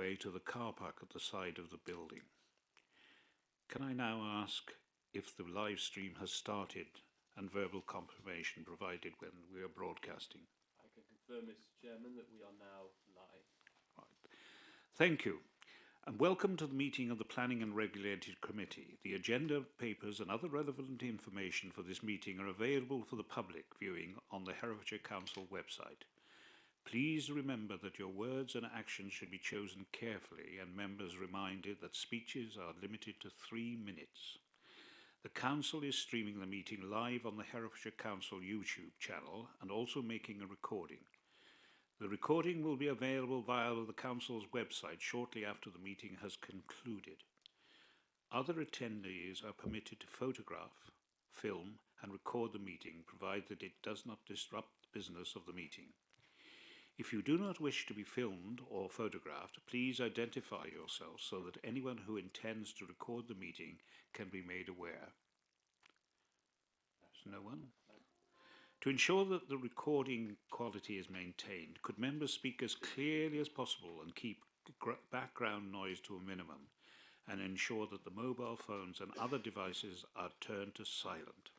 way to the car park at the side of the building. Can I now ask if the live stream has started and verbal confirmation provided when we are broadcasting? I can confirm, Mr. Chairman, that we are now live. Right. Thank you. And welcome to the meeting of the Planning and Regulated Committee. The agenda, papers and other relevant information for this meeting are available for the public viewing on the Herefordshire Council website. Please remember that your words and actions should be chosen carefully, and members reminded that speeches are limited to 3 minutes. The Council is streaming the meeting live on the Herefordshire Council YouTube channel and also making a recording. The recording will be available via the Council's website shortly after the meeting has concluded. Other attendees are permitted to photograph, film and record the meeting, provided that it does not disrupt the business of the meeting. If you do not wish to be filmed or photographed, please identify yourself so that anyone who intends to record the meeting can be made aware. There's no one? To ensure that the recording quality is maintained, could members speak as clearly as possible and keep background noise to a minimum, and ensure that the mobile phones and other devices are turned to silent.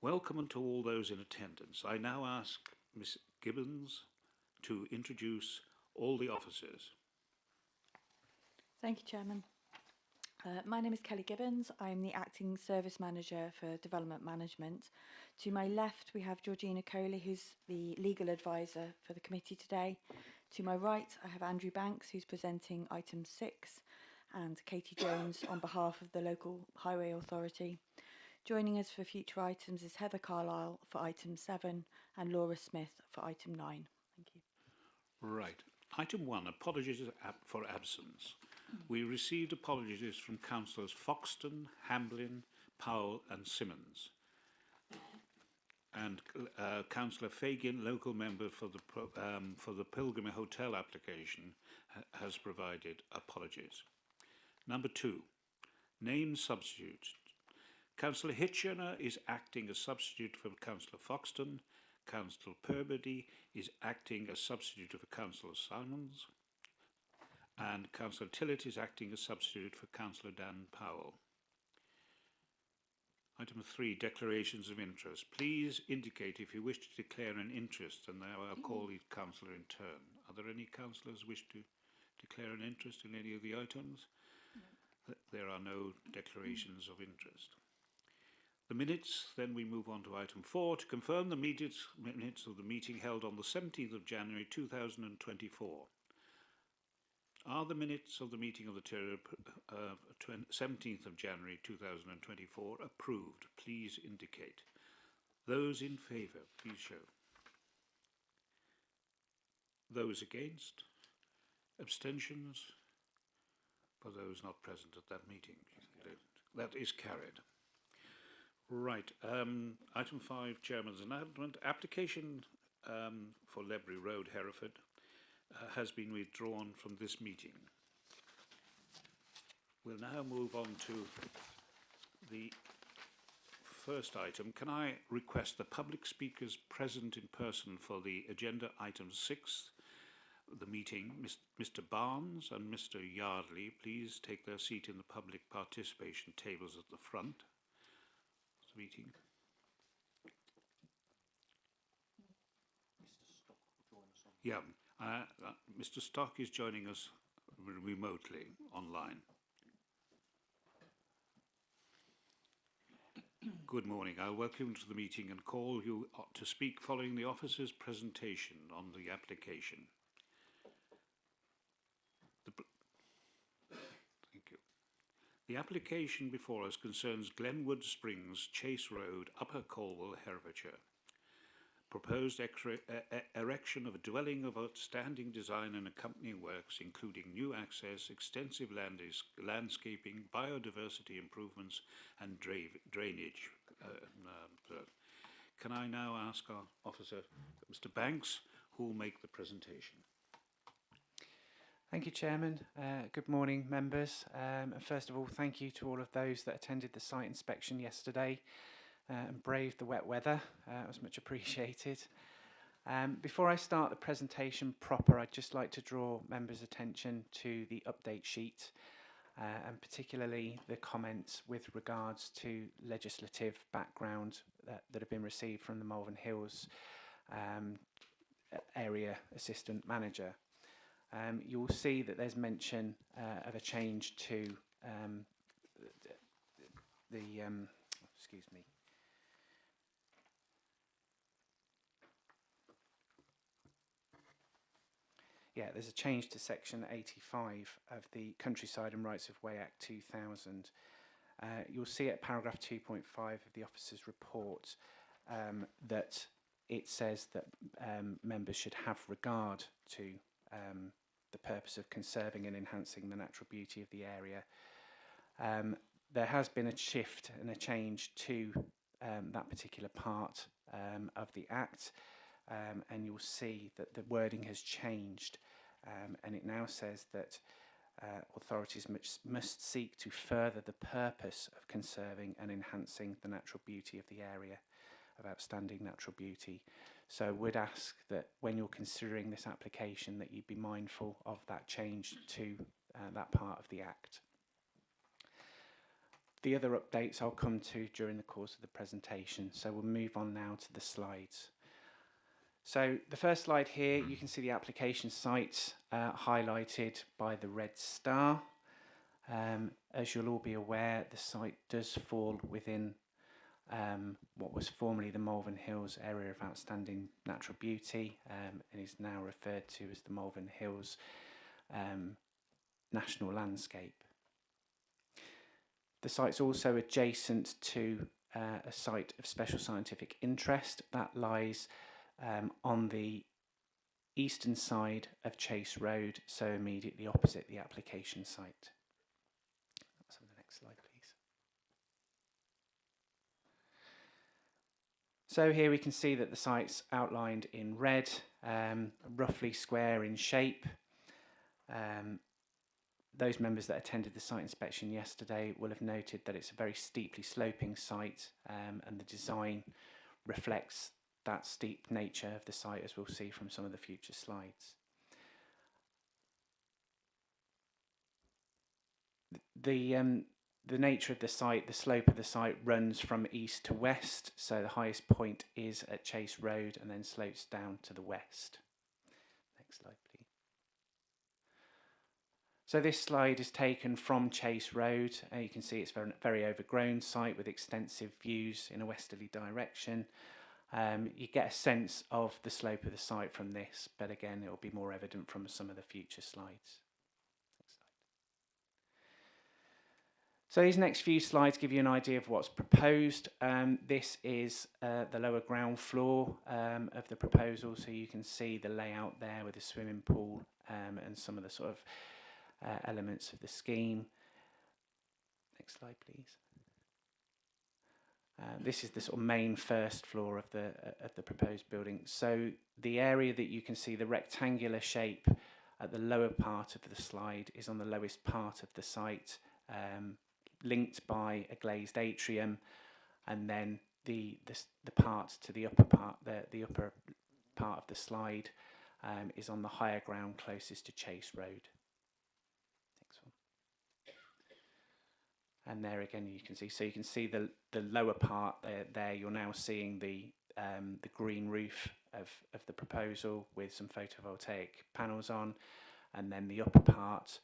Welcome to all those in attendance. I now ask Ms. Gibbons to introduce all the officers. Thank you, Chairman. My name is Kelly Gibbons. I'm the Acting Service Manager for Development Management. To my left, we have Georgina Coley, who's the Legal Advisor for the committee today. To my right, I have Andrew Banks, who's presenting item 6, and Katie Jones on behalf of the Local Highway Authority. Joining us for future items is Heather Carlisle for item 7 and Laura Smith for item 9. Thank you. Right. Item 1, apologies for absence. We received apologies from Councillors Foxton, Hamblin, Powell and Simmons. And Councillor Fagan, local member for the Pilgrim Hotel application, has provided apologies. Number 2, name substitutes. Councillor Hitchener is acting as substitute for Councillor Foxton. Councillor Purbedy is acting as substitute for Councillor Simons. And Councillor Tillett is acting as substitute for Councillor Dan Powell. Item 3, declarations of interest. Please indicate if you wish to declare an interest, and now I'll call each councillor in turn. Are there any councillors wish to declare an interest in any of the items? No. There are no declarations of interest. The minutes, then we move on to item 4, to confirm the minutes of the meeting held on the 17th of January 2024. Are the minutes of the meeting of the 17th of January 2024 approved? Please indicate. Those in favour, please show. Those against? Abstentions? For those not present at that meeting. That is carried. Right. Item 5, Chairman's announcement. Application for Ledbury Road, Hereford, has been withdrawn from this meeting. We'll now move on to the first item. Can I request the public speakers present in person for the agenda item 6, the meeting, Mr. Barnes and Mr. Yardley, please take their seat in the public participation tables at the front of the meeting. Yeah. Mr. Stock is joining us remotely online. Good morning. I welcome you to the meeting and call you to speak following the officer's presentation on the application. Thank you. The application before us concerns Glenwood Springs, Chase Road, Upper Colwell, Herefordshire. Proposed erection of a dwelling of outstanding design and accompanying works, including new access, extensive landscaping, biodiversity improvements and drainage. Can I now ask our officer, Mr. Banks, who will make the presentation? Thank you, Chairman. Good morning, members. First of all, thank you to all of those that attended the site inspection yesterday and braved the wet weather. It was much appreciated. Before I start the presentation proper, I'd just like to draw members' attention to the update sheet, and particularly the comments with regards to legislative background that have been received from the Malvern Hills Area Assistant Manager. You'll see that there's mention of a change to excuse me. Yeah, there's a change to Section 85 of the Countryside and Rights of Way Act 2000. You'll see at paragraph 2.5 of the officer's report that it says that members should have regard to the purpose of conserving and enhancing the natural beauty of the area. There has been a shift and a change to that particular part of the Act, and you'll see that the wording has changed, and it now says that authorities must seek to further the purpose of conserving and enhancing the natural beauty of the area of outstanding natural beauty. So I would ask that when you're considering this application that you be mindful of that change to that part of the Act. The other updates I'll come to during the course of the presentation, so we'll move on now to the slides. So the first slide here, you can see the application site highlighted by the red star. As you'll all be aware, the site does fall within what was formerly the Malvern Hills Area of Outstanding Natural Beauty and is now referred to as the Malvern Hills National Landscape. The site's also adjacent to a site of special scientific interest that lies on the eastern side of Chase Road, so immediately opposite the application site. Let's have the next slide, please. So here we can see that the site's outlined in red, roughly square in shape. Those members that attended the site inspection yesterday will have noted that it's a very steeply sloping site, and the design reflects that steep nature of the site, as we'll see from some of the future slides. The nature of the site, the slope of the site runs from east to west, so the highest point is at Chase Road and then slopes down to the west. Next slide, please. So this slide is taken from Chase Road. You can see it's a very overgrown site with extensive views in a westerly direction. You get a sense of the slope of the site from this, but again, it will be more evident from some of the future slides. Next slide. So these next few slides give you an idea of what's proposed. This is the lower ground floor of the proposal, so you can see the layout there with the swimming pool and some of the sort of elements of the scheme. Next slide, please. This is the sort of main first floor of the proposed building. So the area that you can see, the rectangular shape at the lower part of the slide, is on the lowest part of the site, linked by a glazed atrium, and then the part to the upper part, the upper part of the slide, is on the higher ground closest to Chase Road. Next one. And there again you can see, so you can see the lower part there. You're now seeing the green roof of the proposal with some photovoltaic panels on, and then the upper part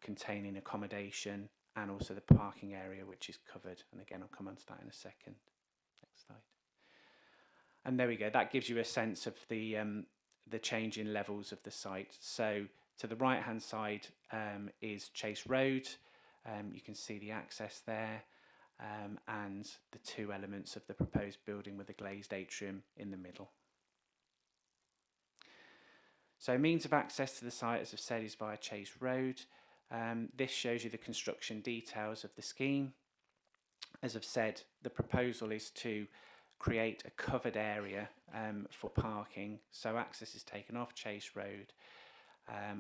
containing accommodation and also the parking area, which is covered. And again, I'll come on to that in a second. Next slide. And there we go. That gives you a sense of the change in levels of the site. So to the right hand side is Chase Road. You can see the access there, and the two elements of the proposed building with the glazed atrium in the middle. So means of access to the site, as I've said, is via Chase Road. This shows you the construction details of the scheme. As I've said, the proposal is to create a covered area for parking. So access is taken off Chase Road,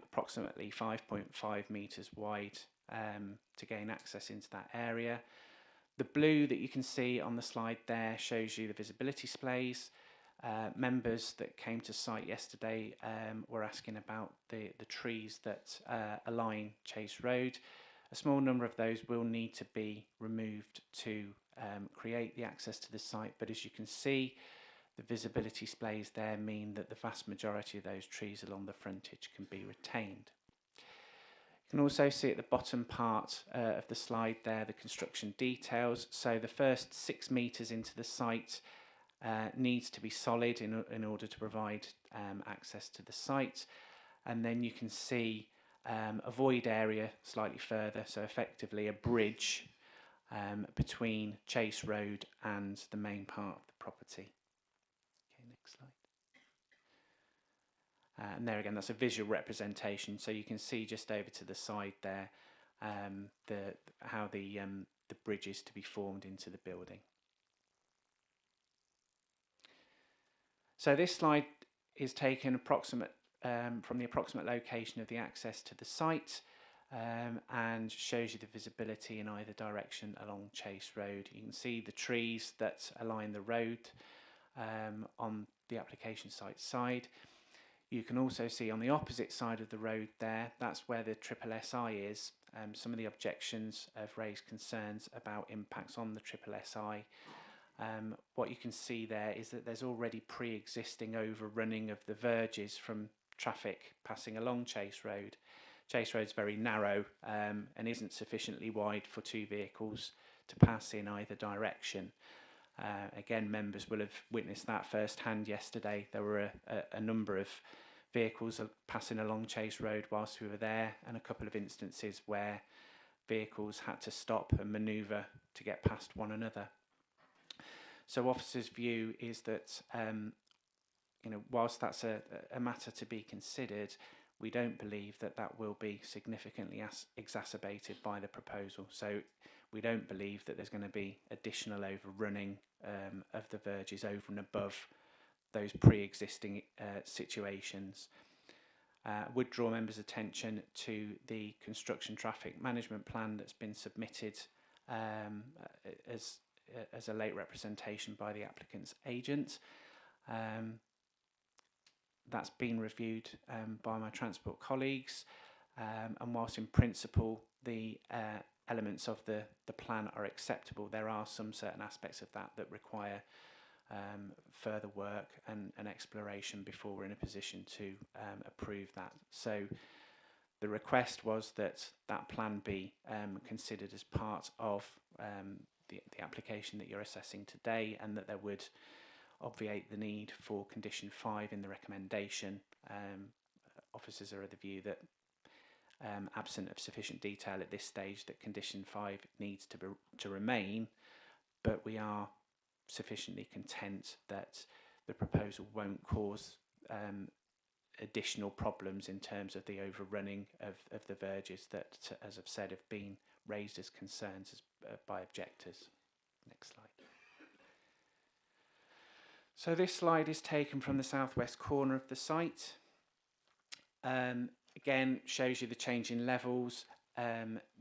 approximately 5.5 metres wide, to gain access into that area. The blue that you can see on the slide there shows you the visibility displays. Members that came to site yesterday were asking about the trees that align Chase Road. A small number of those will need to be removed to create the access to the site, but as you can see, the visibility displays there mean that the vast majority of those trees along the frontage can be retained. You can also see at the bottom part of the slide there the construction details. So the first 6 metres into the site needs to be solid in order to provide access to the site, and then you can see a void area slightly further, so effectively a bridge between Chase Road and the main part of the property. Okay, next slide. And there again, that's a visual representation, so you can see just over to the side there how the bridge is to be formed into the building. So this slide is taken from the approximate location of the access to the site and shows you the visibility in either direction along Chase Road. You can see the trees that align the road on the application site side. You can also see on the opposite side of the road there, that's where the triple SI is. Some of the objections have raised concerns about impacts on the triple SI. What you can see there is that there's already pre-existing overrunning of the verges from traffic passing along Chase Road. Chase Road's very narrow and isn't sufficiently wide for 2 vehicles to pass in either direction. Again, members will have witnessed that firsthand yesterday. There were a number of vehicles passing along Chase Road whilst we were there, and a couple of instances where vehicles had to stop and manoeuvre to get past one another. So officers' view is that, whilst that's a matter to be considered, we don't believe that that will be significantly exacerbated by the proposal. So we don't believe that there's going to be additional overrunning of the verges over and above those pre-existing situations. Would draw members' attention to the construction traffic management plan that's been submitted as a late representation by the applicant's agent. That's been reviewed by my transport colleagues, and whilst in principle the elements of the plan are acceptable, there are some certain aspects of that require further work and exploration before we're in a position to approve that. So the request was that that plan be considered as part of the application that you're assessing today, and that there would obviate the need for condition 5 in the recommendation. Officers are of the view that absent of sufficient detail at this stage, that condition 5 needs to remain, but we are sufficiently content that the proposal won't cause additional problems in terms of the overrunning of the verges that, as I've said, have been raised as concerns by objectors. Next slide. So this slide is taken from the southwest corner of the site. Again, shows you the change in levels.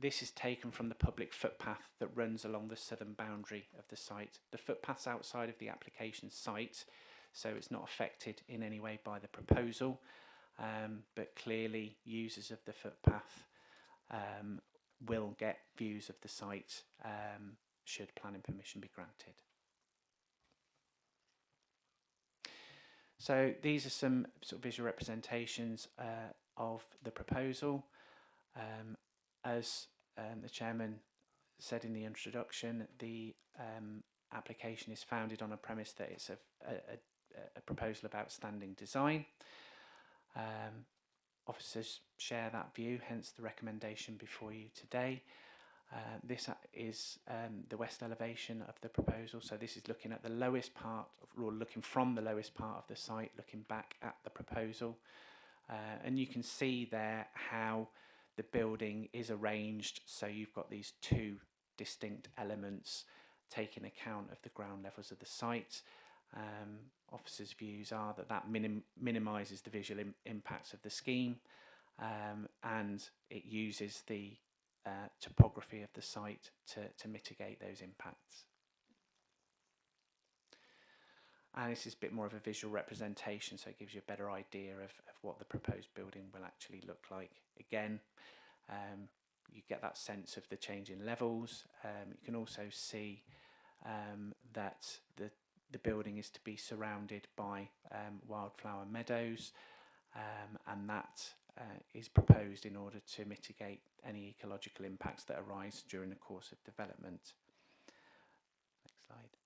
This is taken from the public footpath that runs along the southern boundary of the site. The footpath's outside of the application site, so it's not affected in any way by the proposal, but clearly users of the footpath will get views of the site should planning permission be granted. So these are some sort of visual representations of the proposal. As the chairman said in the introduction, the application is founded on a premise that it's a proposal of outstanding design. Officers share that view, hence the recommendation before you today. This is the west elevation of the proposal, so this is looking at the lowest part, or looking from the lowest part of the site, looking back at the proposal. And you can see there how the building is arranged, so you've got these 2 distinct elements taking account of the ground levels of the site. Officers' views are that minimises the visual impacts of the scheme, and it uses the topography of the site to mitigate those impacts. and this is a bit more of a visual representation, so it gives you a better idea of what the proposed building will actually look like. Again, you get that sense of the change in levels. You can also see that the building is to be surrounded by wildflower meadows, and that is proposed in order to mitigate any ecological impacts that arise during the course of development. Next slide.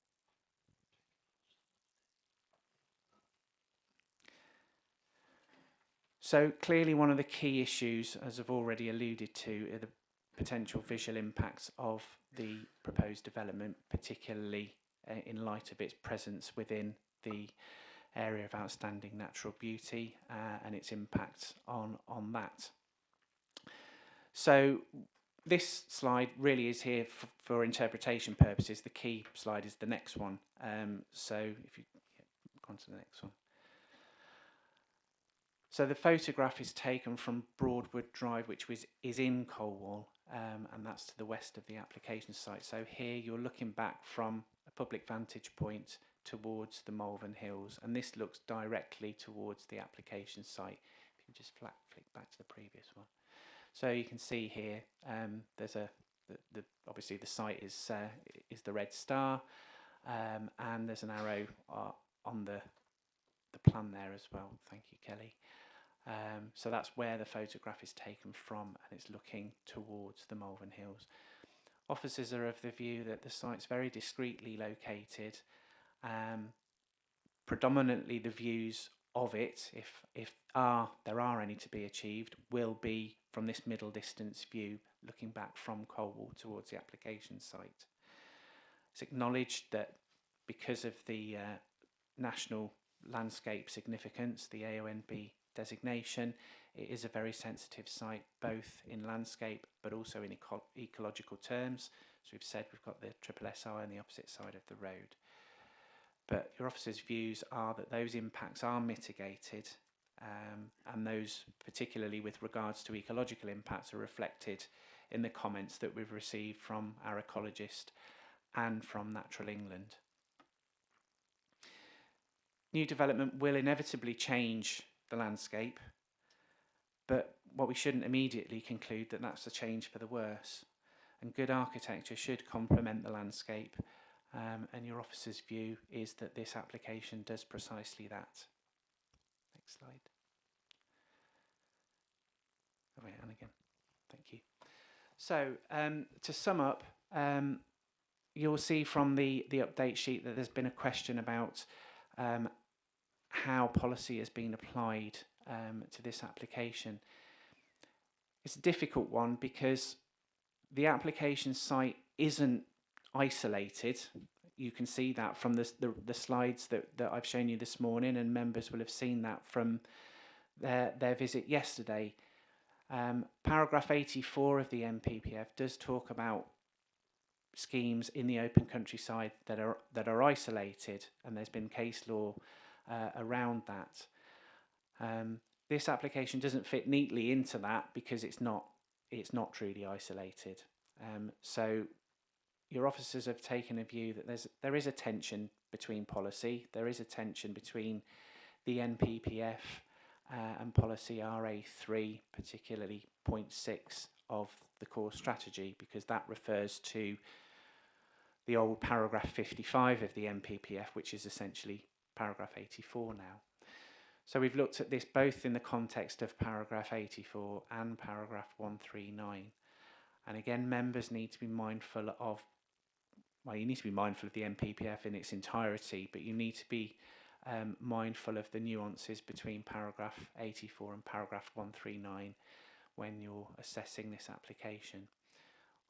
So clearly one of the key issues, as I've already alluded to, are the potential visual impacts of the proposed development, particularly in light of its presence within the area of outstanding natural beauty and its impacts on that. So this slide really is here for interpretation purposes. The key slide is the next one. So if you go on to the next one. So the photograph is taken from Broadwood Drive, which is in Colwall, and that's to the west of the application site. So here you're looking back from a public vantage point towards the Malvern Hills, and this looks directly towards the application site. If you just flick back to the previous one. So you can see here, there's obviously the site is the red star, and there's an arrow on the plan there as well. Thank you, Kelly. So that's where the photograph is taken from, and it's looking towards the Malvern Hills. Officers are of the view that the site's very discreetly located. Predominantly the views of it, if there are any to be achieved, will be from this middle distance view looking back from Colwall towards the application site. It's acknowledged that because of the national landscape significance, the AONB designation, it is a very sensitive site, both in landscape but also in ecological terms. So we've said we've got the SSSI on the opposite side of the road. But your officers' views are that those impacts are mitigated, and those, particularly with regards to ecological impacts, are reflected in the comments that we've received from our ecologist and from Natural England. New development will inevitably change the landscape, but what we shouldn't immediately conclude that that's a change for the worse. And good architecture should complement the landscape, and your officer's view is that this application does precisely that. Next slide. Oh, wait, and again. Thank you. So to sum up, you'll see from the update sheet that there's been a question about how policy has been applied to this application. It's a difficult one because the application site isn't isolated. You can see that from the slides that I've shown you this morning, and members will have seen that from their visit yesterday. Paragraph 84 of the NPPF does talk about schemes in the open countryside that are isolated, and there's been case law around that. This application doesn't fit neatly into that because it's not truly isolated. So your officers have taken a view that there is a tension between policy, there is a tension between the NPPF and policy RA3, particularly point 6 of the core strategy, because that refers to the old paragraph 55 of the NPPF, which is essentially paragraph 84 now. So we've looked at this both in the context of paragraph 84 and paragraph 139. And again, members need to be mindful of, well, you need to be mindful of the NPPF in its entirety, but you need to be mindful of the nuances between paragraph 84 and paragraph 139 when you're assessing this application.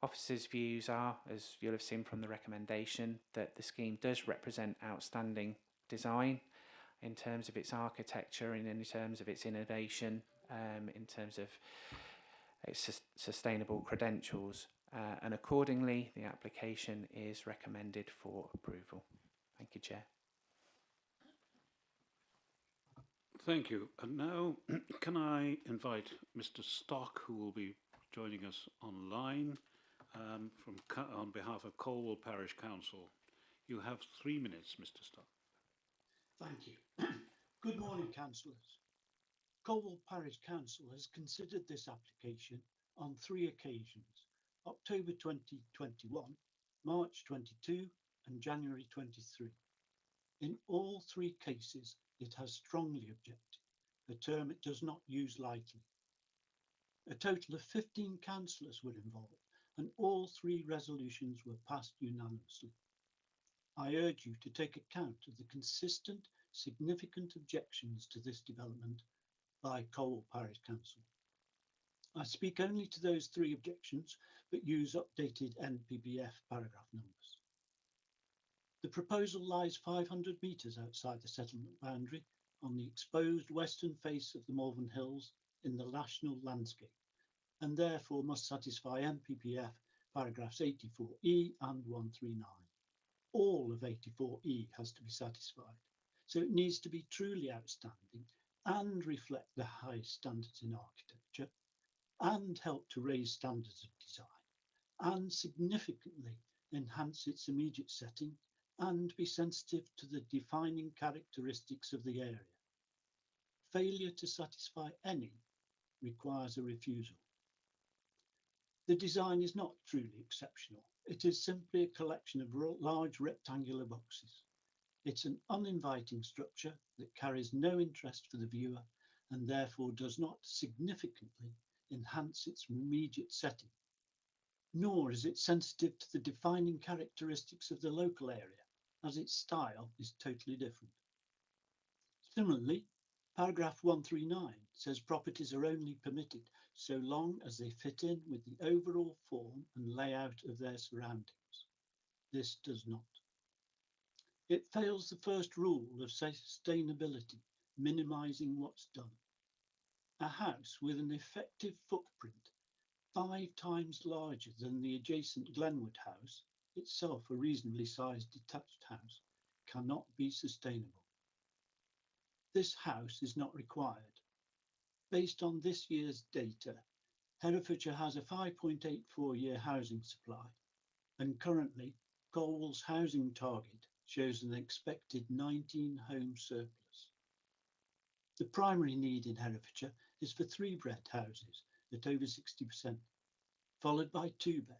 Officers' views are, as you'll have seen from the recommendation, that the scheme does represent outstanding design in terms of its architecture and in terms of its innovation, in terms of its sustainable credentials, and accordingly the application is recommended for approval. Thank you, Chair. Thank you. And now can I invite Mr. Stock, who will be joining us online on behalf of Colwall Parish Council. You have 3 minutes, Mr. Stock. Thank you. Good morning, councillors. Colwell Parish Council has considered this application on 3 occasions: October 2021, March 22 and January 23. In all 3 cases, it has strongly objected, a term it does not use lightly. A total of 15 councillors were involved and all 3 resolutions were passed unanimously. I urge you to take account of the consistent, significant objections to this development by Colwell Parish Council. I speak only to those 3 objections, but use updated NPPF paragraph numbers. The proposal lies 500 metres outside the settlement boundary on the exposed western face of the Malvern Hills in the national landscape, and therefore must satisfy NPPF paragraphs 84E and 139. All of 84E has to be satisfied, so it needs to be truly outstanding and reflect the high standards in architecture and help to raise standards of design and significantly enhance its immediate setting and be sensitive to the defining characteristics of the area. Failure to satisfy any requires a refusal. The design is not truly exceptional. It is simply a collection of large rectangular boxes. It's an uninviting structure that carries no interest for the viewer and therefore does not significantly enhance its immediate setting, nor is it sensitive to the defining characteristics of the local area, as its style is totally different. Similarly, paragraph 139 says properties are only permitted so long as they fit in with the overall form and layout of their surroundings. This does not. It fails the first rule of sustainability, minimising what's done. A house with an effective footprint 5 times larger than the adjacent Glenwood house, itself a reasonably sized detached house, cannot be sustainable. This house is not required. Based on this year's data, Herefordshire has a 5.84-year housing supply, and currently Colwell's housing target shows an expected 19 home surplus. The primary need in Herefordshire is for 3-bed houses at over 60%, followed by 2-bed.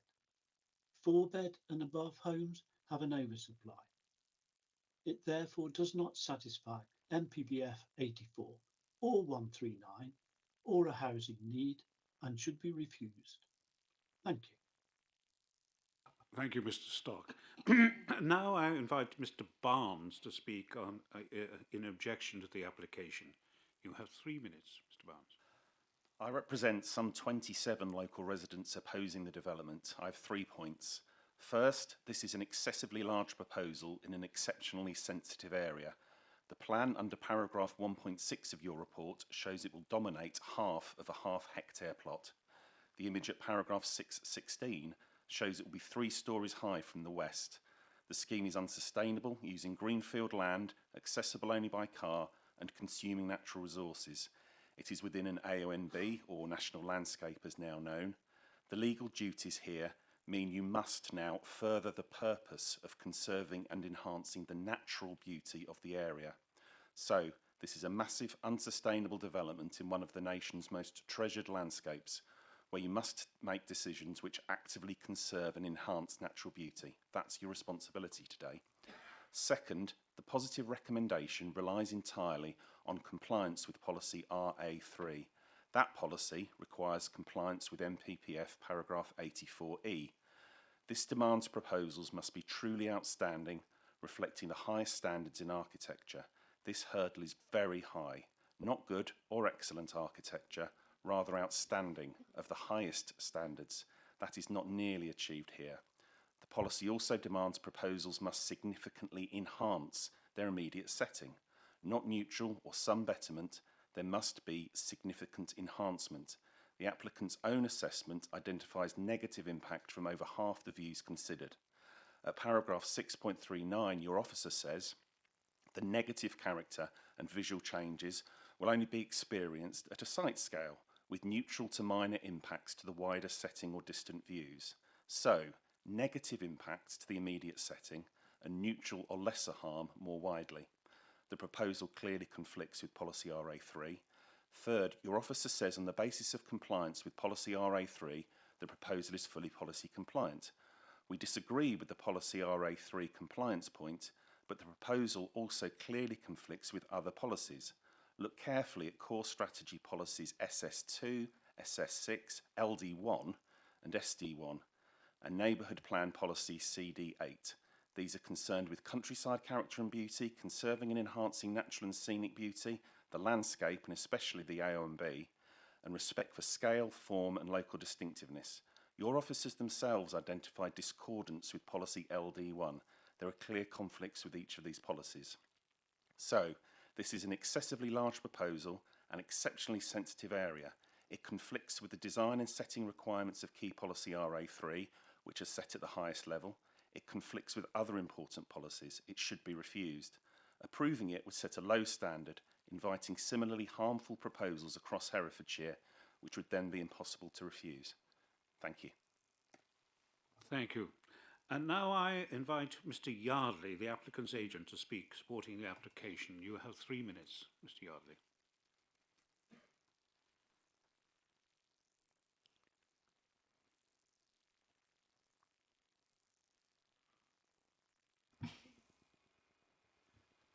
4-bed and above homes have an oversupply. It therefore does not satisfy NPPF 84 or 139 or a housing need and should be refused. Thank you. Thank you, Mr. Stock. Now I invite Mr. Barnes to speak on in objection to the application. You have 3 minutes, Mr. Barnes. I represent some 27 local residents opposing the development. I have 3 points. First, this is an excessively large proposal in an exceptionally sensitive area. The plan under paragraph 1.6 of your report shows it will dominate half of a half-hectare plot. The image at paragraph 6.16 shows it will be 3 stories high from the west. The scheme is unsustainable, using greenfield land, accessible only by car, and consuming natural resources. It is within an AONB, or National Landscape as now known. The legal duties here mean you must now further the purpose of conserving and enhancing the natural beauty of the area. So, this is a massive, unsustainable development in one of the nation's most treasured landscapes, where you must make decisions which actively conserve and enhance natural beauty. That's your responsibility today. Second, the positive recommendation relies entirely on compliance with policy RA3. That policy requires compliance with NPPF paragraph 84E. This demands proposals must be truly outstanding, reflecting the highest standards in architecture. This hurdle is very high, not good or excellent architecture, rather outstanding, of the highest standards. That is not nearly achieved here. The policy also demands proposals must significantly enhance their immediate setting, not neutral or some betterment. There must be significant enhancement. The applicant's own assessment identifies negative impact from over half the views considered. At paragraph 6.39, your officer says, the negative character and visual changes will only be experienced at a site scale, with neutral to minor impacts to the wider setting or distant views. So, negative impacts to the immediate setting and neutral or lesser harm more widely. The proposal clearly conflicts with policy RA3. Third, your officer says on the basis of compliance with policy RA3, the proposal is fully policy compliant. We disagree with the policy RA3 compliance point, but the proposal also clearly conflicts with other policies. Look carefully at core strategy policies SS2, SS6, LD1 and SD1, and neighbourhood plan policy CD8. These are concerned with countryside character and beauty, conserving and enhancing natural and scenic beauty, the landscape and especially the AONB, and respect for scale, form and local distinctiveness. Your officers themselves identified discordance with policy LD1. There are clear conflicts with each of these policies. So, this is an excessively large proposal, an exceptionally sensitive area. It conflicts with the design and setting requirements of key policy RA3, which are set at the highest level. It conflicts with other important policies. It should be refused. Approving it would set a low standard, inviting similarly harmful proposals across Herefordshire, which would then be impossible to refuse. Thank you. Thank you. And now I invite Mr. Yardley, the applicant's agent, to speak, supporting the application. You have 3 minutes, Mr. Yardley.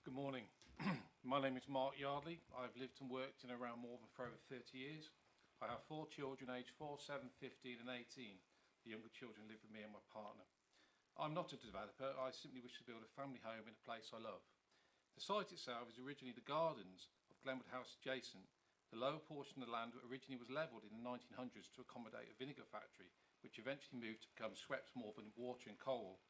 Good morning. My name is Mark Yardley. I've lived and worked in around Malvern for over 30 years. I have 4 children aged 4, 7, 15 and 18. The younger children live with me and my partner. I'm not a developer, I simply wish to build a family home in a place I love. The site itself is originally the gardens of Glenwood House adjacent. The lower portion of the land originally was levelled in the 1900s to accommodate a vinegar factory, which eventually moved to become Swept Malvern Water and Coal.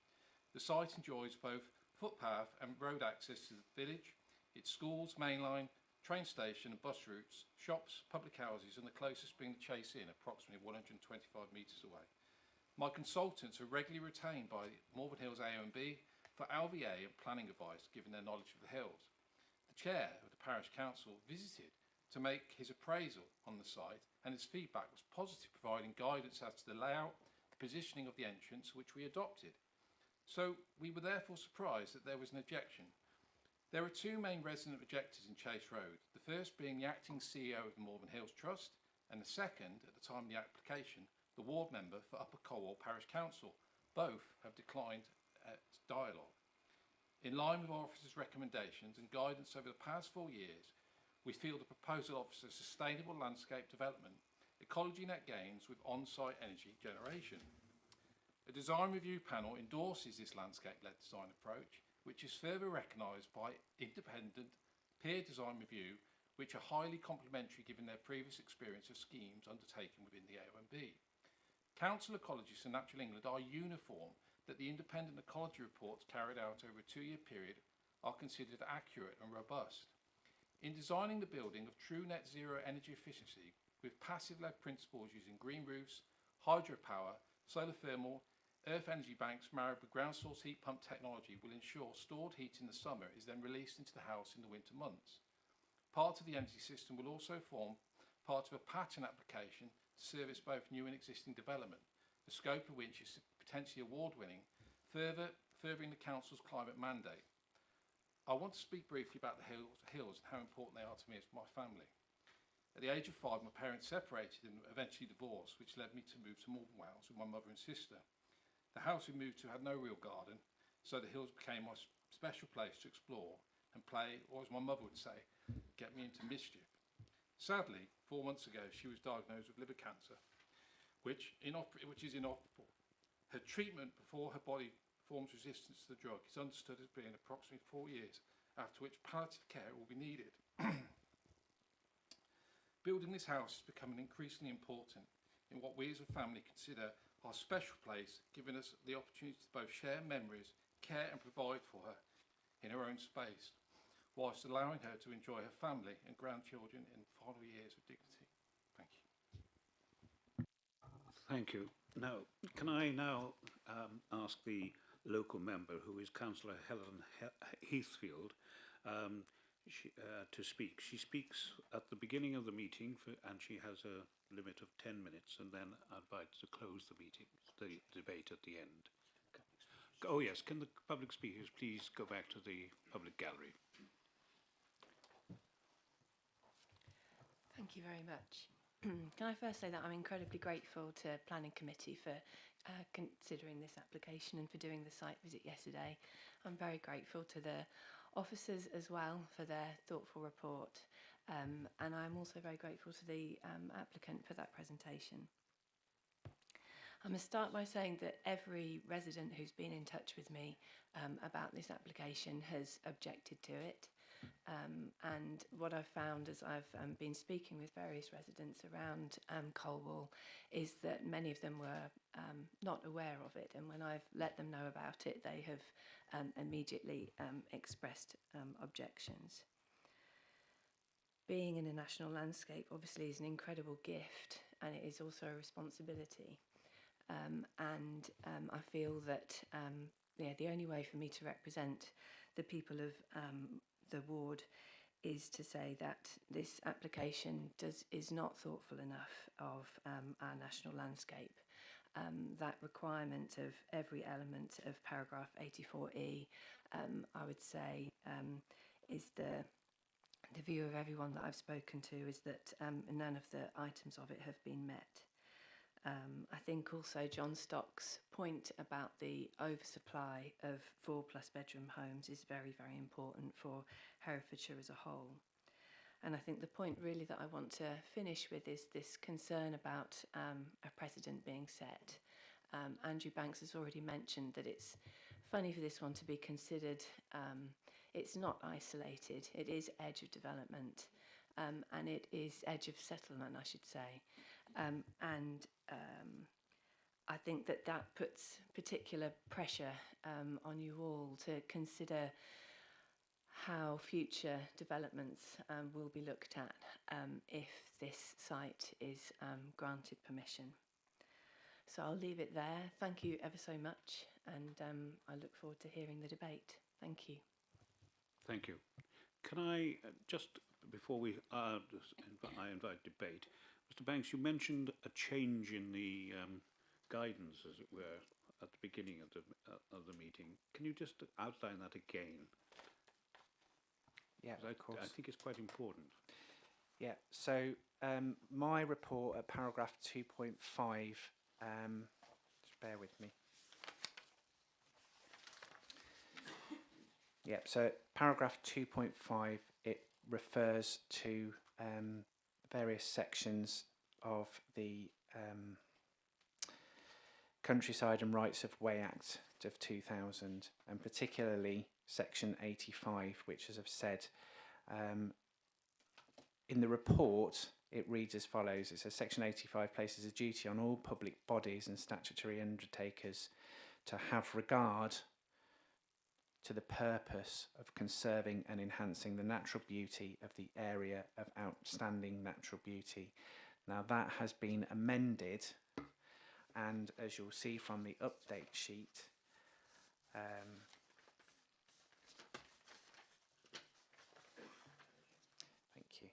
The site enjoys both footpath and road access to the village, its schools, mainline, train station and bus routes, shops, public houses and the closest being the Chase Inn, approximately 125 metres away. My consultants are regularly retained by Malvern Hills AONB for LVA and planning advice, given their knowledge of the hills. The chair of the parish council visited to make his appraisal on the site, and his feedback was positive, providing guidance as to the layout, the positioning of the entrance, which we adopted. So we were therefore surprised that there was an objection. There are 2 main resident objectors in Chase Road, the first being the acting CEO of the Malvern Hills Trust, and the second, at the time of the application, the ward member for Upper Colwell Parish Council. Both have declined dialogue. In line with our officer's recommendations and guidance over the past 4 years, we feel the proposal offers a sustainable landscape development, ecology net gains with on-site energy generation. A design review panel endorses this landscape-led design approach, which is further recognised by independent peer design review, which are highly complementary given their previous experience of schemes undertaken within the AONB. Council ecologists in Natural England are uniform that the independent ecology reports carried out over a 2-year period are considered accurate and robust. In designing the building of true net zero energy efficiency with passive-led principles using green roofs, hydropower, solar thermal, earth energy banks married with ground source heat pump technology will ensure stored heat in the summer is then released into the house in the winter months. Part of the energy system will also form part of a pattern application to service both new and existing development, the scope of which is potentially award-winning, furthering the Council's climate mandate. I want to speak briefly about the hills and how important they are to me as my family. At the age of 5, my parents separated and eventually divorced, which led me to move to Malvern Wales with my mother and sister. The house we moved to had no real garden, so the hills became my special place to explore and play, or as my mother would say, get me into mischief. Sadly, 4 months ago, she was diagnosed with liver cancer, which is inoperable. Her treatment before her body forms resistance to the drug is understood as being approximately 4 years, after which palliative care will be needed. Building this house is becoming increasingly important in what we as a family consider our special place, giving us the opportunity to both share memories, care and provide for her in her own space, whilst allowing her to enjoy her family and grandchildren in the final years of dignity. Thank you. Thank you. Now, can I now ask the local member, who is Councillor Helen Heathfield, to speak. She speaks at the beginning of the meeting and she has a limit of 10 minutes, and then I invite to close the meeting, the debate at the end. Oh yes, can the public speakers please go back to the public gallery? Thank you very much. Can I first say that I'm incredibly grateful to Planning Committee for considering this application and for doing the site visit yesterday. I'm very grateful to the officers as well for their thoughtful report, and I'm also very grateful to the applicant for that presentation. I'm going to start by saying that every resident who's been in touch with me about this application has objected to it. And what I've found as I've been speaking with various residents around Colwall is that many of them were not aware of it, and when I've let them know about it, they have immediately expressed objections. Being in a national landscape obviously is an incredible gift, and it is also a responsibility. I feel that the only way for me to represent the people of the ward is to say that this application is not thoughtful enough of our national landscape. That requirement of every element of paragraph 84E, I would say, is the view of everyone that I've spoken to is that none of the items of it have been met. I think also John Stock's point about the oversupply of 4+ bedroom homes is very, very important for Herefordshire as a whole. And I think the point really that I want to finish with is this concern about a precedent being set. Andrew Banks has already mentioned that it's funny for this one to be considered, it's not isolated, it is edge of development, and it is edge of settlement, I should say. I think that puts particular pressure on you all to consider how future developments will be looked at if this site is granted permission. So I'll leave it there. Thank you ever so much, and I look forward to hearing the debate. Thank you. Thank you. Can I just, before I invite debate, Mr. Banks, you mentioned a change in the guidance, as it were, at the beginning of the meeting. Can you just outline that again? Yeah, of course. I think it's quite important. Yeah, so my report at paragraph 2.5, just bear with me. Yeah, so paragraph 2.5, it refers to various sections of the Countryside and Rights of Way Act of 2000, and particularly section 85, which, as I've said, in the report, it reads as follows. It says, Section 85 places a duty on all public bodies and statutory undertakers to have regard to the purpose of conserving and enhancing the natural beauty of the area of outstanding natural beauty. Now that has been amended, and as you'll see from the update sheet, thank you.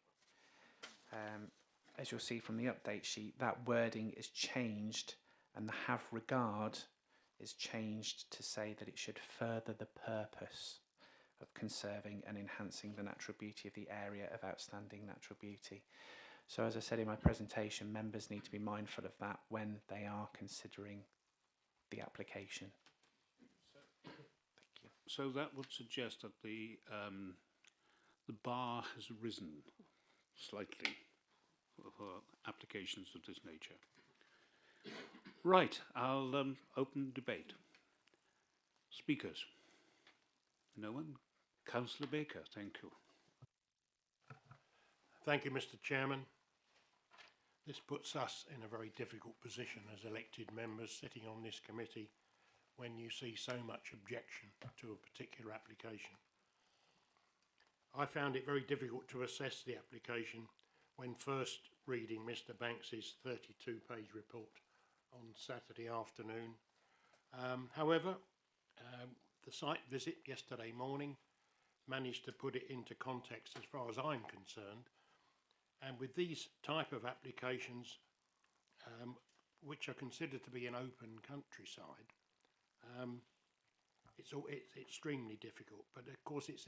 As you'll see from the update sheet, that wording is changed, and the have regard is changed to say that it should further the purpose of conserving and enhancing the natural beauty of the area of outstanding natural beauty. So as I said in my presentation, members need to be mindful of that when they are considering the application. Thank you. So that would suggest that the bar has risen slightly for applications of this nature. Right, I'll open debate. Speakers? No one? Councillor Baker, thank you. Thank you, Mr. Chairman. This puts us in a very difficult position as elected members sitting on this committee when you see so much objection to a particular application. I found it very difficult to assess the application when first reading Mr. Banks's 32-page report on Saturday afternoon. However, the site visit yesterday morning managed to put it into context as far as I'm concerned. And with these type of applications, which are considered to be an open countryside, it's extremely difficult. But of course, it's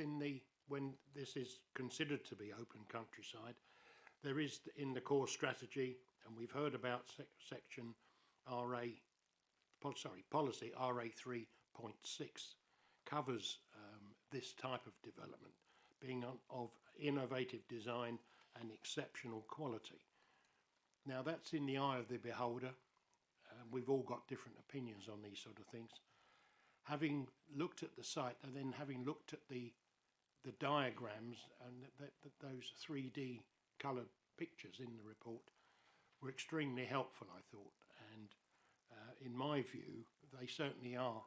when this is considered to be open countryside, there is in the core strategy, and we've heard about section policy RA 3.6 covers this type of development, being of innovative design and exceptional quality. Now that's in the eye of the beholder. We've all got different opinions on these sort of things. Having looked at the site and then having looked at the diagrams and those 3D coloured pictures in the report were extremely helpful, I thought. And in my view, they certainly are.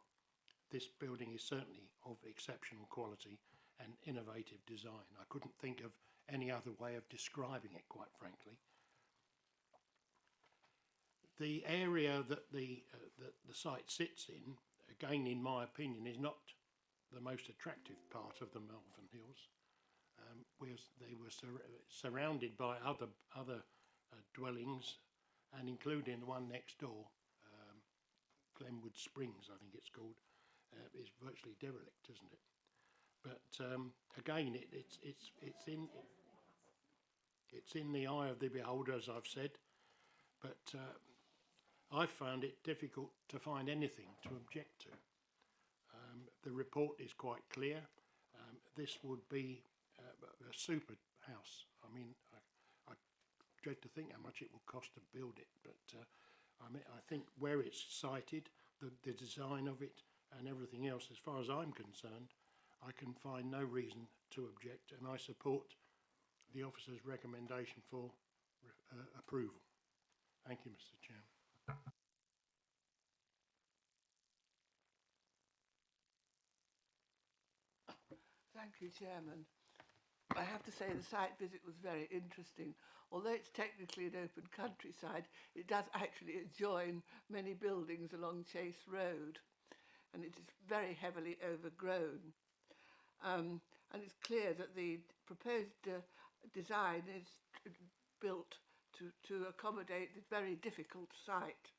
This building is certainly of exceptional quality and innovative design. I couldn't think of any other way of describing it, quite frankly. The area that the site sits in, again, in my opinion, is not the most attractive part of the Malvern Hills. They were surrounded by other dwellings, and including the one next door, Glenwood Springs, I think it's called, is virtually derelict, isn't it? But again, it's in the eye of the beholder, as I've said. But I found it difficult to find anything to object to. The report is quite clear. This would be a super house. I mean, I dread to think how much it would cost to build it, but I think where it's sited, the design of it and everything else, as far as I'm concerned, I can find no reason to object, and I support the officer's recommendation for approval. Thank you, Mr. Chairman. Thank you, Chairman. I have to say the site visit was very interesting. Although it's technically an open countryside, it does actually adjoin many buildings along Chase Road, and it is very heavily overgrown. And it's clear that the proposed design is built to accommodate this very difficult site.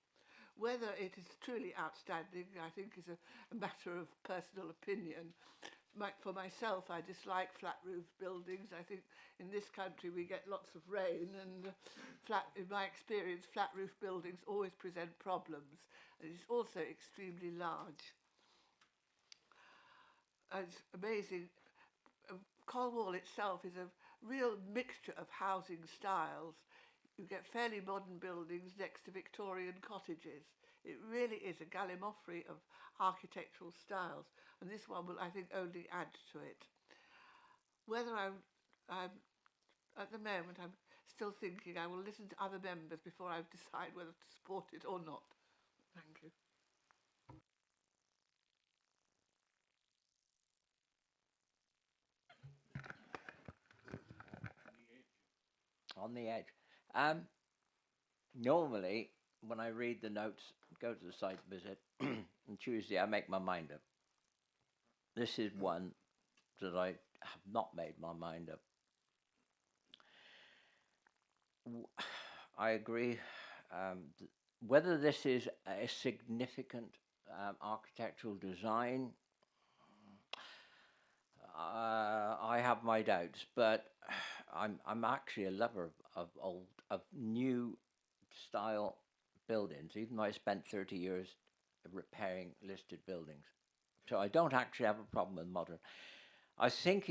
Whether it is truly outstanding, I think, is a matter of personal opinion. For myself, I dislike flat roof buildings. I think in this country we get lots of rain, and in my experience, flat roof buildings always present problems. And it's also extremely large. It's amazing. Colwall itself is a real mixture of housing styles. You get fairly modern buildings next to Victorian cottages. It really is a gallimaufry of architectural styles, and this one will, I think, only add to it. Whether I'm at the moment, I'm still thinking. I will listen to other members before I decide whether to support it or not. Thank you. On the edge. Normally, when I read the notes, go to the site visit, on Tuesday I make my mind up. This is one that I have not made my mind up. I agree. Whether this is a significant architectural design, I have my doubts, but I'm actually a lover of new style buildings, even though I spent 30 years repairing listed buildings. So I don't actually have a problem with modern. I think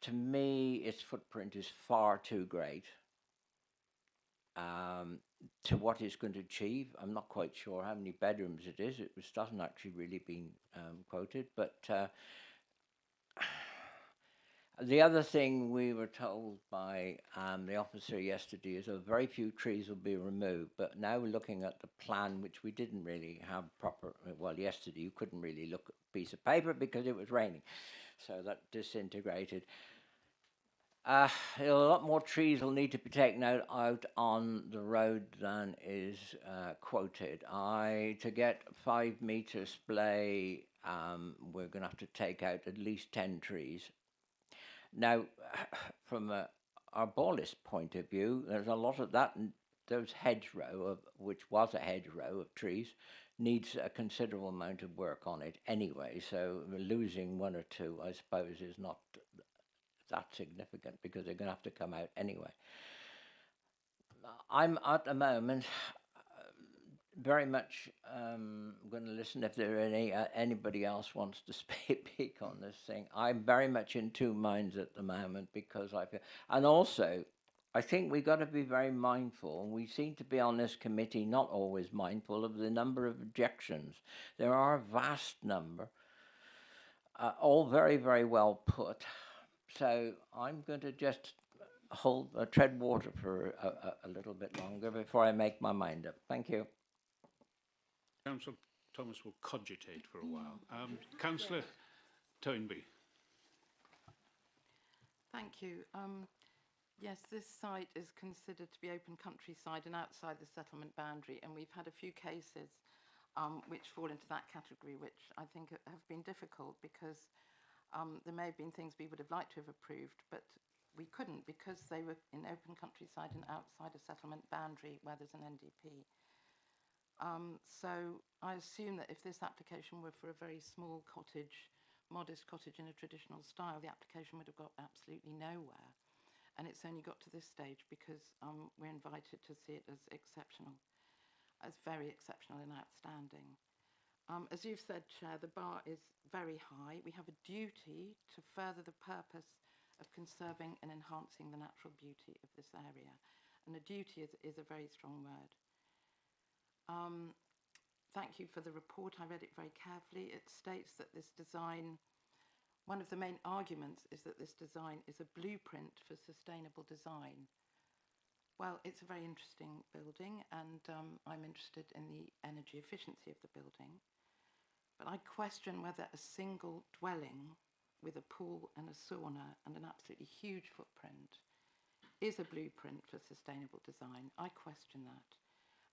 to me, its footprint is far too great to what it's going to achieve. I'm not quite sure how many bedrooms it is. It doesn't actually really been quoted, but the other thing we were told by the officer yesterday is that very few trees will be removed, but now we're looking at the plan, which we didn't really have proper, well, yesterday you couldn't really look at a piece of paper because it was raining, so that disintegrated. A lot more trees will need to be taken out on the road than is quoted. To get 5 metre splay, we're going to have to take out at least 10 trees. Now, from a arborist point of view, there's a lot of that, and those hedgerow, which was a hedgerow of trees, needs a considerable amount of work on it anyway, so losing 1 or 2, I suppose, is not that significant because they're going to have to come out anyway. I'm at the moment very much going to listen if there are anybody else wants to speak on this thing. I'm very much in two minds at the moment because I feel, and also I think we've got to be very mindful. We seem to be on this committee not always mindful of the number of objections. There are a vast number, all very, very well put. So I'm going to just tread water for a little bit longer before I make my mind up. Thank you. Councillor Thomas will cogitate for a while. Councillor Toynbee. Thank you. Yes, this site is considered to be open countryside and outside the settlement boundary, and we've had a few cases which fall into that category, which I think have been difficult because there may have been things we would have liked to have approved, but we couldn't because they were in open countryside and outside a settlement boundary where there's an NDP. So I assume that if this application were for a very small cottage, modest cottage in a traditional style, the application would have got absolutely nowhere. And it's only got to this stage because we're invited to see it as exceptional, as very exceptional and outstanding. As you've said, Chair, the bar is very high. We have a duty to further the purpose of conserving and enhancing the natural beauty of this area. And a duty is a very strong word. Thank you for the report. I read it very carefully. It states that this design, one of the main arguments is that this design is a blueprint for sustainable design. Well, it's a very interesting building, and I'm interested in the energy efficiency of the building. But I question whether a single dwelling with a pool and a sauna and an absolutely huge footprint is a blueprint for sustainable design. I question that.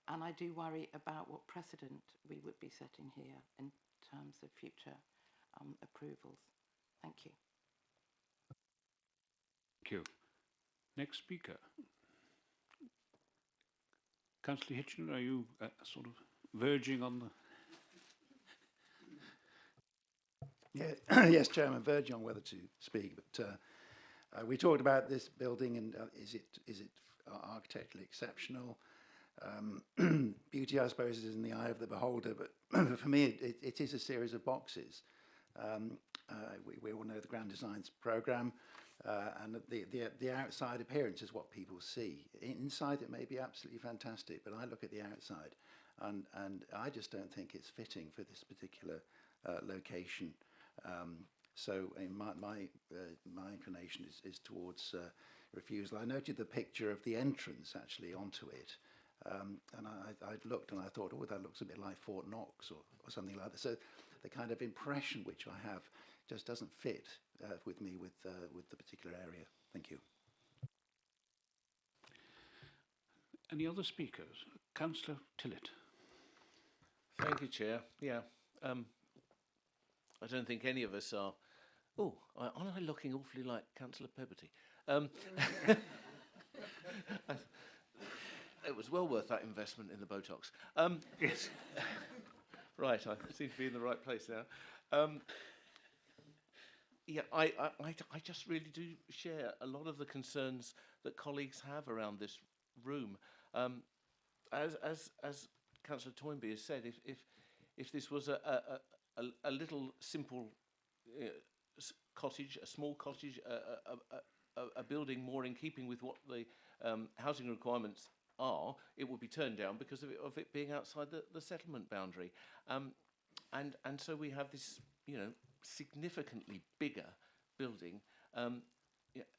And I do worry about what precedent we would be setting here in terms of future approvals. Thank you. Thank you. Next speaker. Councillor Hitchen, are you sort of verging on the... Yeah, yes, Chairman, verging on whether to speak, but we talked about this building and is it architecturally exceptional? Beauty, I suppose, is in the eye of the beholder, but for me, it is a series of boxes. We all know the Grand Designs programme, and the outside appearance is what people see. Inside, it may be absolutely fantastic, but I look at the outside, and I just don't think it's fitting for this particular location. So my inclination is towards refusal. I noted the picture of the entrance actually onto it. And I looked and I thought, oh, that looks a bit like Fort Knox or something like that. So the kind of impression which I have just doesn't fit with me with the particular area. Thank you. Any other speakers? Councillor Tillett. Thank you, Chair. Yeah, I don't think any of us are. Oh, aren't I looking awfully like Councillor Pebberty? It was well worth that investment in the Botox. Yes. Right, I seem to be in the right place now. Yeah, I just really do share a lot of the concerns that colleagues have around this room. As Councillor Toynbee has said, if this was a little simple cottage, a small cottage, a building more in keeping with what the housing requirements are, it would be turned down because of it being outside the settlement boundary. And so we have this, significantly bigger building.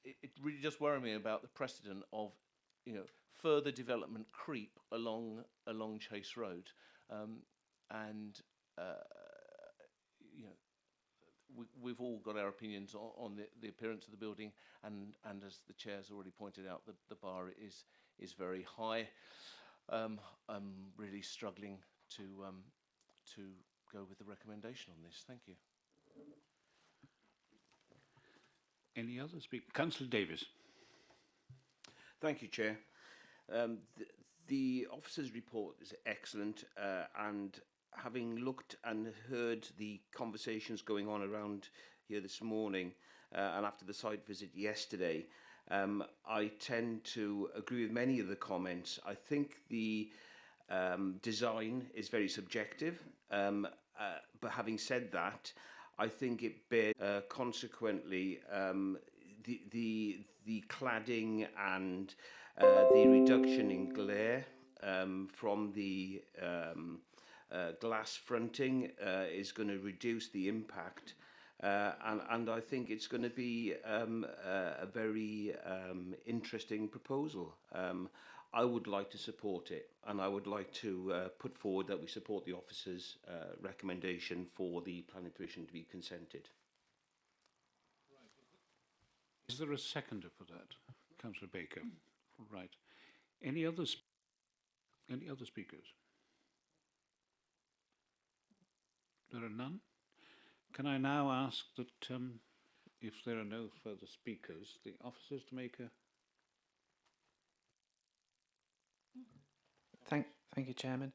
It really does worry me about the precedent of, further development creep along Chase Road. We've all got our opinions on the appearance of the building, and as the chair's already pointed out, the bar is very high. I'm really struggling to go with the recommendation on this. Thank you. Any other speakers? Councillor Davis. Thank you, Chair. The officer's report is excellent, and having looked and heard the conversations going on around here this morning and after the site visit yesterday, I tend to agree with many of the comments. I think the design is very subjective, but having said that, I think it bears consequently the cladding and the reduction in glare from the glass fronting is going to reduce the impact. And I think it's going to be a very interesting proposal. I would like to support it, and I would like to put forward that we support the officer's recommendation for the planning permission to be consented. Is there a seconder for that, Councillor Baker? Right. Any other speakers? There are none. Can I now ask that, if there are no further speakers, the officers to make a... Thank you, Chairman.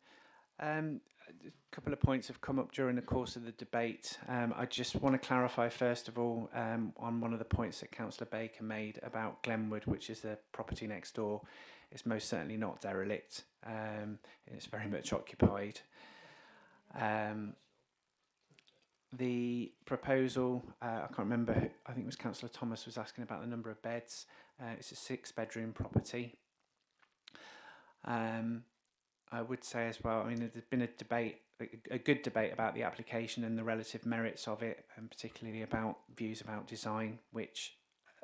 A couple of points have come up during the course of the debate. I just want to clarify, first of all, on one of the points that Councillor Baker made about Glenwood, which is the property next door. It's most certainly not derelict. It's very much occupied. The proposal, I can't remember, I think it was Councillor Thomas was asking about the number of beds. It's a 6-bedroom property. I would say as well, I mean, there's been a debate, a good debate about the application and the relative merits of it, and particularly about views about design, which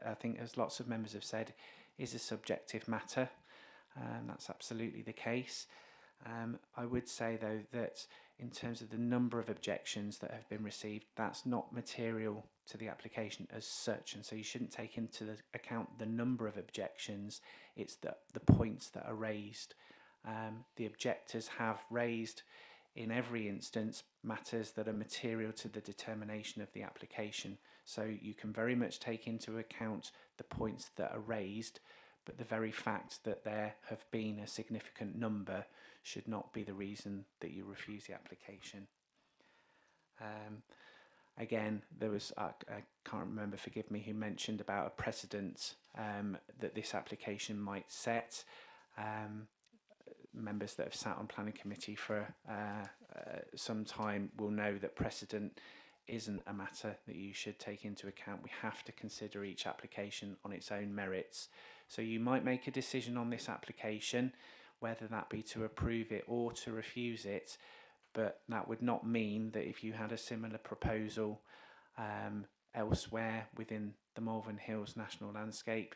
I think, as lots of members have said, is a subjective matter. That's absolutely the case. I would say, though, that in terms of the number of objections that have been received, that's not material to the application as such, and so you shouldn't take into account the number of objections. It's the points that are raised. The objectors have raised, in every instance, matters that are material to the determination of the application. So you can very much take into account the points that are raised, but the very fact that there have been a significant number should not be the reason that you refuse the application. Again, there was, I can't remember, forgive me, who mentioned about a precedent that this application might set. Members that have sat on planning committee for some time will know that precedent isn't a matter that you should take into account. We have to consider each application on its own merits. So you might make a decision on this application, whether that be to approve it or to refuse it, but that would not mean that if you had a similar proposal elsewhere within the Malvern Hills National Landscape,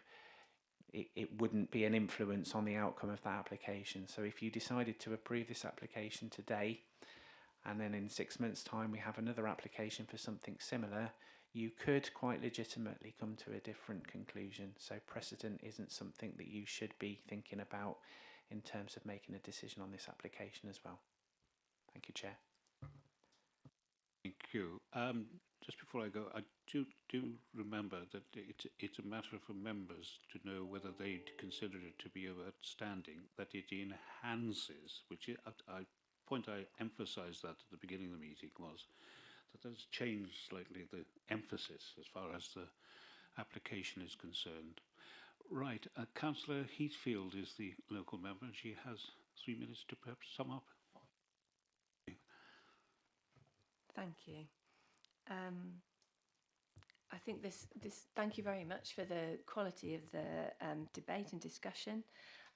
it wouldn't be an influence on the outcome of that application. So if you decided to approve this application today, and then in 6 months' time we have another application for something similar, you could quite legitimately come to a different conclusion. So precedent isn't something that you should be thinking about in terms of making a decision on this application as well. Thank you, Chair. Thank you. Just before I go, I do remember that it's a matter for members to know whether they'd consider it to be of outstanding, that it enhances, which point I emphasised that at the beginning of the meeting was that has changed slightly the emphasis as far as the application is concerned. Right, Councillor Heathfield is the local member, and she has 3 minutes to perhaps sum up. Thank you. I think thank you very much for the quality of the debate and discussion.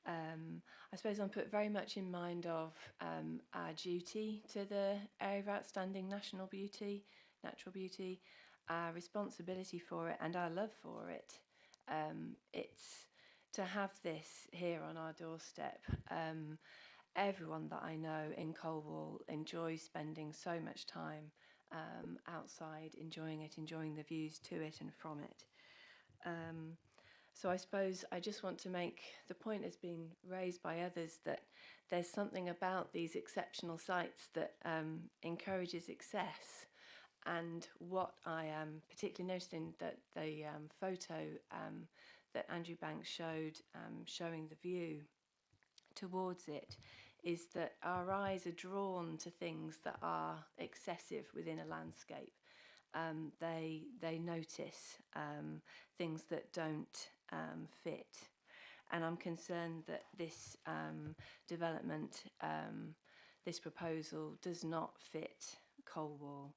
I suppose I'm put very much in mind of our duty to the area of outstanding natural beauty, our responsibility for it and our love for it. It's to have this here on our doorstep. Everyone that I know in Colwall enjoys spending so much time outside, enjoying it, enjoying the views to it and from it. So I suppose I just want to make the point has been raised by others that there's something about these exceptional sites that encourages excess. And what I am particularly noticing that the photo that Andrew Banks showed showing the view towards it is that our eyes are drawn to things that are excessive within a landscape. They notice things that don't fit. And I'm concerned that this development, this proposal does not fit Colwall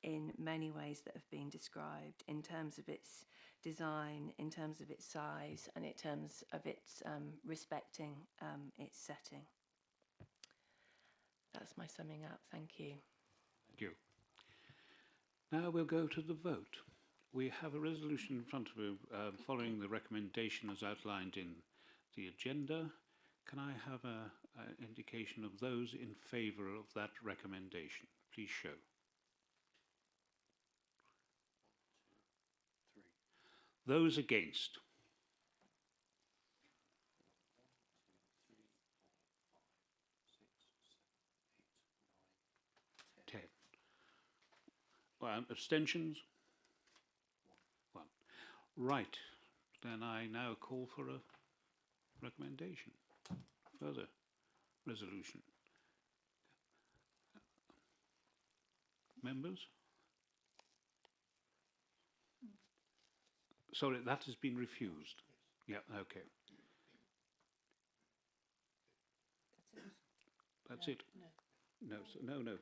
in many ways that have been described, in terms of its design, in terms of its size, and in terms of its respecting its setting. That's my summing up. Thank you. Thank you. Now we'll go to the vote. We have a resolution in front of you following the recommendation as outlined in the agenda. Can I have an indication of those in favour of that recommendation? Please show. 1, 2, 3. Those against? 10. Abstentions? 1. Right. Then I now call for a recommendation. Further resolution. Members? Sorry, that has been refused. Yeah, okay. That's it? No. No, no.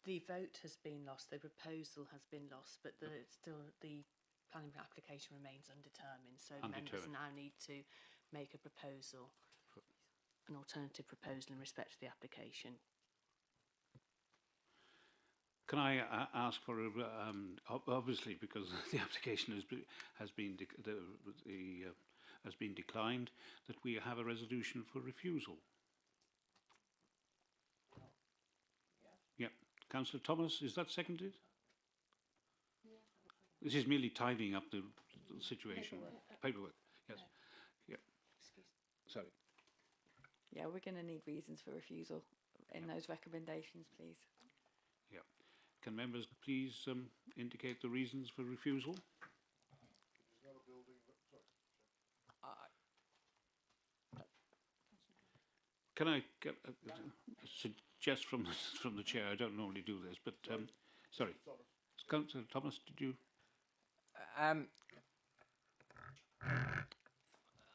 The vote has been lost, the proposal has been lost, but still the planning application remains undetermined. So members now need to make a proposal, an alternative proposal in respect to the application. Can I ask for a, obviously because the application has been declined, that we have a resolution for refusal? Yeah. Councillor Thomas, is that seconded? This is merely tidying up the situation. Paperwork. Yes. Yeah. Sorry. Yeah, we're going to need reasons for refusal in those recommendations, please. Yeah. Can members please indicate the reasons for refusal? Can I get suggest from the chair? I don't normally do this, but sorry, Councillor Thomas, did you?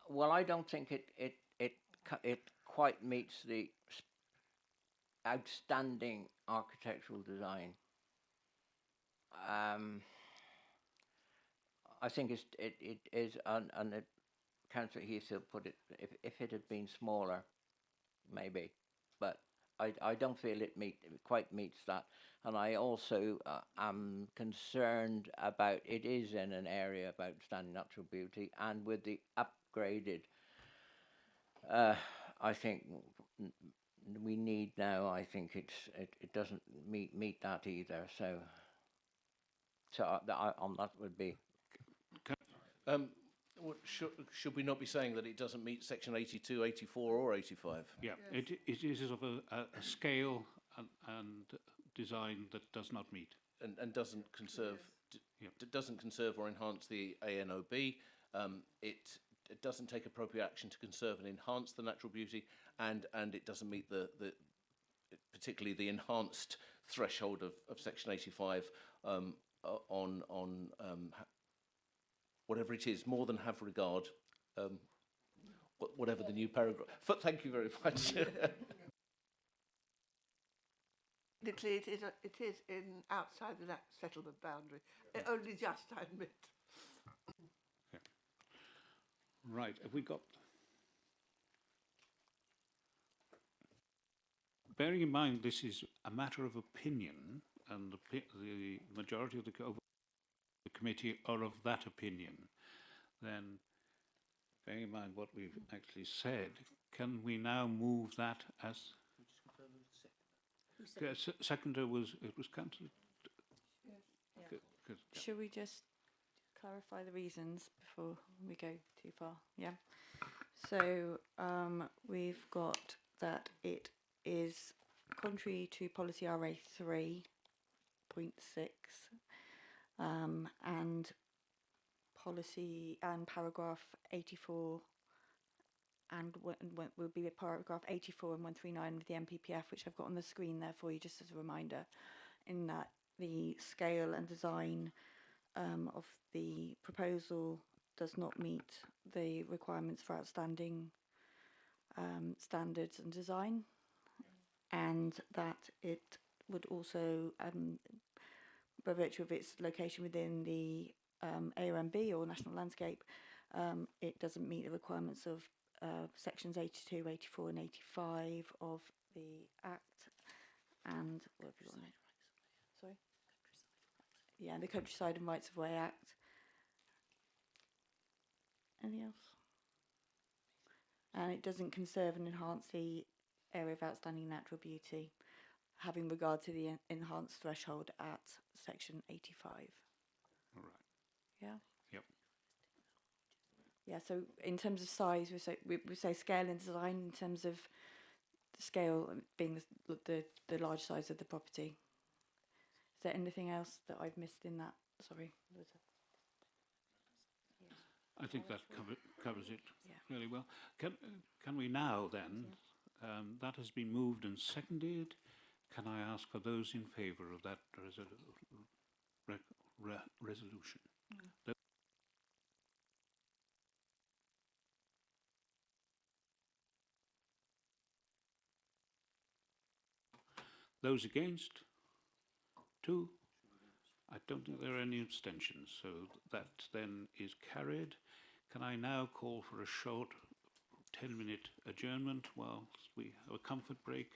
Well, I don't think it quite meets the outstanding architectural design. I think it is, and Councillor Heathfield put it, if it had been smaller, maybe, but I don't feel it quite meets that. And I also am concerned about, it is in an area of outstanding natural beauty, and with the upgraded, I think we need now, I think it doesn't meet that either. So on that would be. Should we not be saying that it doesn't meet section 82, 84 or 85? Yeah, it is of a scale and design that does not meet. And doesn't conserve, doesn't conserve or enhance the ANOB. It doesn't take appropriate action to conserve and enhance the natural beauty, and it doesn't meet the particularly the enhanced threshold of section 85 on whatever it is, more than have regard, whatever the new paragraph. Thank you very much. Technically, it is in outside the settlement boundary. Only just, I admit. Yeah. Right. Have we got? Bearing in mind this is a matter of opinion, and the majority of the committee are of that opinion, then bearing in mind what we've actually said, can we now move that as seconder was Councillor? Yeah. Should we just clarify the reasons before we go too far? Yeah. So we've got that it is contrary to policy RA 3.6 and policy and paragraph 84 and will be paragraph 84 and 139 of the MPPF, which I've got on the screen there for you just as a reminder, in that the scale and design of the proposal does not meet the requirements for outstanding standards and design, and that it would also, by virtue of its location within the AONB or National Landscape, it doesn't meet the requirements of sections 82, 84 and 85 of the Act, and what have you got? Sorry? Yeah, the Countryside and Rights of Way Act. Anything else? And it doesn't conserve and enhance the area of outstanding natural beauty, having regard to the enhanced threshold at section 85. All right. Yeah? Yep. Yeah, so in terms of size, we say scale and design in terms of the scale being the large size of the property. Is there anything else that I've missed in that? Sorry. I think that covers it really well. Can we now then, that has been moved and seconded, can I ask for those in favour of that resolution? Those against? 2. I don't think there are any abstentions, so that then is carried. Can I now call for a short 10-minute adjournment whilst we have a comfort break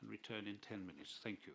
and return in 10 minutes? Thank you.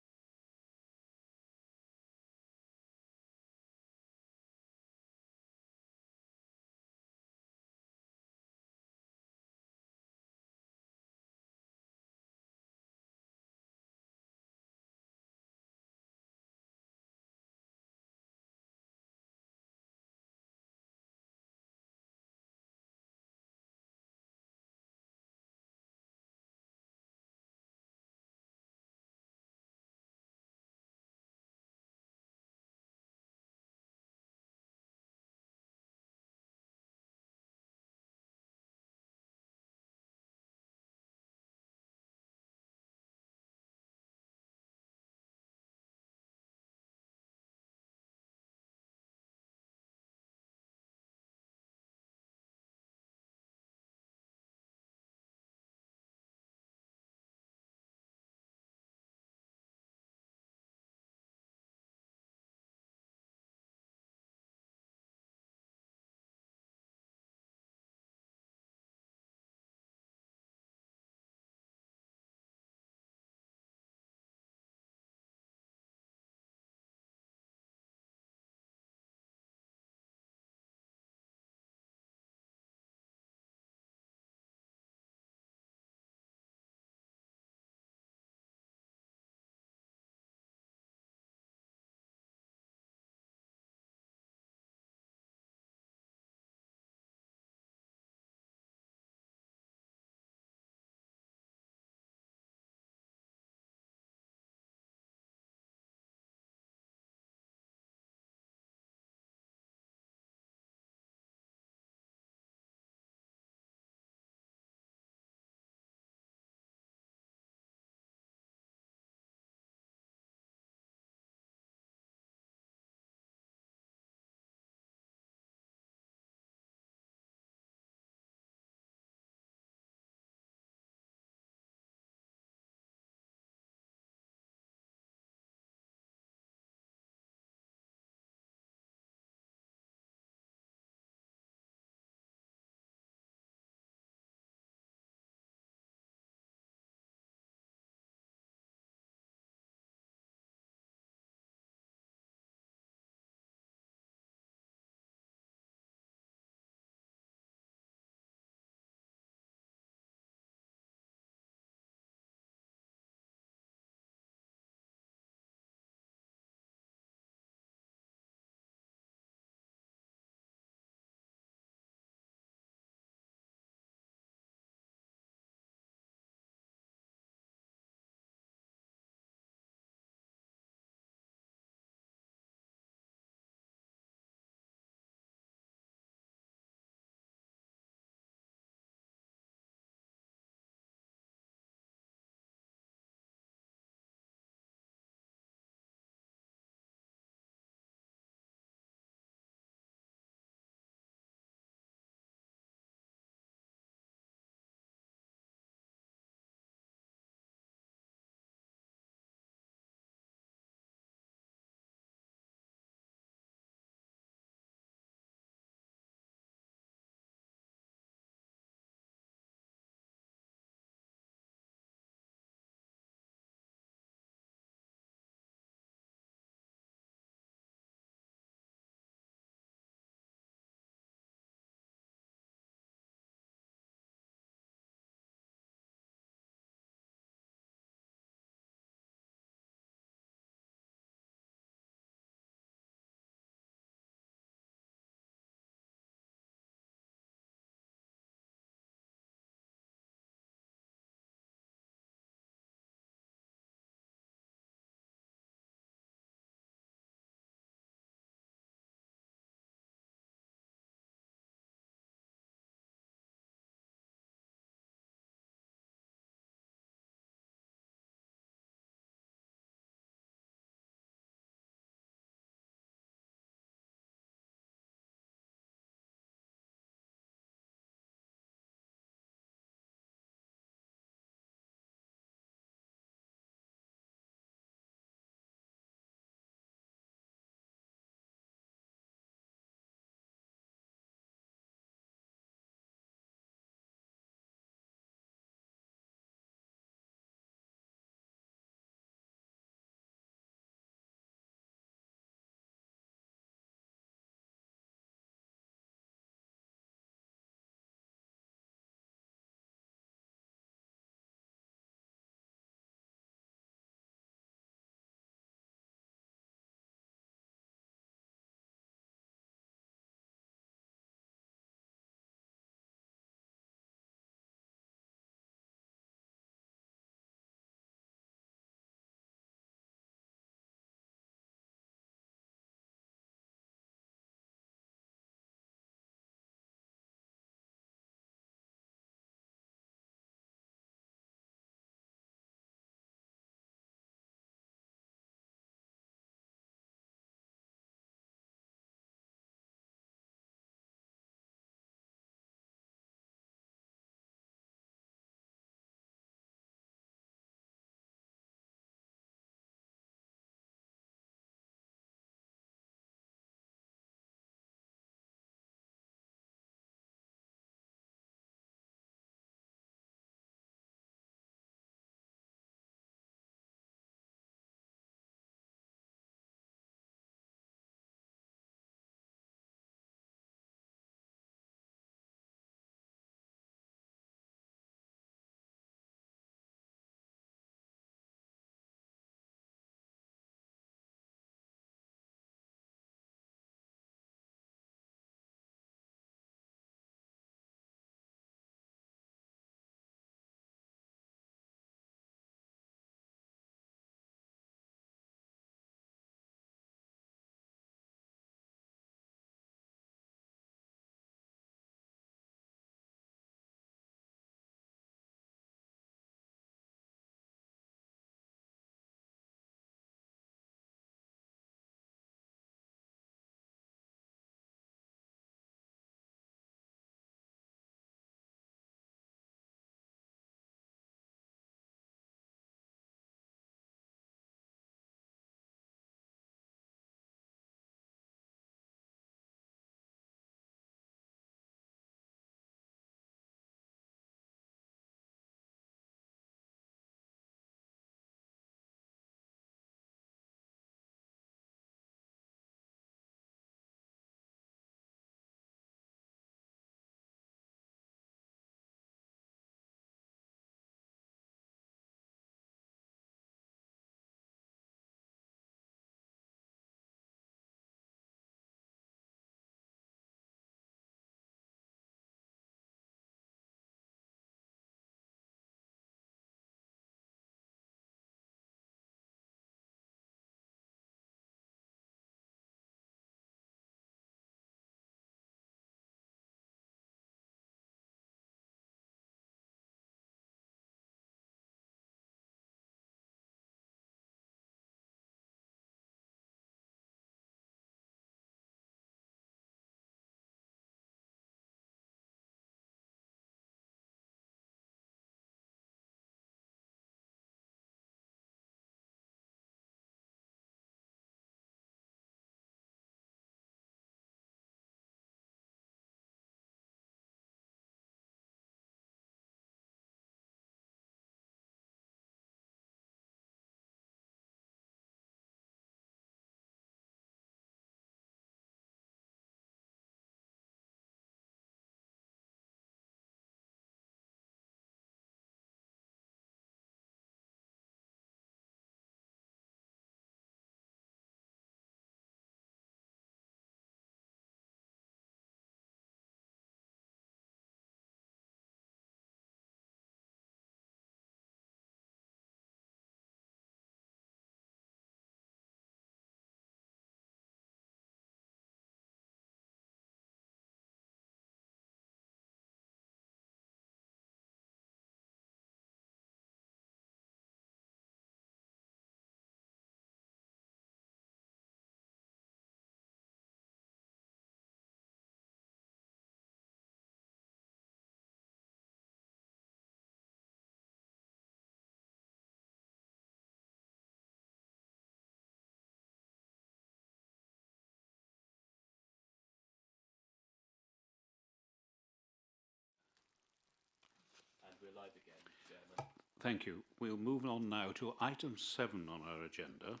Thank you. We'll move on now to item 7 on our agenda.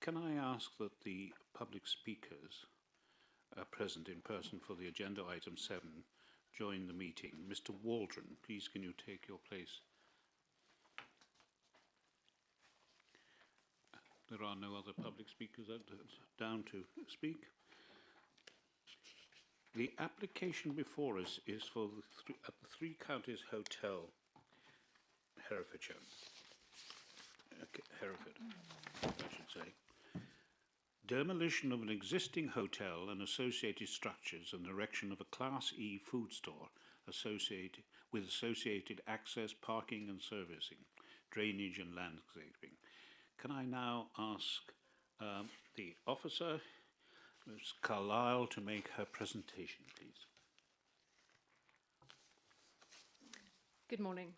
Can I ask that the public speakers present in person for the agenda item 7 join the meeting? Mr. Waldron, please can you take your place? There are no other public speakers down to speak. The application before us is for at the Three Counties Hotel, Herefordshire. Hereford, I should say. Demolition of an existing hotel and associated structures and erection of a Class E food store with associated access, parking and servicing, drainage and landscaping. Can I now ask the officer, Ms. Carlyle, to make her presentation, please? Good morning.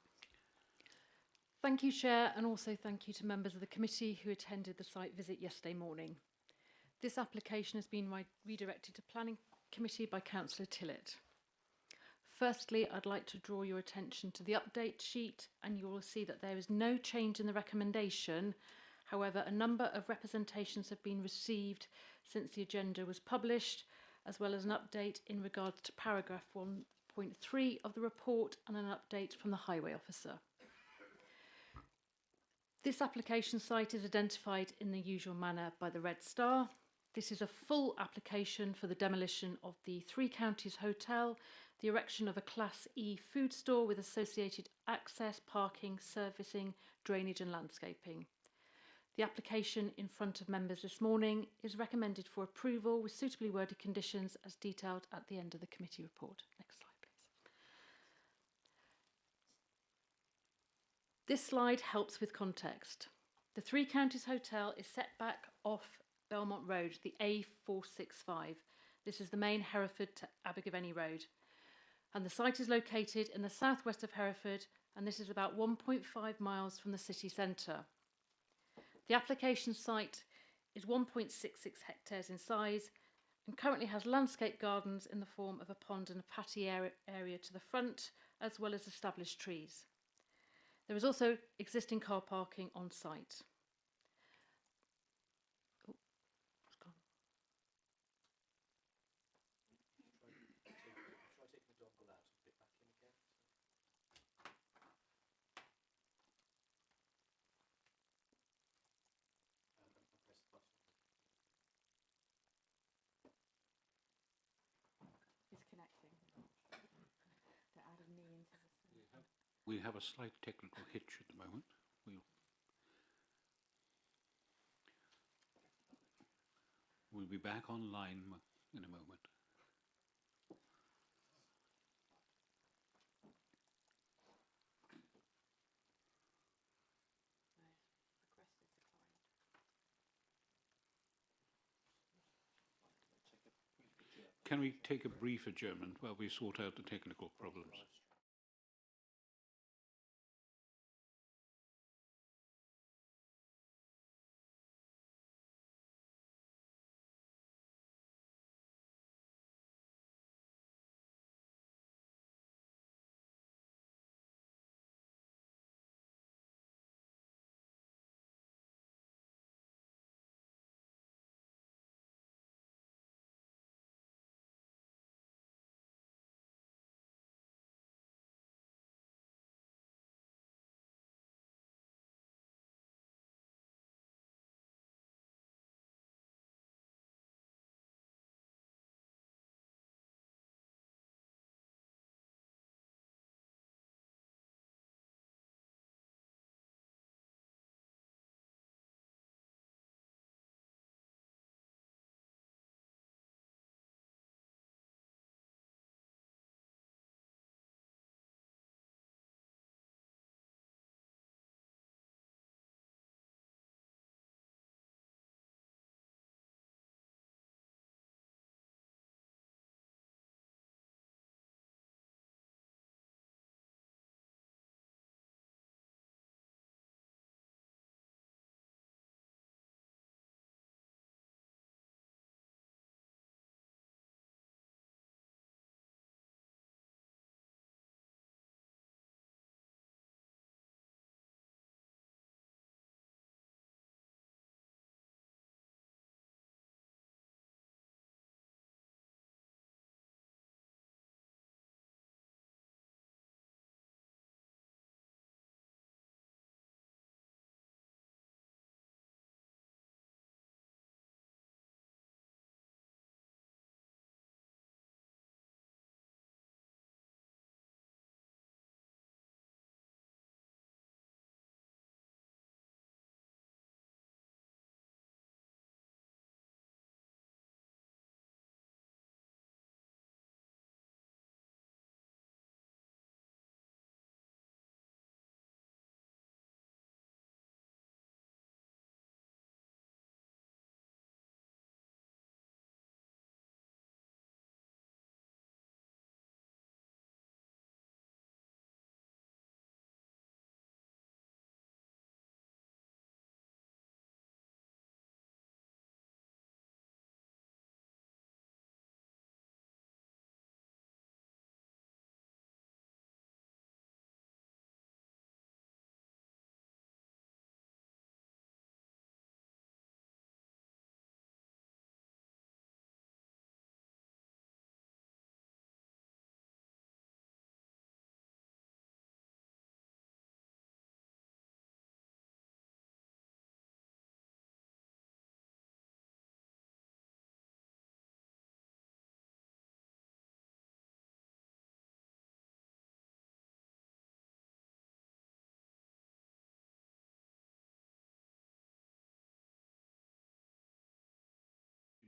Thank you, Chair, and also thank you to members of the committee who attended the site visit yesterday morning. This application has been redirected to Planning Committee by Councillor Tillett. Firstly, I'd like to draw your attention to the update sheet, and you will see that there is no change in the recommendation. However, a number of representations have been received since the agenda was published, as well as an update in regards to paragraph 1.3 of the report and an update from the Highway Officer. This application site is identified in the usual manner by the red star. This is a full application for the demolition of the Three Counties Hotel, the erection of a Class E food store with associated access, parking, servicing, drainage and landscaping. The application in front of members this morning is recommended for approval with suitably worded conditions as detailed at the end of the committee report. Next slide, please. This slide helps with context. The Three Counties Hotel is set back off Belmont Road, the A465. This is the main Hereford to Abergavenny Road. And the site is located in the southwest of Hereford, and this is about 1.5 miles from the city centre. The application site is 1.66 hectares in size and currently has landscape gardens in the form of a pond and a patio area to the front, as well as established trees. There is also existing car parking on site. We have a slight technical hitch at the moment. We'll be back online in a moment. Can we take a brief adjournment while we sort out the technical problems?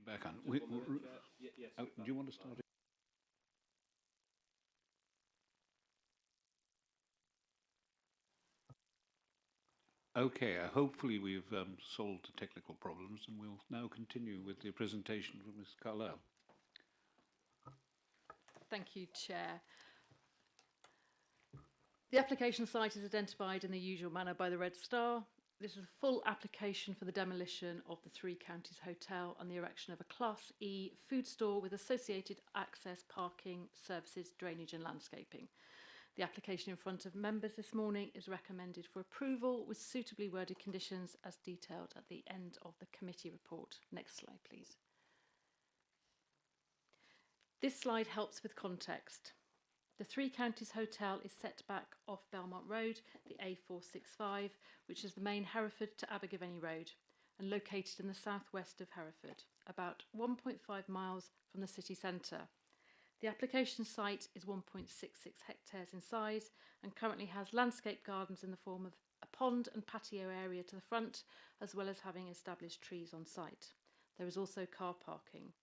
back on. Just one moment, Chair. Yes. Oh, do you want to start? Okay, hopefully we've solved the technical problems, and we'll now continue with the presentation from Ms. Carlyle. Thank you, Chair. The application site is identified in the usual manner by the red star. This is a full application for the demolition of the Three Counties Hotel and the erection of a Class E food store with associated access, parking, services, drainage and landscaping. The application in front of members this morning is recommended for approval with suitably worded conditions as detailed at the end of the committee report. Next slide, please. This slide helps with context. The Three Counties Hotel is set back off Belmont Road, the A465, which is the main Hereford to Abergavenny Road, and located in the southwest of Hereford, about 1.5 miles from the city centre. The application site is 1.66 hectares in size and currently has landscape gardens in the form of a pond and patio area to the front, as well as having established trees on site. There is also car parking.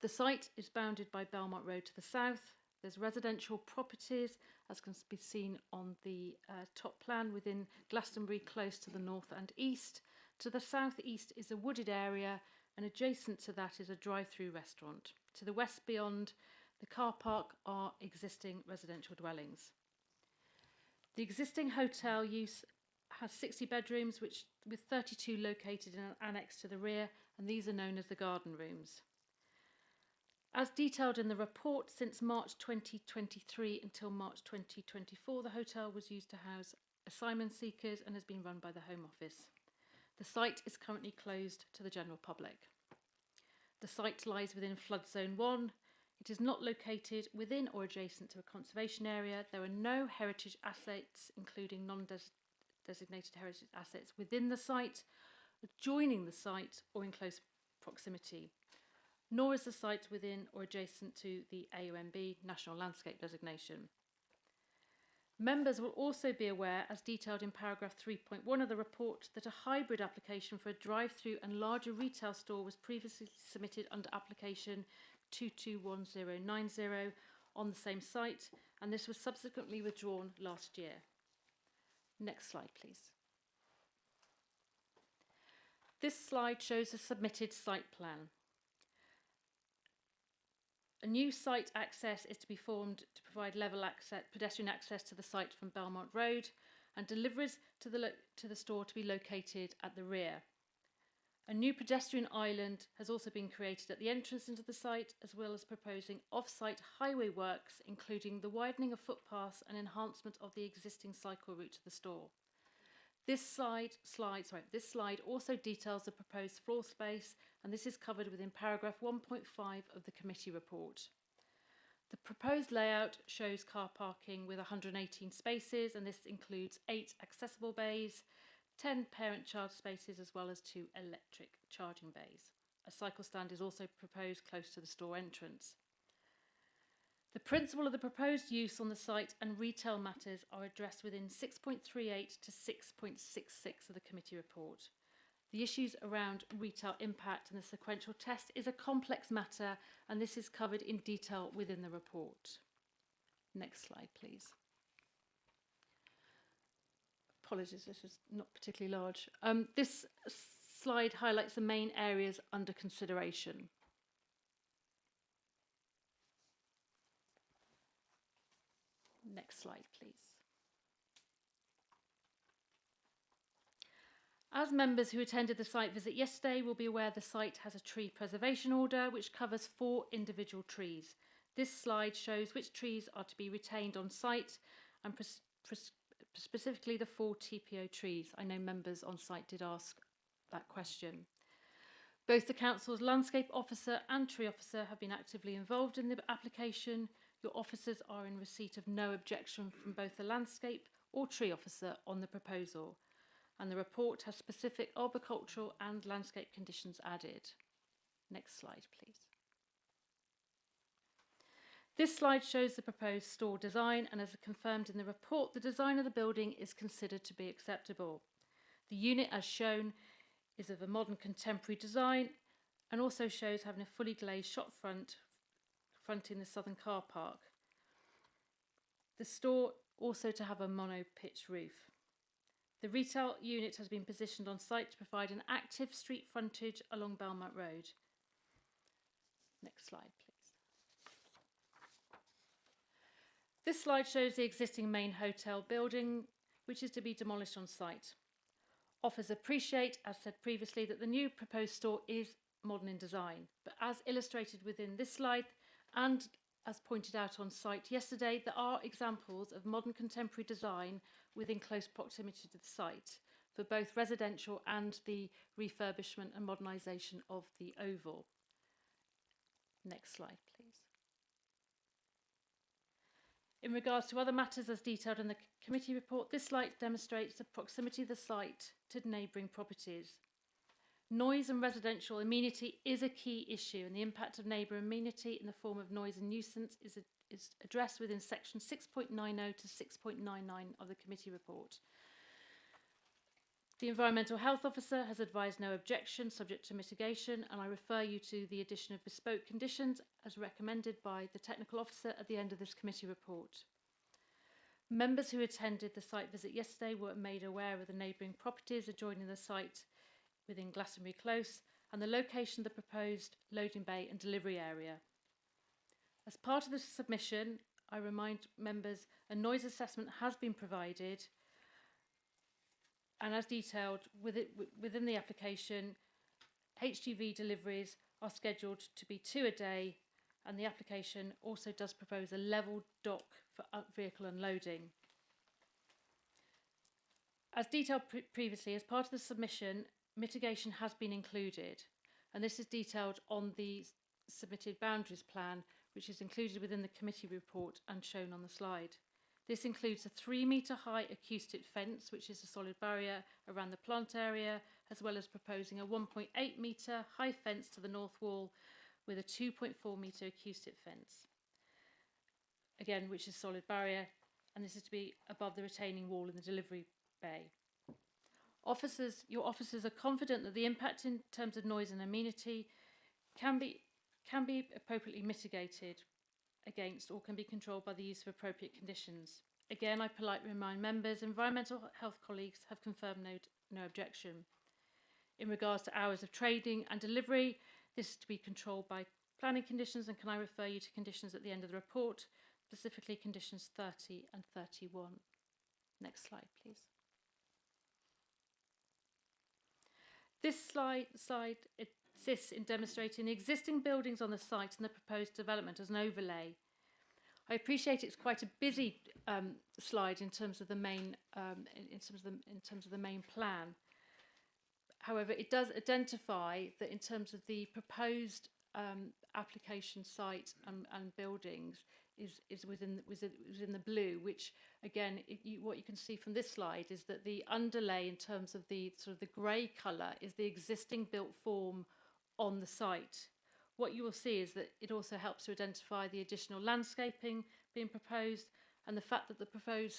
The site is bounded by Belmont Road to the south. There's residential properties, as can be seen on the top plan, within Glastonbury close to the north and east. To the southeast is a wooded area, and adjacent to that is a drive-through restaurant. To the west beyond the car park are existing residential dwellings. The existing hotel use has 60 bedrooms, with 32 located in an annex to the rear, and these are known as the garden rooms. As detailed in the report, since March 2023 until March 2024, the hotel was used to house asylum seekers and has been run by the Home Office. The site is currently closed to the general public. The site lies within Flood Zone 1. It is not located within or adjacent to a conservation area. There are no heritage assets, including non-designated heritage assets, within the site, adjoining the site, or in close proximity. Nor is the site within or adjacent to the AONB National Landscape Designation. Members will also be aware, as detailed in paragraph 3.1 of the report, that a hybrid application for a drive-through and larger retail store was previously submitted under application 221090 on the same site, and this was subsequently withdrawn last year. Next slide, please. This slide shows a submitted site plan. A new site access is to be formed to provide level access, pedestrian access to the site from Belmont Road, and deliveries to the store to be located at the rear. A new pedestrian island has also been created at the entrance into the site, as well as proposing off-site highway works, including the widening of footpaths and enhancement of the existing cycle route to the store. This slide also details the proposed floor space, and this is covered within paragraph 1.5 of the committee report. The proposed layout shows car parking with 118 spaces, and this includes 8 accessible bays, 10 parent-child spaces, as well as 2 electric charging bays. A cycle stand is also proposed close to the store entrance. The principle of the proposed use on the site and retail matters are addressed within 6.38 to 6.66 of the committee report. The issues around retail impact and the sequential test is a complex matter, and this is covered in detail within the report. Next slide, please. Apologies, this is not particularly large. This slide highlights the main areas under consideration. Next slide, please. As members who attended the site visit yesterday will be aware, the site has a tree preservation order which covers 4 individual trees. This slide shows which trees are to be retained on site, and specifically the 4 TPO trees. I know members on site did ask that question. Both the council's landscape officer and tree officer have been actively involved in the application. Your officers are in receipt of no objection from both the landscape or tree officer on the proposal, and the report has specific arboricultural and landscape conditions added. Next slide, please. This slide shows the proposed store design, and as confirmed in the report, the design of the building is considered to be acceptable. The unit, as shown, is of a modern contemporary design and also shows having a fully glazed shop front fronting the southern car park. The store also to have a mono-pitch roof. The retail unit has been positioned on site to provide an active street frontage along Belmont Road. Next slide, please. This slide shows the existing main hotel building, which is to be demolished on site. Offers appreciate, as said previously, that the new proposed store is modern in design, but as illustrated within this slide and as pointed out on site yesterday, there are examples of modern contemporary design within close proximity to the site for both residential and the refurbishment and modernisation of the Oval. Next slide, please. In regards to other matters as detailed in the committee report, this slide demonstrates the proximity of the site to neighbouring properties. Noise and residential amenity is a key issue, and the impact of neighbour amenity in the form of noise and nuisance is addressed within section 6.90 to 6.99 of the committee report. The Environmental Health Officer has advised no objection subject to mitigation, and I refer you to the addition of bespoke conditions as recommended by the Technical Officer at the end of this committee report. Members who attended the site visit yesterday were made aware of the neighbouring properties adjoining the site within Glastonbury Close and the location of the proposed loading bay and delivery area. As part of the submission, I remind members a noise assessment has been provided, and as detailed within the application, HGV deliveries are scheduled to be 2 a day, and the application also does propose a level dock for vehicle unloading. As detailed previously, as part of the submission, mitigation has been included, and this is detailed on the submitted boundaries plan, which is included within the committee report and shown on the slide. This includes a 3-metre high acoustic fence, which is a solid barrier around the plant area, as well as proposing a 1.8-metre high fence to the north wall with a 2.4-metre acoustic fence, again, which is solid barrier, and this is to be above the retaining wall in the delivery bay. Your officers are confident that the impact in terms of noise and amenity can be appropriately mitigated against or can be controlled by the use of appropriate conditions. Again, I politely remind members, environmental health colleagues have confirmed no objection. In regards to hours of trading and delivery, this is to be controlled by planning conditions, and can I refer you to conditions at the end of the report, specifically conditions 30 and 31. Next slide, please. This slide assists in demonstrating the existing buildings on the site and the proposed development as an overlay. I appreciate it's quite a busy slide in terms of the main in terms of the main plan. However, it does identify that in terms of the proposed application site and buildings is within the blue, which again, what you can see from this slide is that the underlay in terms of the sort of the grey colour is the existing built form on the site. What you will see is that it also helps to identify the additional landscaping being proposed and the fact that the proposed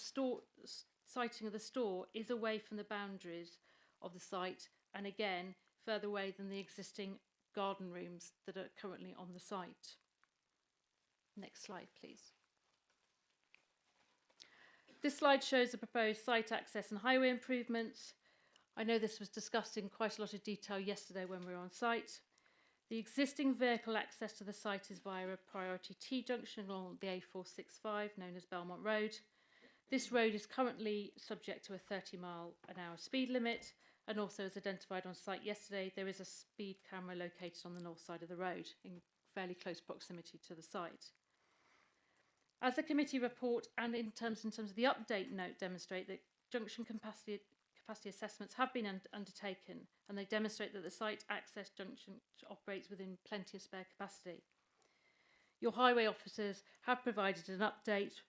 siting of the store is away from the boundaries of the site and again further away than the existing garden rooms that are currently on the site. Next slide, please. This slide shows the proposed site access and highway improvements. I know this was discussed in quite a lot of detail yesterday when we were on site. The existing vehicle access to the site is via a priority T-junction along the A465, known as Belmont Road. This road is currently subject to a 30-mile-an-hour speed limit, and also as identified on site yesterday, there is a speed camera located on the north side of the road in fairly close proximity to the site. As the committee report and in terms of the update note demonstrate that junction capacity assessments have been undertaken, and they demonstrate that the site access junction operates within plenty of spare capacity. Your highway officers have provided an update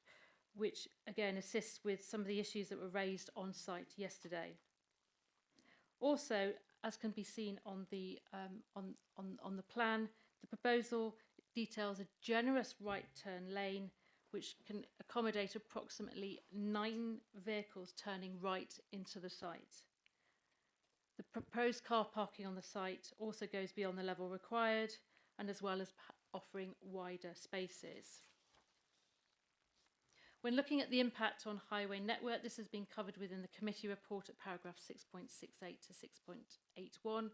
which again assists with some of the issues that were raised on site yesterday. Also, as can be seen on the plan, the proposal details a generous right turn lane which can accommodate approximately 9 vehicles turning right into the site. The proposed car parking on the site also goes beyond the level required, and as well as offering wider spaces. When looking at the impact on highway network, this has been covered within the committee report at paragraph 6.68 to 6.81.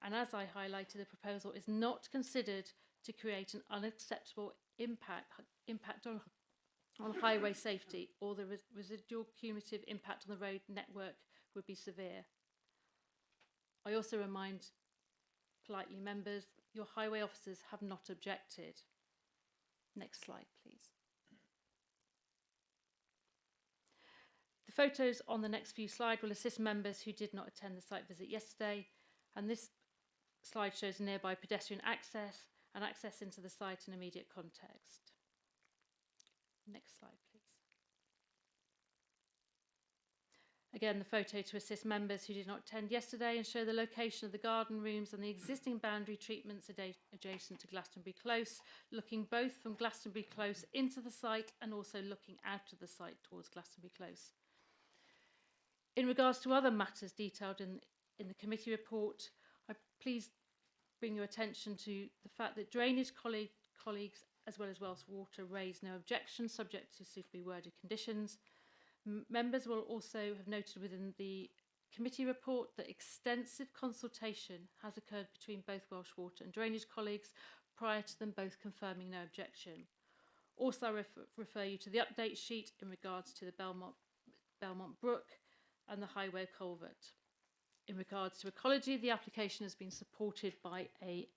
And as I highlighted, the proposal is not considered to create an unacceptable impact on highway safety, or the residual cumulative impact on the road network would be severe. I also remind politely members, your highway officers have not objected. Next slide, please. The photos on the next few slides will assist members who did not attend the site visit yesterday, and this slide shows nearby pedestrian access and access into the site in immediate context. Next slide, please. Again, the photo to assist members who did not attend yesterday and show the location of the garden rooms and the existing boundary treatments adjacent to Glastonbury Close, looking both from Glastonbury Close into the site and also looking out of the site towards Glastonbury Close. In regards to other matters detailed in the committee report, I please bring your attention to the fact that drainage colleagues as well as Welsh Water raised no objection subject to suitably worded conditions. Members will also have noted within the committee report that extensive consultation has occurred between both Welsh Water and drainage colleagues prior to them both confirming no objection. Also, I refer you to the update sheet in regards to the Belmont Brook and the highway culvert. In regards to ecology, the application has been supported by a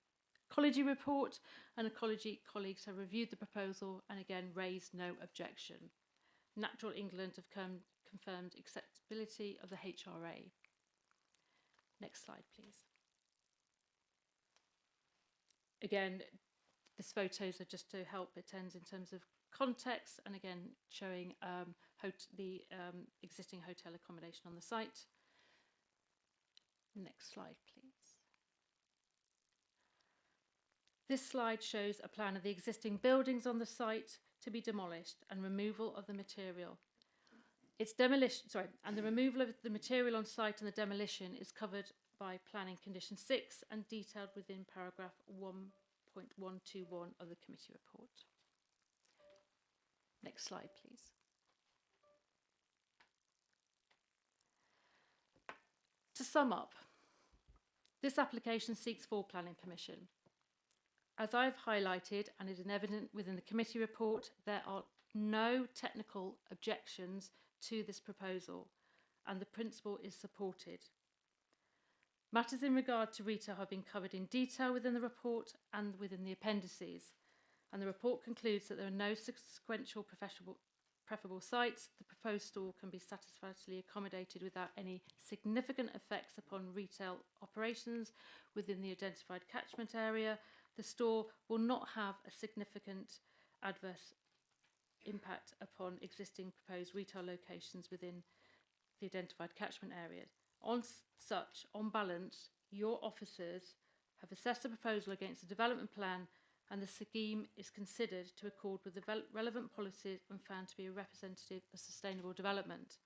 ecology report, and ecology colleagues have reviewed the proposal and again raised no objection. Natural England have confirmed acceptability of the HRA. Next slide, please. Again, these photos are just to help attend in terms of context, and again showing the existing hotel accommodation on the site. Next slide, please. This slide shows a plan of the existing buildings on the site to be demolished and removal of the material. And the removal of the material on site and the demolition is covered by planning condition 6 and detailed within paragraph 1.121 of the committee report. Next slide, please. To sum up, this application seeks full planning permission. As I've highlighted and is evident within the committee report, there are no technical objections to this proposal, and the principle is supported. Matters in regard to retail have been covered in detail within the report and within the appendices, and the report concludes that there are no sequential preferable sites. The proposed store can be satisfactorily accommodated without any significant effects upon retail operations within the identified catchment area. The store will not have a significant adverse impact upon existing proposed retail locations within the identified catchment area. On balance, your officers have assessed the proposal against the development plan, and the scheme is considered to accord with the relevant policies and found to be a representative of sustainable development.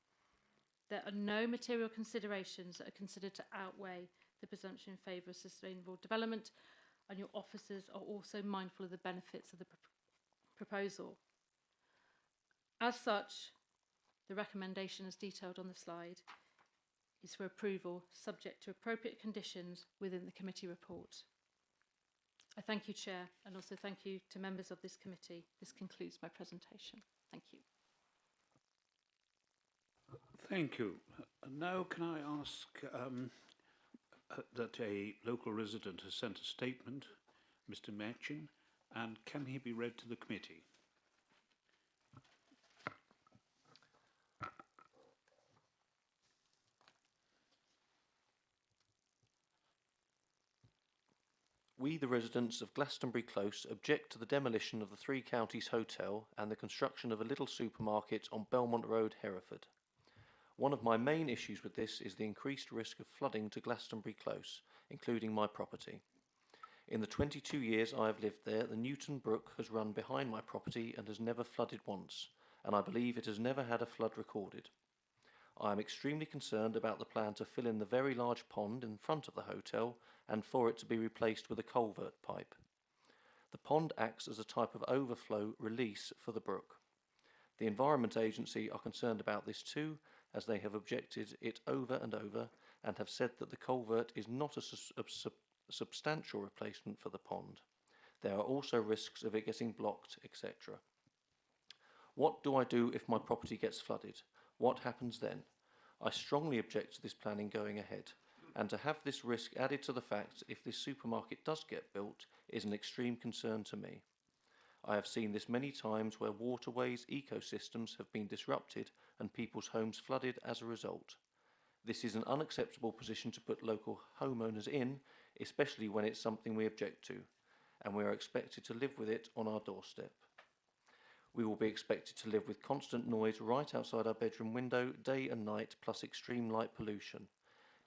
There are no material considerations that are considered to outweigh the presumption in favour of sustainable development, and your officers are also mindful of the benefits of the proposal. As such, the recommendation as detailed on the slide is for approval subject to appropriate conditions within the committee report. I thank you, Chair, and also thank you to members of this committee. This concludes my presentation. Thank you. Thank you. Now can I ask that a local resident has sent a statement, Mr. Machin, and can he be read to the committee? We, the residents of Glastonbury Close, object to the demolition of the Three Counties Hotel and the construction of a little supermarket on Belmont Road, Hereford. One of my main issues with this is the increased risk of flooding to Glastonbury Close, including my property. In the 22 years I have lived there, the Newton Brook has run behind my property and has never flooded once, and I believe it has never had a flood recorded. I am extremely concerned about the plan to fill in the very large pond in front of the hotel and for it to be replaced with a culvert pipe. The pond acts as a type of overflow release for the brook. The Environment Agency are concerned about this too, as they have objected it over and over and have said that the culvert is not a substantial replacement for the pond. There are also risks of it getting blocked, etc. What do I do if my property gets flooded? What happens then? I strongly object to this planning going ahead, and to have this risk added to the fact if this supermarket does get built is an extreme concern to me. I have seen this many times where waterways, ecosystems have been disrupted and people's homes flooded as a result. This is an unacceptable position to put local homeowners in, especially when it's something we object to, and we are expected to live with it on our doorstep. We will be expected to live with constant noise right outside our bedroom window, day and night, plus extreme light pollution.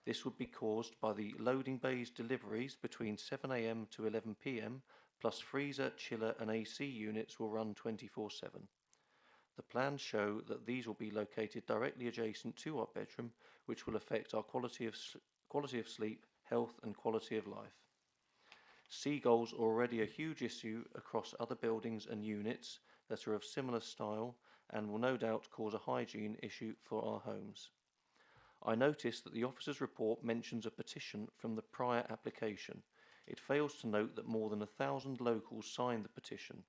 This would be caused by the loading bays deliveries between 7 AM to 11 PM, plus freezer, chiller and AC units will run 24/7. The plans show that these will be located directly adjacent to our bedroom, which will affect our quality of sleep, health and quality of life. Seagulls are already a huge issue across other buildings and units that are of similar style and will no doubt cause a hygiene issue for our homes. I notice that the officer's report mentions a petition from the prior application. It fails to note that more than 1,000 locals signed the petition.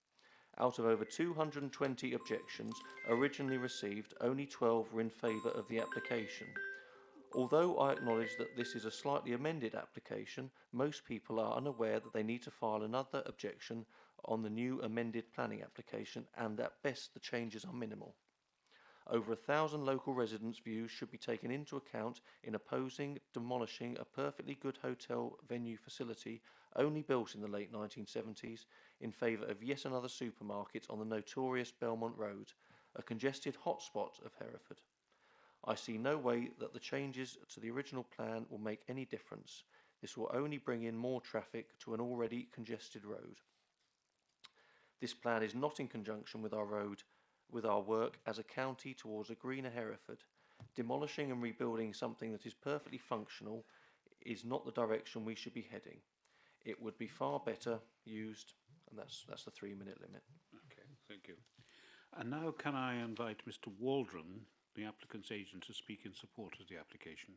Out of over 220 objections originally received, only 12 were in favour of the application. Although I acknowledge that this is a slightly amended application, most people are unaware that they need to file another objection on the new amended planning application, and at best the changes are minimal. Over 1,000 local residents' views should be taken into account in opposing demolishing a perfectly good hotel venue facility only built in the late 1970s in favour of yet another supermarket on the notorious Belmont Road, a congested hotspot of Hereford. I see no way that the changes to the original plan will make any difference. This will only bring in more traffic to an already congested road. This plan is not in conjunction with our work as a county towards a greener Hereford. Demolishing and rebuilding something that is perfectly functional is not the direction we should be heading. It would be far better used, and that's the 3-minute limit. Okay, thank you. And now can I invite Mr. Waldron, the applicant's agent, to speak in support of the application.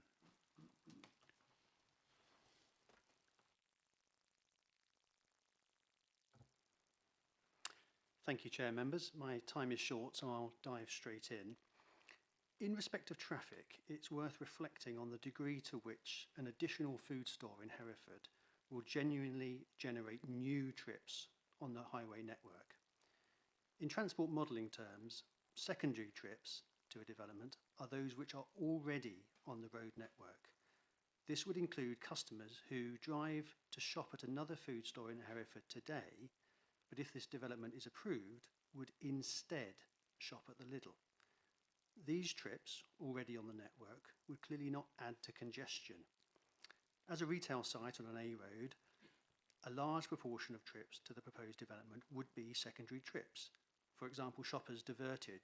Thank you, Chair members. My time is short, so I'll dive straight in. In respect of traffic, it's worth reflecting on the degree to which an additional food store in Hereford will genuinely generate new trips on the highway network. In transport modelling terms, secondary trips to a development are those which are already on the road network. This would include customers who drive to shop at another food store in Hereford today, but if this development is approved, would instead shop at the Lidl. These trips, already on the network, would clearly not add to congestion. As a retail site on an A road, a large proportion of trips to the proposed development would be secondary trips. For example, shoppers diverted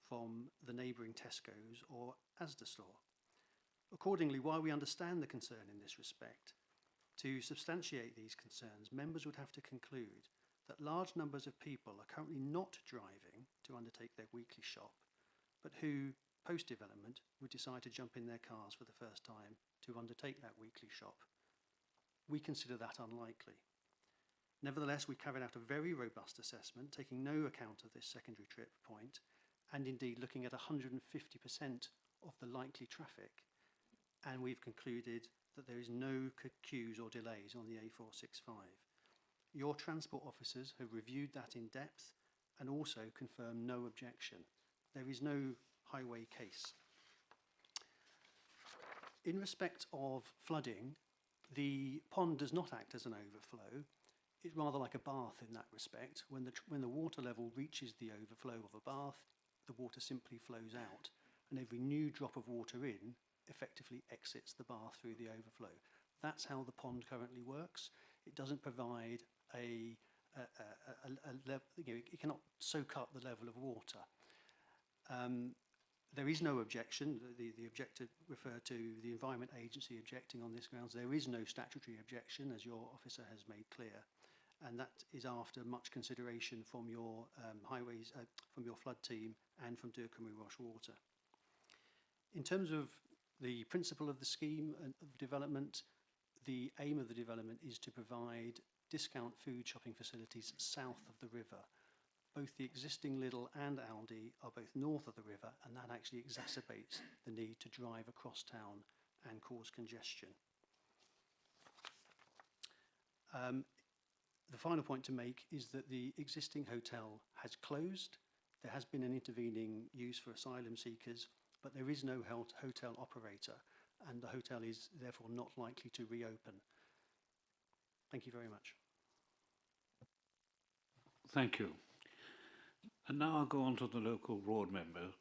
from the neighbouring Tesco's or Asda store. Accordingly, while we understand the concern in this respect, to substantiate these concerns, members would have to conclude that large numbers of people are currently not driving to undertake their weekly shop, but who, post-development, would decide to jump in their cars for the first time to undertake that weekly shop. We consider that unlikely. Nevertheless, we carried out a very robust assessment, taking no account of this secondary trip point, and indeed looking at 150% of the likely traffic, and we've concluded that there is no queues or delays on the A465. Your transport officers have reviewed that in depth and also confirmed no objection. There is no highway case. In respect of flooding, the pond does not act as an overflow. It's rather like a bath in that respect. When the water level reaches the overflow of a bath, the water simply flows out, and every new drop of water in effectively exits the bath through the overflow. That's how the pond currently works. It doesn't provide it cannot soak up the level of water. There is no objection. The objector referred to the Environment Agency objecting on this grounds. There is no statutory objection, as your officer has made clear, and that is after much consideration from your from your flood team and from Deir Cymru Roche Water. In terms of the principle of the scheme of development, the aim of the development is to provide discount food shopping facilities south of the river. Both the existing Lidl and Aldi are both north of the river, and that actually exacerbates the need to drive across town and cause congestion. The final point to make is that the existing hotel has closed. There has been an intervening use for asylum seekers, but there is no hotel operator, and the hotel is therefore not likely to reopen. Thank you very much. Thank you. And now I'll go on to the local ward member,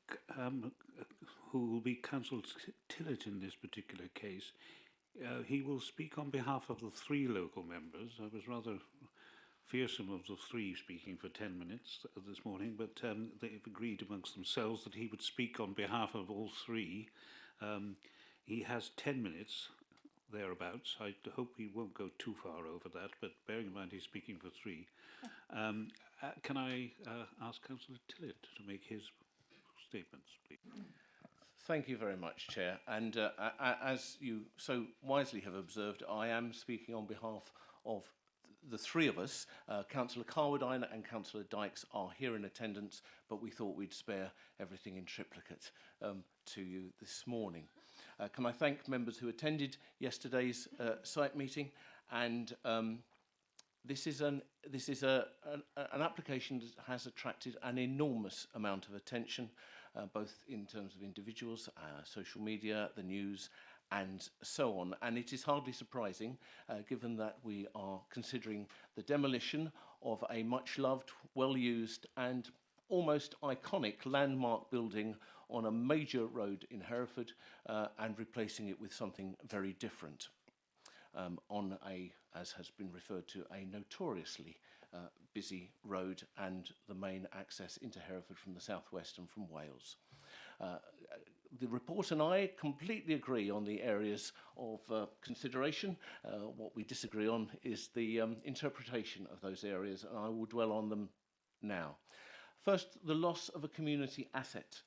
who will be Councillor Tillett in this particular case. He will speak on behalf of the 3 local members. I was rather fearsome of the 3 speaking for 10 minutes this morning, but they've agreed amongst themselves that he would speak on behalf of all 3. He has 10 minutes, thereabouts. I hope he won't go too far over that, but bearing in mind he's speaking for 3. Can I ask Councillor Tillett to make his statements, please? Thank you very much, Chair. And as you so wisely have observed, I am speaking on behalf of the 3 of us. Councillor Carwadine and Councillor Dykes are here in attendance, but we thought we'd spare everything in triplicate to you this morning. Can I thank members who attended yesterday's site meeting? And this is an application that has attracted an enormous amount of attention, both in terms of individuals, social media, the news, and so on. And it is hardly surprising, given that we are considering the demolition of a much-loved, well-used and almost iconic landmark building on a major road in Hereford and replacing it with something very different on a, as has been referred to, a notoriously busy road and the main access into Hereford from the southwest and from Wales. The report and I completely agree on the areas of consideration. What we disagree on is the interpretation of those areas, and I will dwell on them now. First, the loss of a community asset.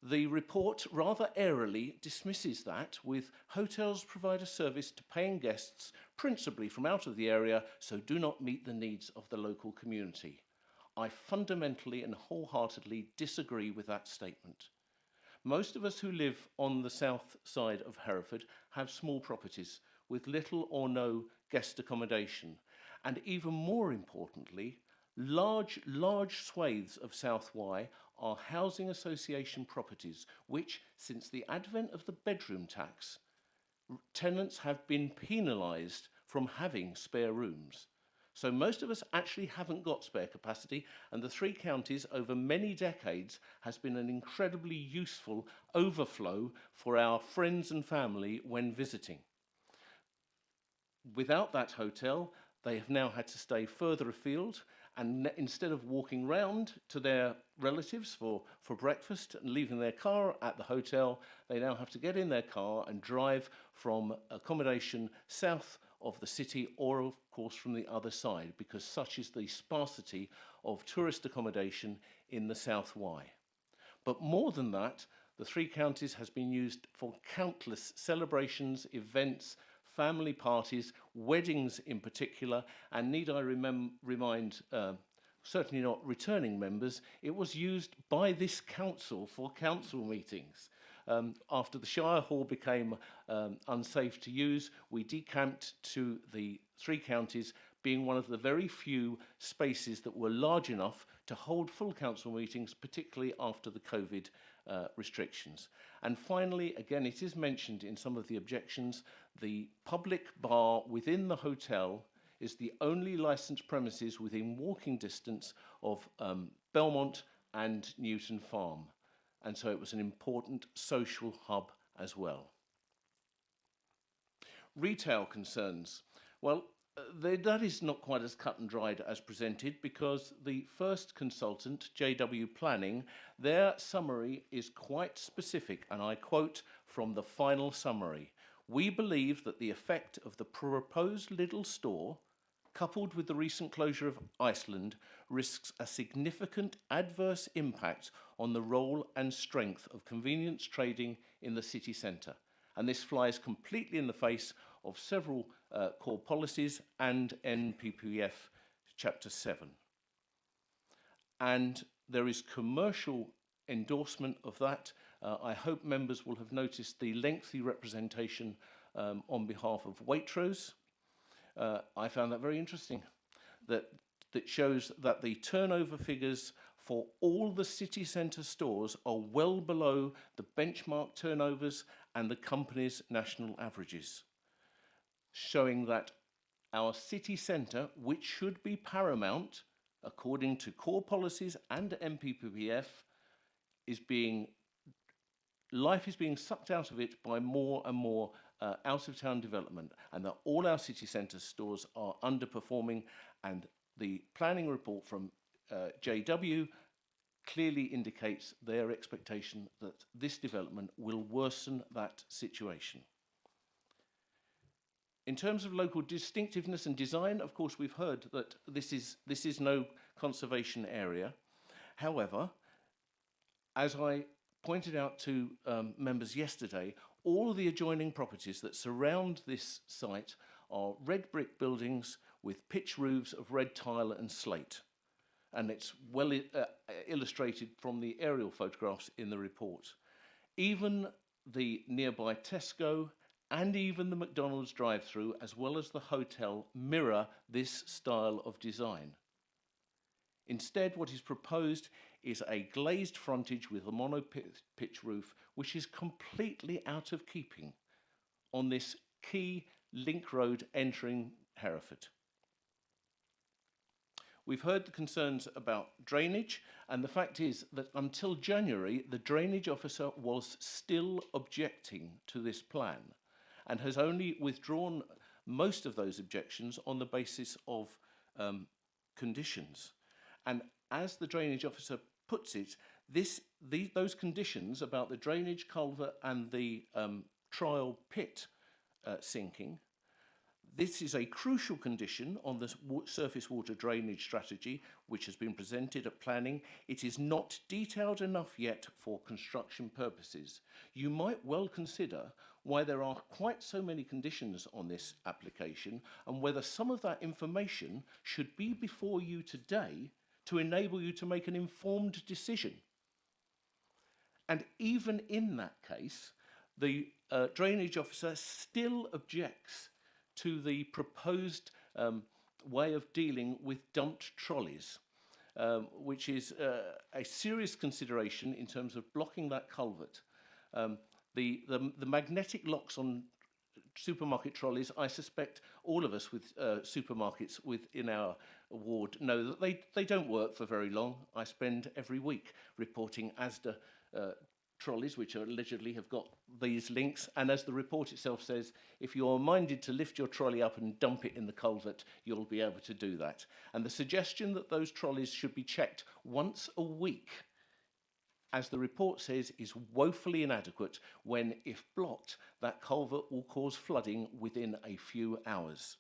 The report rather airily dismisses that, with hotels provide a service to paying guests principally from out of the area, so do not meet the needs of the local community. I fundamentally and wholeheartedly disagree with that statement. Most of us who live on the south side of Hereford have small properties with little or no guest accommodation, and even more importantly, large swathes of South Wye are housing association properties which, since the advent of the bedroom tax, tenants have been penalised from having spare rooms. So most of us actually haven't got spare capacity, and the 3 counties over many decades has been an incredibly useful overflow for our friends and family when visiting. Without that hotel, they have now had to stay further afield, and instead of walking round to their relatives for breakfast and leaving their car at the hotel, they now have to get in their car and drive from accommodation south of the city, or of course from the other side, because such is the sparsity of tourist accommodation in the South Wye. But more than that, the 3 counties has been used for countless celebrations, events, family parties, weddings in particular, and need I remind certainly not returning members, it was used by this council for council meetings. After the Shire Hall became unsafe to use, we decamped to the 3 counties, being one of the very few spaces that were large enough to hold full council meetings, particularly after the COVID restrictions. And finally, again, it is mentioned in some of the objections, the public bar within the hotel is the only licensed premises within walking distance of Belmont and Newton Farm. And so it was an important social hub as well. Retail concerns. Well, that is not quite as cut and dried as presented, because the first consultant, JW Planning, their summary is quite specific, and I quote from the final summary: "We believe that the effect of the proposed Lidl store, coupled with the recent closure of Iceland, risks a significant adverse impact on the role and strength of convenience trading in the city centre." And this flies completely in the face of several core policies and NPPF Chapter 7. And there is commercial endorsement of that. I hope members will have noticed the lengthy representation on behalf of Waitrose. I found that very interesting, that shows that the turnover figures for all the city centre stores are well below the benchmark turnovers and the company's national averages, showing that our city centre, which should be paramount according to core policies and MPPF, life is being sucked out of it by more and more out-of-town development, and that all our city centre stores are underperforming. And the planning report from JW clearly indicates their expectation that this development will worsen that situation. In terms of local distinctiveness and design, of course, we've heard that this is no conservation area. However, as I pointed out to members yesterday, all the adjoining properties that surround this site are red brick buildings with pitch roofs of red tile and slate. And it's well illustrated from the aerial photographs in the report. Even the nearby Tesco and even the McDonald's drive-through, as well as the hotel, mirror this style of design. Instead, what is proposed is a glazed frontage with a mono-pitch roof, which is completely out of keeping on this key link road entering Hereford. We've heard the concerns about drainage, and the fact is that until January, the drainage officer was still objecting to this plan and has only withdrawn most of those objections on the basis of conditions. And as the drainage officer puts it, those conditions about the drainage culvert and the trial pit sinking, this is a crucial condition on the surface water drainage strategy, which has been presented at planning. It is not detailed enough yet for construction purposes. You might well consider why there are quite so many conditions on this application, and whether some of that information should be before you today to enable you to make an informed decision. And even in that case, the drainage officer still objects to the proposed way of dealing with dumped trolleys, which is a serious consideration in terms of blocking that culvert. The magnetic locks on supermarket trolleys, I suspect all of us with supermarkets within our ward know that they don't work for very long. I spend every week reporting Asda trolleys which allegedly have got these links, and as the report itself says, if you're minded to lift your trolley up and dump it in the culvert, you'll be able to do that. And the suggestion that those trolleys should be checked once a week, as the report says, is woefully inadequate when, if blocked, that culvert will cause flooding within a few hours.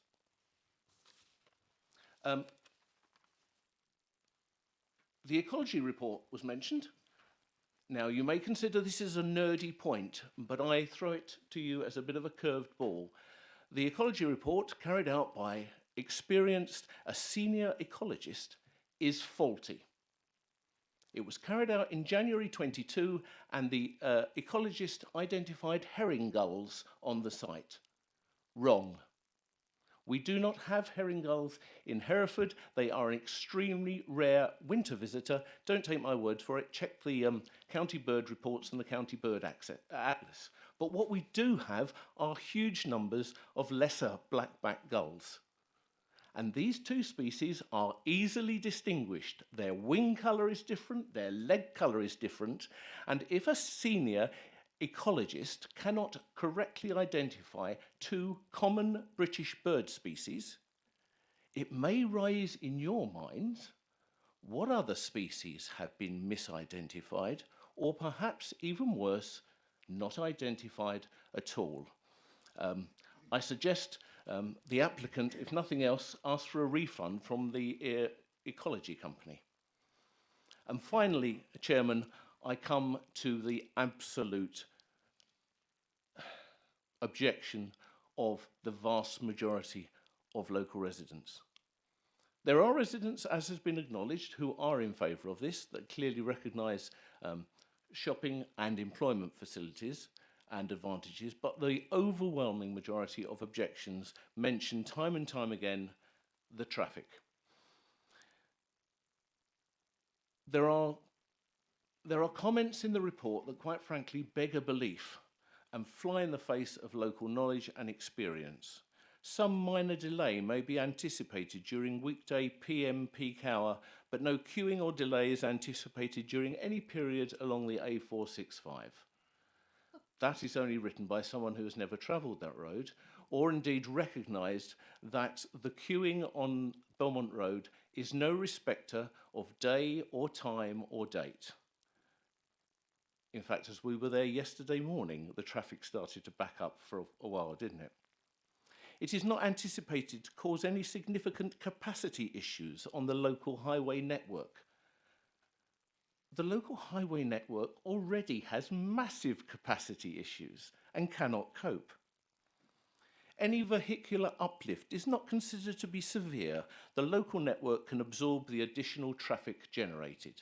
The ecology report was mentioned. Now, you may consider this as a nerdy point, but I throw it to you as a bit of a curved ball. The ecology report, carried out by a senior ecologist, is faulty. It was carried out in January 22, and the ecologist identified herring gulls on the site. Wrong. We do not have herring gulls in Hereford. They are an extremely rare winter visitor. Don't take my word for it. Check the county bird reports and the county bird atlas. But what we do have are huge numbers of lesser blackback gulls. And these two species are easily distinguished. Their wing colour is different, their leg colour is different, and if a senior ecologist cannot correctly identify two common British bird species, it may raise in your minds what other species have been misidentified, or perhaps even worse, not identified at all. I suggest the applicant, if nothing else, ask for a refund from the ecology company. And finally, Chairman, I come to the absolute objection of the vast majority of local residents. There are residents, as has been acknowledged, who are in favour of this, that clearly recognise shopping and employment facilities and advantages, but the overwhelming majority of objections mention time and time again the traffic. There are comments in the report that quite frankly beg a belief and fly in the face of local knowledge and experience. Some minor delay may be anticipated during weekday PM peak hour, but no queuing or delay is anticipated during any period along the A465. That is only written by someone who has never travelled that road, or indeed recognised that the queuing on Belmont Road is no respecter of day or time or date. In fact, as we were there yesterday morning, the traffic started to back up for a while, didn't it? It is not anticipated to cause any significant capacity issues on the local highway network. The local highway network already has massive capacity issues and cannot cope. Any vehicular uplift is not considered to be severe. The local network can absorb the additional traffic generated.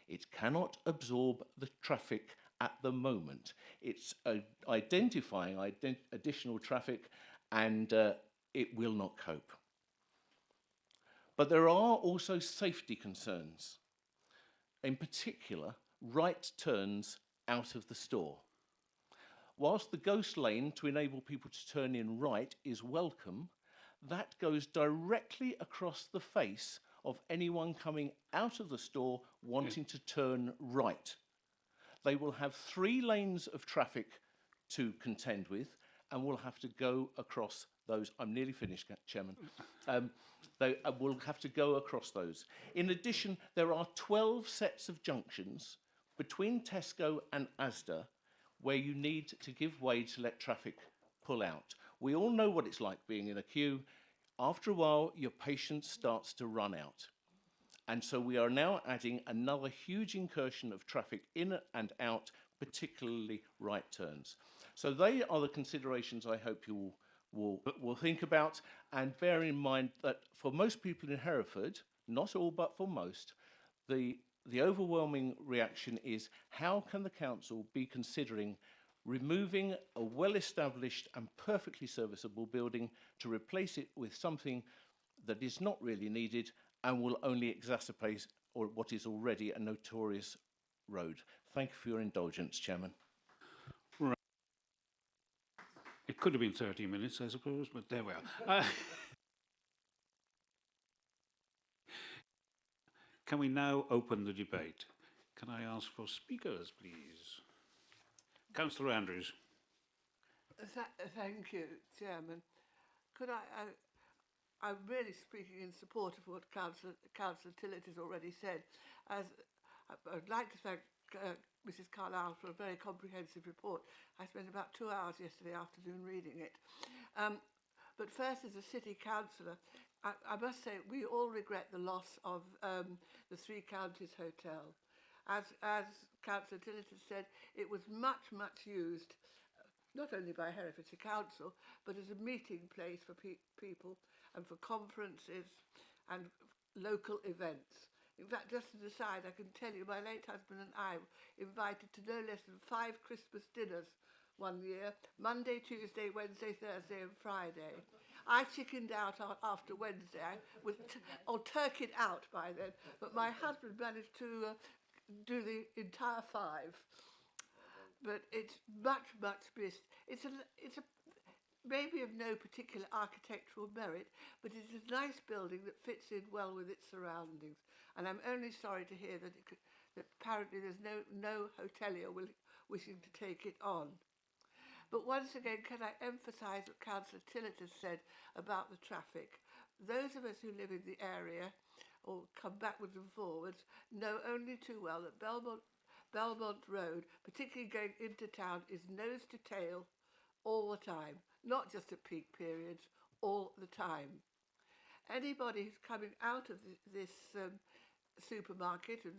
It cannot absorb the traffic at the moment. It's identifying additional traffic, and it will not cope. But there are also safety concerns. In particular, right turns out of the store. Whilst the ghost lane to enable people to turn in right is welcome, that goes directly across the face of anyone coming out of the store wanting to turn right. They will have 3 lanes of traffic to contend with and will have to go across those. I'm nearly finished, Chairman. They will have to go across those. In addition, there are 12 sets of junctions between Tesco and Asda where you need to give way to let traffic pull out. We all know what it's like being in a queue. After a while, your patience starts to run out. And so we are now adding another huge incursion of traffic in and out, particularly right turns. So they are the considerations I hope you will think about, and bear in mind that for most people in Hereford, not all but for most, the overwhelming reaction is how can the council be considering removing a well-established and perfectly serviceable building to replace it with something that is not really needed and will only exacerbate what is already a notorious road. Thank you for your indulgence, Chairman. Right. It could have been 30 minutes, I suppose, but there we are. Can we now open the debate? Can I ask for speakers, please? Councillor Andrews. Thank you, Chairman. Could I'm really speaking in support of what Councillor Tillett has already said. I'd like to thank Mrs. Carlyle for a very comprehensive report. I spent about 2 hours yesterday afternoon reading it. But first, as a city councillor, I must say we all regret the loss of the Three Counties Hotel. As Councillor Tillett has said, it was much used, not only by Herefordshire Council, but as a meeting place for people and for conferences and local events. In fact, just as an aside, I can tell you my late husband and I were invited to no less than 5 Christmas dinners one year, Monday, Tuesday, Wednesday, Thursday and Friday. I chickened out after Wednesday, or turkeyed out by then, but my husband managed to do the entire 5. But it's much missed. It's a maybe of no particular architectural merit, but it's a nice building that fits in well with its surroundings. And I'm only sorry to hear that that apparently there's no hotelier wishing to take it on. But once again, can I emphasise what Councillor Tillett has said about the traffic? those of us who live in the area or come backwards and forwards know only too well that Belmont Road, particularly going into town, is nose to tail all the time, not just at peak periods, all the time. Anybody who's coming out of this supermarket, and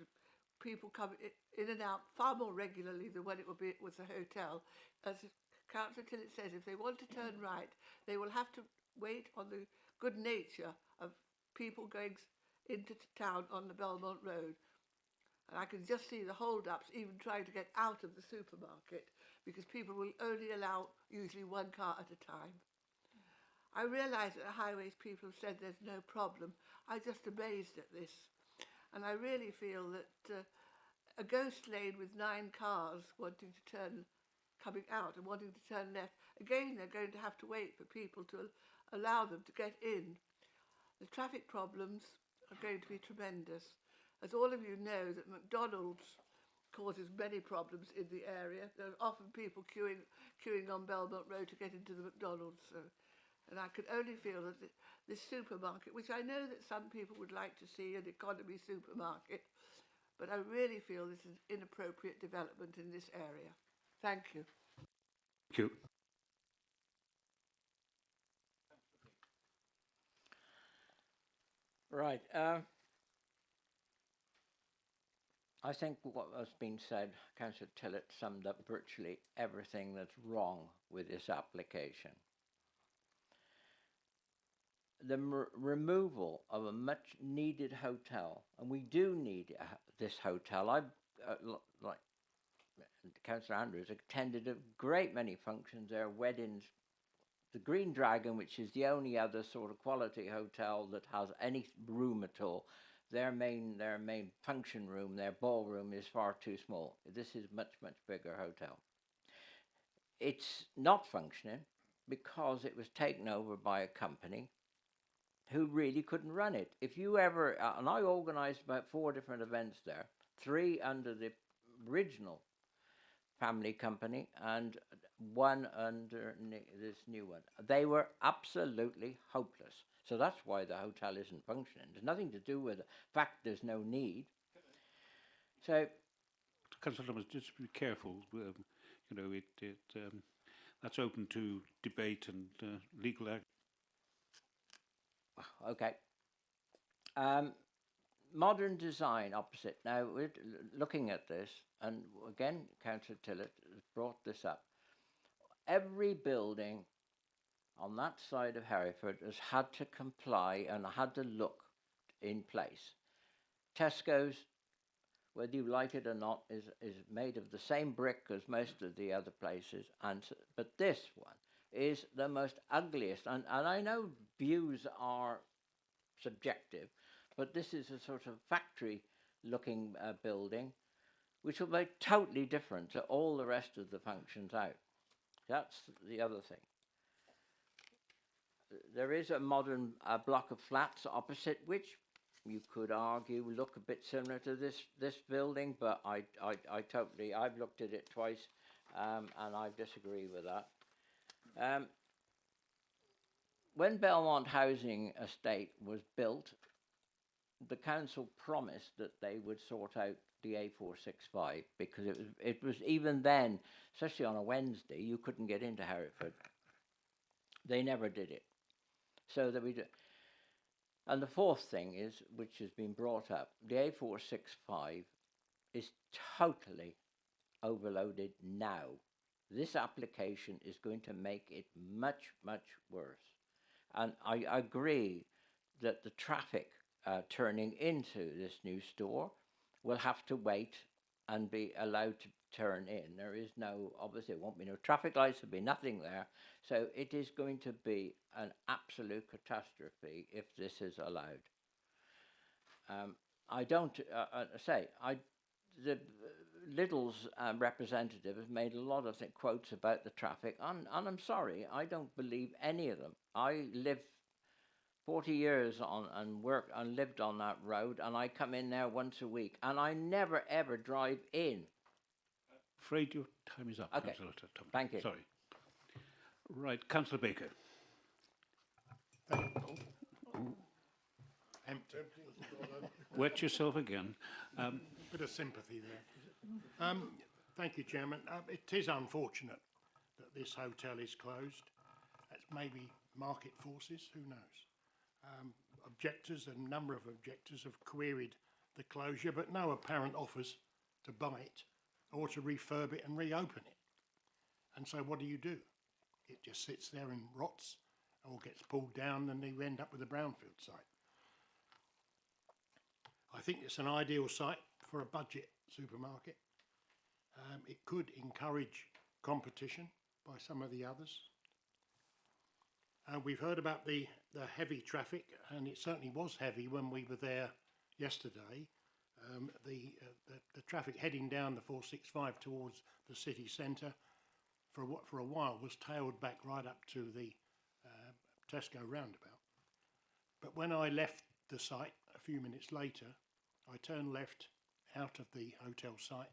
people come in and out far more regularly than when it was a hotel, as Councillor Tillett says, if they want to turn right, they will have to wait on the good nature of people going into town on the Belmont Road. And I can just see the hold-ups even trying to get out of the supermarket because people will only allow usually one car at a time. I realise that the highways people have said there's no problem. I'm just amazed at this. And I really feel that a ghost lane with 9 cars wanting to turn, coming out and wanting to turn left, again they're going to have to wait for people to allow them to get in. The traffic problems are going to be tremendous. As all of you know, that McDonald's causes many problems in the area. There are often people queuing on Belmont Road to get into the McDonald's. And I can only feel that this supermarket, which I know that some people would like to see an economy supermarket, but I really feel this is inappropriate development in this area. Thank you. Thank you. Right. I think what has been said, Councillor Tillett summed up virtually everything that's wrong with this application. The removal of a much needed hotel, and we do need this hotel. I've, like Councillor Andrews, attended a great many functions there, weddings. The Green Dragon, which is the only other sort of quality hotel that has any room at all, their main function room, their ballroom is far too small. This is much bigger hotel. It's not functioning because it was taken over by a company who really couldn't run it. If you ever, and I organised about 4 different events there, 3 under the original family company and 1 under this new one. They were absolutely hopeless. So that's why the hotel isn't functioning. There's nothing to do with the fact there's no need. So, Councillor Thomas, just be careful. You know, that's open to debate and legal action. Okay. Modern design opposite. Now, we're looking at this, and again, Councillor Tillett has brought this up. Every building on that side of Hereford has had to comply and had to look in place. Tesco's, whether you like it or not, is made of the same brick as most of the other places, but this one is the most ugliest. And I know views are subjective, but this is a sort of factory-looking building, which will be totally different to all the rest of the functions out. That's the other thing. There is a modern block of flats opposite, which you could argue look a bit similar to this building, but I've looked at it twice, and I disagree with that. When Belmont Housing Estate was built, the council promised that they would sort out the A465 because it was even then, especially on a Wednesday, you couldn't get into Hereford. They never did it. So that we do. And the fourth thing is, which has been brought up, the A465 is totally overloaded now. This application is going to make it much worse. And I agree that the traffic turning into this new store will have to wait and be allowed to turn in. There is no, obviously there won't be no traffic lights, there'll be nothing there. So it is going to be an absolute catastrophe if this is allowed. I don't the Lidl's representative has made a lot of quotes about the traffic, and I'm sorry, I don't believe any of them. I lived 40 years on and worked and lived on that road, and I come in there once a week, and I never ever drive in. Afraid your time is up, Okay. Councillor Thomas. Thank you. Sorry. Right, Councillor Baker. Empty. Wet yourself again. Bit of sympathy there. Thank you, Chairman. It is unfortunate that this hotel is closed. That's maybe market forces, who knows. Objectors, a number of objectors have queried the closure, but no apparent offers to buy it or to refurb it and reopen it. And so what do? It just sits there and rots or gets pulled down and you end up with a brownfield site. I think it's an ideal site for a budget supermarket. It could encourage competition by some of the others. We've heard about the heavy traffic, and it certainly was heavy when we were there yesterday. The traffic heading down the 465 towards the city centre for a while was tailed back right up to the Tesco roundabout. But when I left the site a few minutes later, I turned left out of the hotel site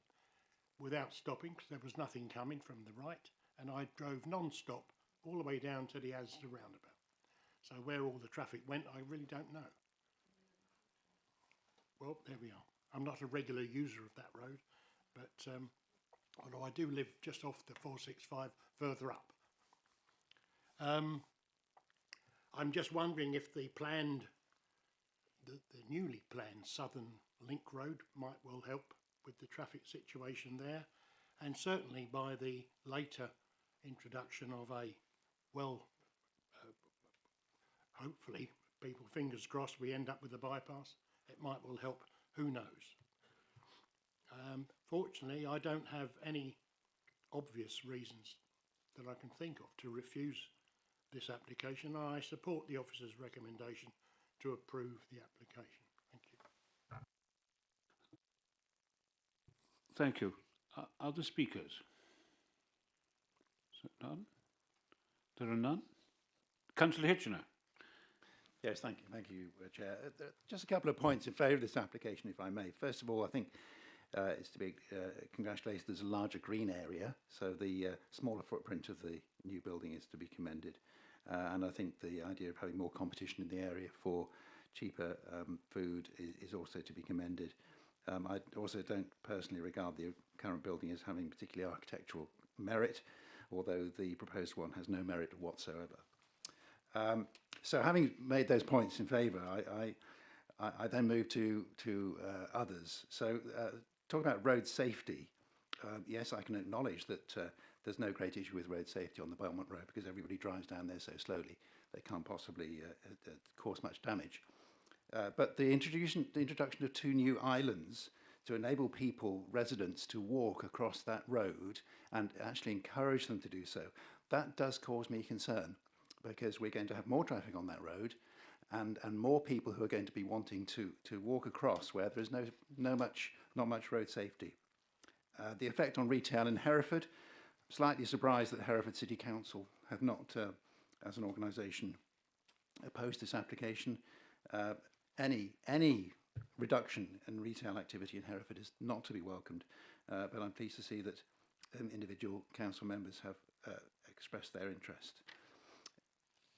without stopping because there was nothing coming from the right, and I drove non-stop all the way down to the Asda roundabout. So where all the traffic went, I really don't know. Well, there we are. I'm not a regular user of that road, but although I do live just off the 465 further up. I'm just wondering if the newly planned Southern Link Road might well help with the traffic situation there, and certainly by the later introduction of a, hopefully, people fingers crossed, we end up with a bypass. It might well help, who knows. Fortunately, I don't have any obvious reasons that I can think of to refuse this application. I support the officer's recommendation to approve the application. Thank you. Thank you. Other speakers? Is there none? There are none? Councillor Hitchener. Yes, thank you, Chair. Just a couple of points in favour of this application, if I may. First of all, I think it's to be congratulated there's a larger green area, so the smaller footprint of the new building is to be commended. And I think the idea of having more competition in the area for cheaper food is also to be commended. I also don't personally regard the current building as having particularly architectural merit, although the proposed one has no merit whatsoever. So having made those points in favour, I then move to others. So talking about road safety, yes, I can acknowledge that there's no great issue with road safety on the Belmont Road because everybody drives down there so slowly they can't possibly cause much damage. But the introduction of 2 new islands to enable residents to walk across that road and actually encourage them to do so, that does cause me concern, because we're going to have more traffic on that road and more people who are going to be wanting to walk across where there is not much road safety. The effect on retail in Hereford, slightly surprised that Hereford City Council have not, as an organisation, opposed this application. Any reduction in retail activity in Hereford is not to be welcomed, but I'm pleased to see that individual council members have expressed their interest.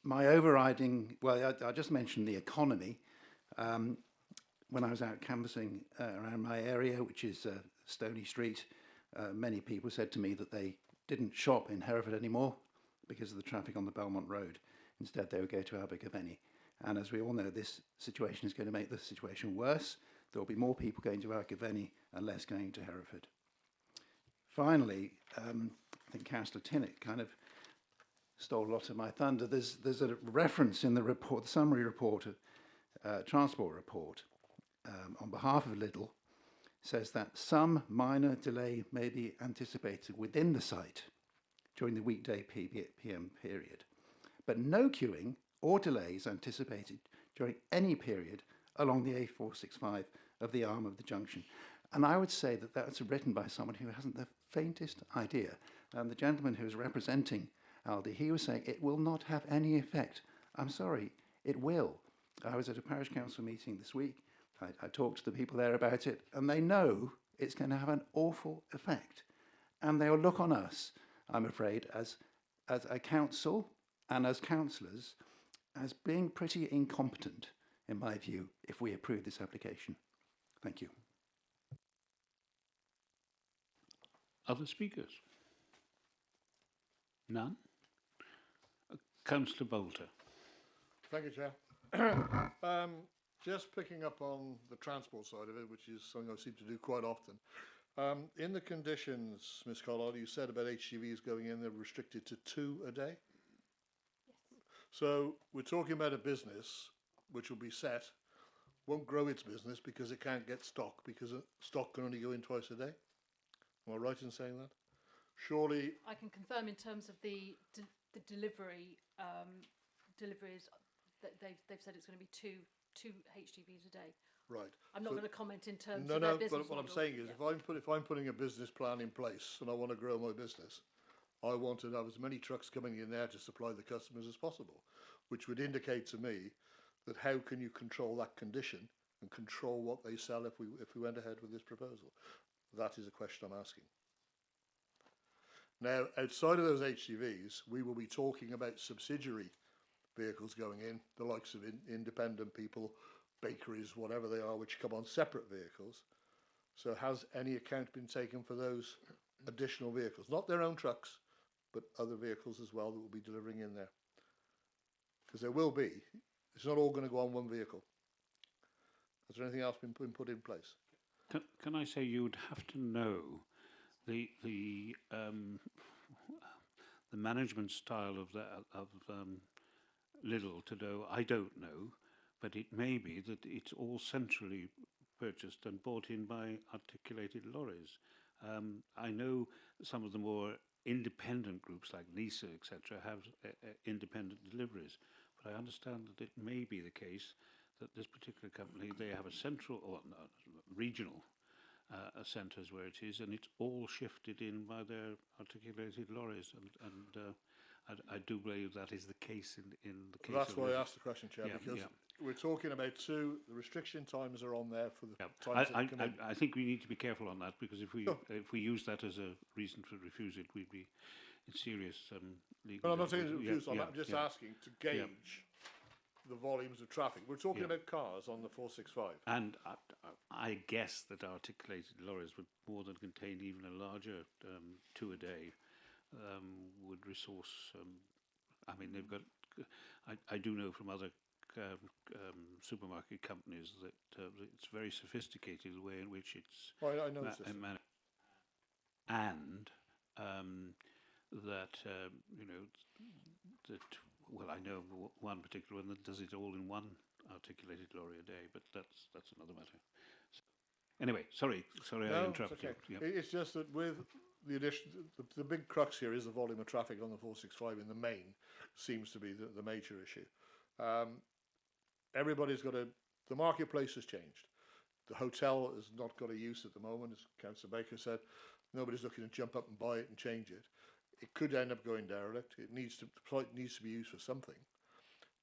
My overriding, I just mentioned the economy. When I was out canvassing around my area, which is Stony Street, many people said to me that they didn't shop in Hereford anymore because of the traffic on the Belmont Road. Instead, they would go to Abergavenny. And as we all know, this situation is going to make the situation worse. There will be more people going to Abergavenny and less going to Hereford. Finally, I think Councillor Tinnett kind of stole a lot of my thunder. There's a reference in the report, the summary report, transport report, on behalf of Lidl, says that some minor delay may be anticipated within the site during the weekday PM period, but no queuing or delays anticipated during any period along the A465 of the arm of the junction. And I would say that that's written by someone who hasn't the faintest idea. The gentleman who was representing Aldi, he was saying it will not have any effect. I'm sorry, it will. I was at a parish council meeting this week. I talked to the people there about it, and they know it's going to have an awful effect. And they'll look on us, I'm afraid, as a council and as councillors as being pretty incompetent, in my view, if we approve this application. Thank you. Other speakers? None? Councillor Bolter. Thank you, Chair. Just picking up on the transport side of it, which is something I seem to do quite often. In the conditions, Ms. Collard, you said about HGVs going in, they're restricted to 2 a day? Yes. So we're talking about a business which will be set, won't grow its business because it can't get stock, because stock can only go in twice a day? Am I right in saying that? Surely... I can confirm in terms of the deliveries that they've said it's going to be two HGVs a day. Right. I'm not going to comment in terms no, of their no, business but what I'm model. saying is, if I'm putting a business plan in place and I want to grow my business, I want to have as many trucks coming in there to supply the customers as possible, which would indicate to me that how can you control that condition and control what they sell if we went ahead with this proposal? That is a question I'm asking. Now, outside of those HGVs, we will be talking about subsidiary vehicles going in, the likes of independent people, bakeries, whatever they are, which come on separate vehicles. So has any account been taken for those additional vehicles? Not their own trucks, but other vehicles as well that will be delivering in there. Because there will be. It's not all going to go on one vehicle. Has there anything else been put in place? Can I say you would have to know the management style of Lidl to know? I don't know, but it may be that it's all centrally purchased and bought in by articulated lorries. I know some of the more independent groups like NISA, etc., have independent deliveries, but I understand that it may be the case that this particular company, they have a central or regional centres where it is, and it's all shifted in by their articulated lorries, and I do believe that is the case in the case. That's of why Lidl. I asked the question, Chair, because we're talking about 2. The restriction times are on there for the times that come in. I think we need to be careful on that, because if we use that as a reason to refuse it, we'd be in serious legal. But I'm not saying to difficulty. refuse. I'm just asking to gauge the volumes of traffic. We're talking about cars on the 465. And I guess that articulated lorries would more than contain even a larger 2 a day would resource. I mean, they've got. I do know from other supermarket companies that it's very sophisticated the way in which it's. I know this. And that that. Well, I know one particular one that does it all in one articulated lorry a day, but that's another matter. So, anyway, sorry, No, I interrupted it's okay. you. It's just that with the addition, the big crux here is the volume of traffic on the 465 in the main seems to be the major issue. Everybody's got the marketplace has changed. The hotel has not got a use at the moment, as Councillor Baker said. Nobody's looking to jump up and buy it and change it. It could end up going derelict. The site needs to be used for something.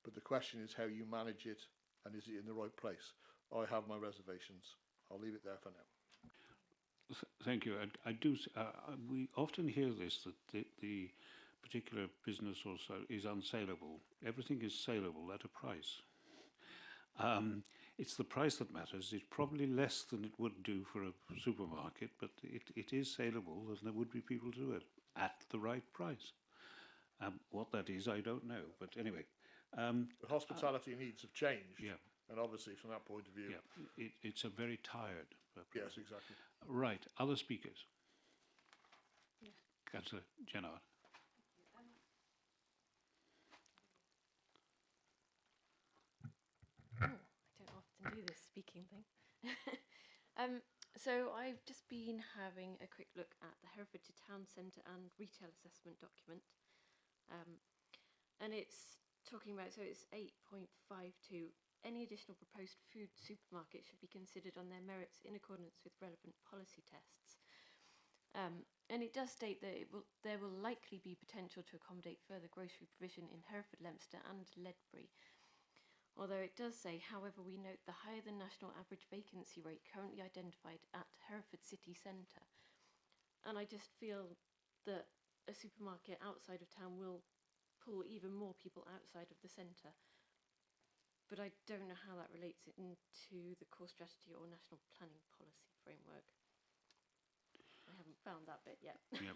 But the question is how you manage it, and is it in the right place? I have my reservations. I'll leave it there for now. Thank you. I do. We often hear this, that the particular business also is unsaleable. Everything is saleable at a price. It's the price that matters. It's probably less than it would do for a supermarket, but it is saleable, and there would be people to do it at the right price. What that is, I don't know. But anyway. The hospitality needs have changed. Yeah. And obviously, from that point of view. Yeah, it's a very tired. Yes, exactly. Right. Other speakers? Yeah. Councillor Jenner. I don't often do this speaking thing. So I've just been having a quick look at the Herefordshire Town Centre and Retail Assessment document. And it's talking about, so it's 8.52, any additional proposed food supermarket should be considered on their merits in accordance with relevant policy tests. And it does state that there will likely be potential to accommodate further grocery provision in Hereford, Leominster and Ledbury. Although it does say, however, we note the higher than national average vacancy rate currently identified at Hereford city centre. And I just feel that a supermarket outside of town will pull even more people outside of the centre. but I don't know how that relates into the core strategy or national planning policy framework. I haven't found that bit yet. Yeah.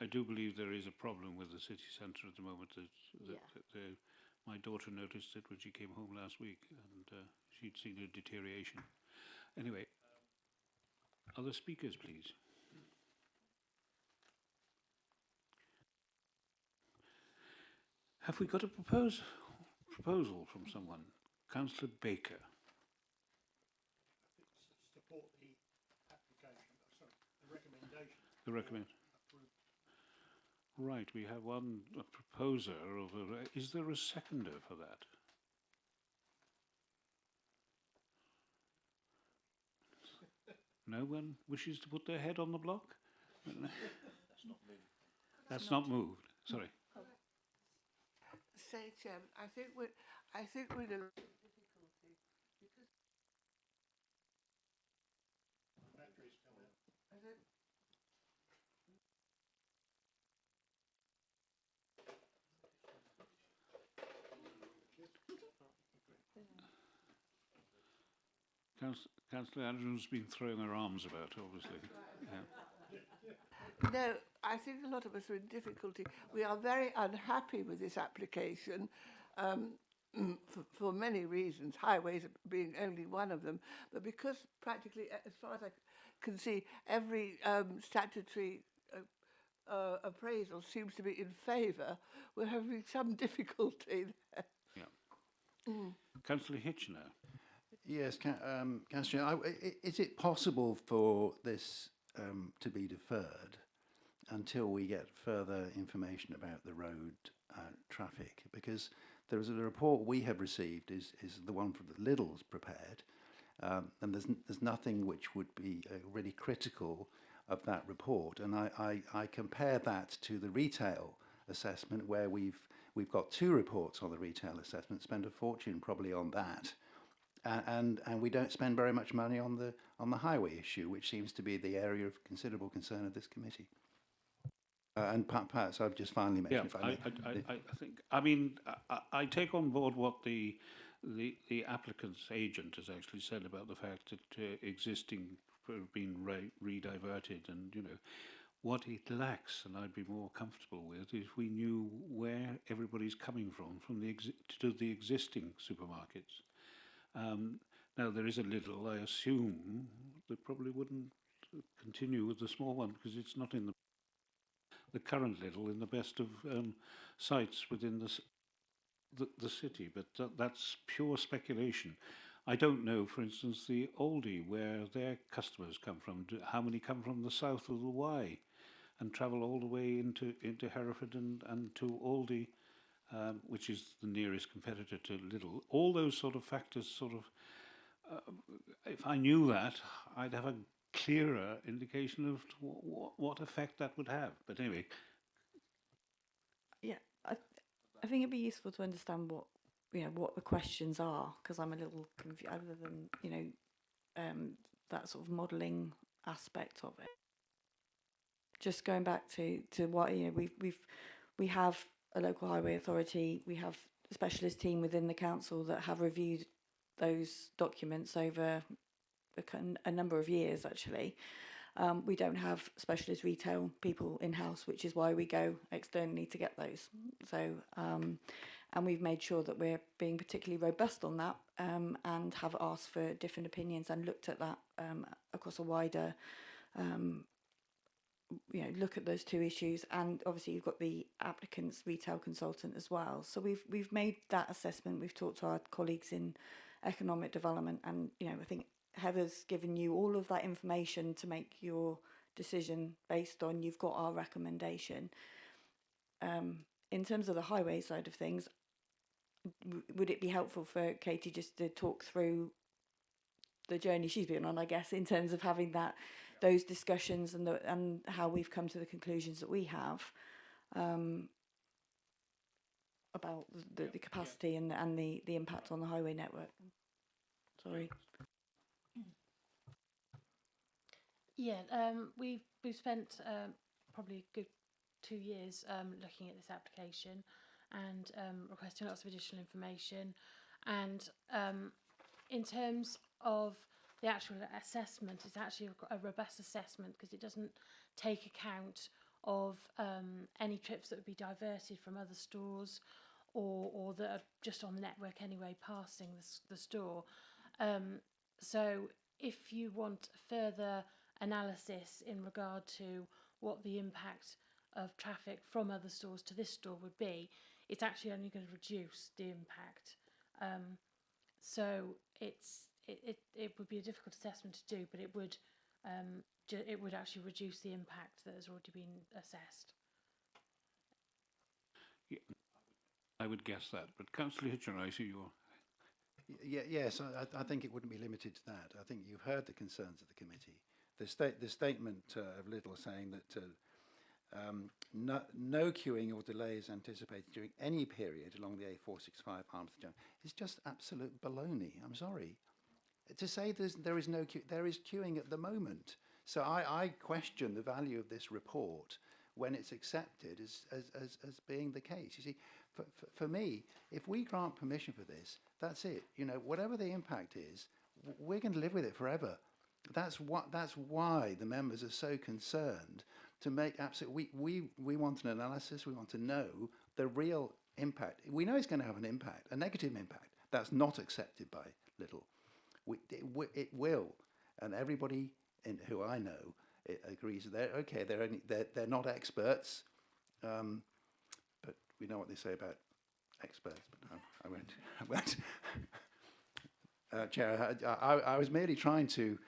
I do believe there is a problem with the city centre at the moment. My daughter noticed it when she came home last week, and she'd seen a deterioration. Anyway, other speakers, please. Have we got a proposal from someone? Councillor Baker. Support the application, sorry, the recommendation. The recommend. Right, we have a proposer of a. Is there a seconder for that? No one wishes to put their head on the block? That's not moved. That's not moved. Sorry. Say, Chairman, I think we're in a difficulty because Batteries come out. I don't. Councillor Andrews has been throwing her arms about, obviously. Yeah. No, I think a lot of us are in difficulty. We are very unhappy with this application for many reasons, highways being only one of them. But because practically, as far as I can see, every statutory appraisal seems to be in favour, we're having some difficulty there. Yeah. Councillor Hitchener. Yes, Councillor, is it possible for this to be deferred until we get further information about the road traffic? Because there is a report we have received is the one from the Lidl's prepared, and there's nothing which would be really critical of that report. And I compare that to the retail assessment, where we've got two reports on the retail assessment, spend a fortune probably on that. And we don't spend very much money on the highway issue, which seems to be the area of considerable concern of this committee. And perhaps I've just finally mentioned. I think. I mean, I take on board what the applicant's agent has actually said about the fact that existing have been rediverted, and what it lacks, and I'd be more comfortable with, if we knew where everybody's coming from to the existing supermarkets. Now, there is a little, I assume, that probably wouldn't continue with the small one because it's not in the current little in the best of sites within the city, but that's pure speculation. I don't know, for instance, the Aldi, where their customers come from. How many come from the south of the Wye and travel all the way into Hereford and to Aldi, which is the nearest competitor to Lidl. All those sort of factors if I knew that, I'd have a clearer indication of what effect that would have. But anyway. Yeah, I think it'd be useful to understand what the questions are, because I'm a little confused, other than, that sort of modelling aspect of it. Just going back to what, we have a local highway authority, we have a specialist team within the council that have reviewed those documents over a number of years, actually. We don't have specialist retail people in-house, which is why we go externally to get those. So, and we've made sure that we're being particularly robust on that, and have asked for different opinions and looked at that across a wider look at those two issues. And obviously you've got the applicant's retail consultant as well. So we've made that assessment. We've talked to our colleagues in economic development, and I think Heather's given you all of that information to make your decision based on. You've got our recommendation. In terms of the highway side of things, would it be helpful for Katie just to talk through the journey she's been on, I guess, in terms of having those discussions and how we've come to the conclusions that we have about the capacity and the impact on the highway network? Sorry. Yeah, we've spent probably a good 2 years looking at this application. and requesting lots of additional information. And in terms of the actual assessment, it's actually a robust assessment because it doesn't take account of any trips that would be diverted from other stores or that are just on the network anyway passing the store. So if you want further analysis in regard to what the impact of traffic from other stores to this store would be, it's actually only going to reduce the impact. So it would be a difficult assessment to do, but it would actually reduce the impact that has already been assessed. Yeah, I would guess that, but Councillor Hitchen, I see you're... Yes, I think it wouldn't be limited to that. I think you've heard the concerns of the committee. The statement of Lidl saying that no queuing or delays anticipated during any period along the A465 Palmerston is just absolute baloney. I'm sorry. To say there is no queue, there is queuing at the moment. So I question the value of this report when it's accepted as being the case. You see, for me, if we grant permission for this, that's it. You know, whatever the impact is, we're going to live with it forever. That's why the members are so concerned to make absolute. We want an analysis. We want to know the real impact. We know it's going to have an impact, a negative impact. That's not accepted by Lidl. It will, and everybody who I know agrees that they're not experts, but we know what they say about experts. But no, I won't. Chair, I was merely trying to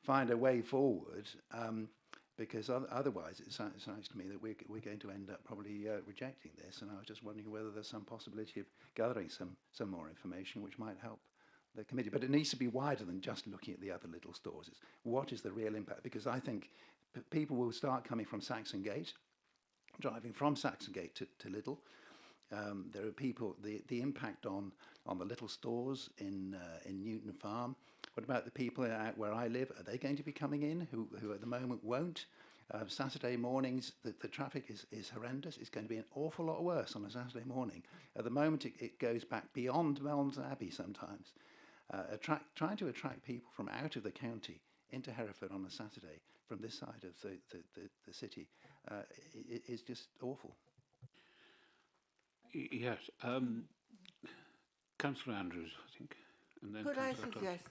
find a way forward, because otherwise it sounds to me that we're going to end up probably rejecting this, and I was just wondering whether there's some possibility of gathering some more information which might help the committee. But it needs to be wider than just looking at the other little stores. It's what is the real impact? Because I think people will start coming from Saxon Gate, driving from Saxon Gate to Lidl. There are people, the impact on the little stores in Newton Farm. What about the people out where I live? Are they going to be coming in who at the moment won't? Saturday mornings, the traffic is horrendous. It's going to be an awful lot worse on a Saturday morning. At the moment, it goes back beyond Melns Abbey sometimes. Trying to attract people from out of the county into Hereford on a Saturday from this side of the city is just awful. Yes. Councillor Andrews, I think. And then Could I Councillor suggest,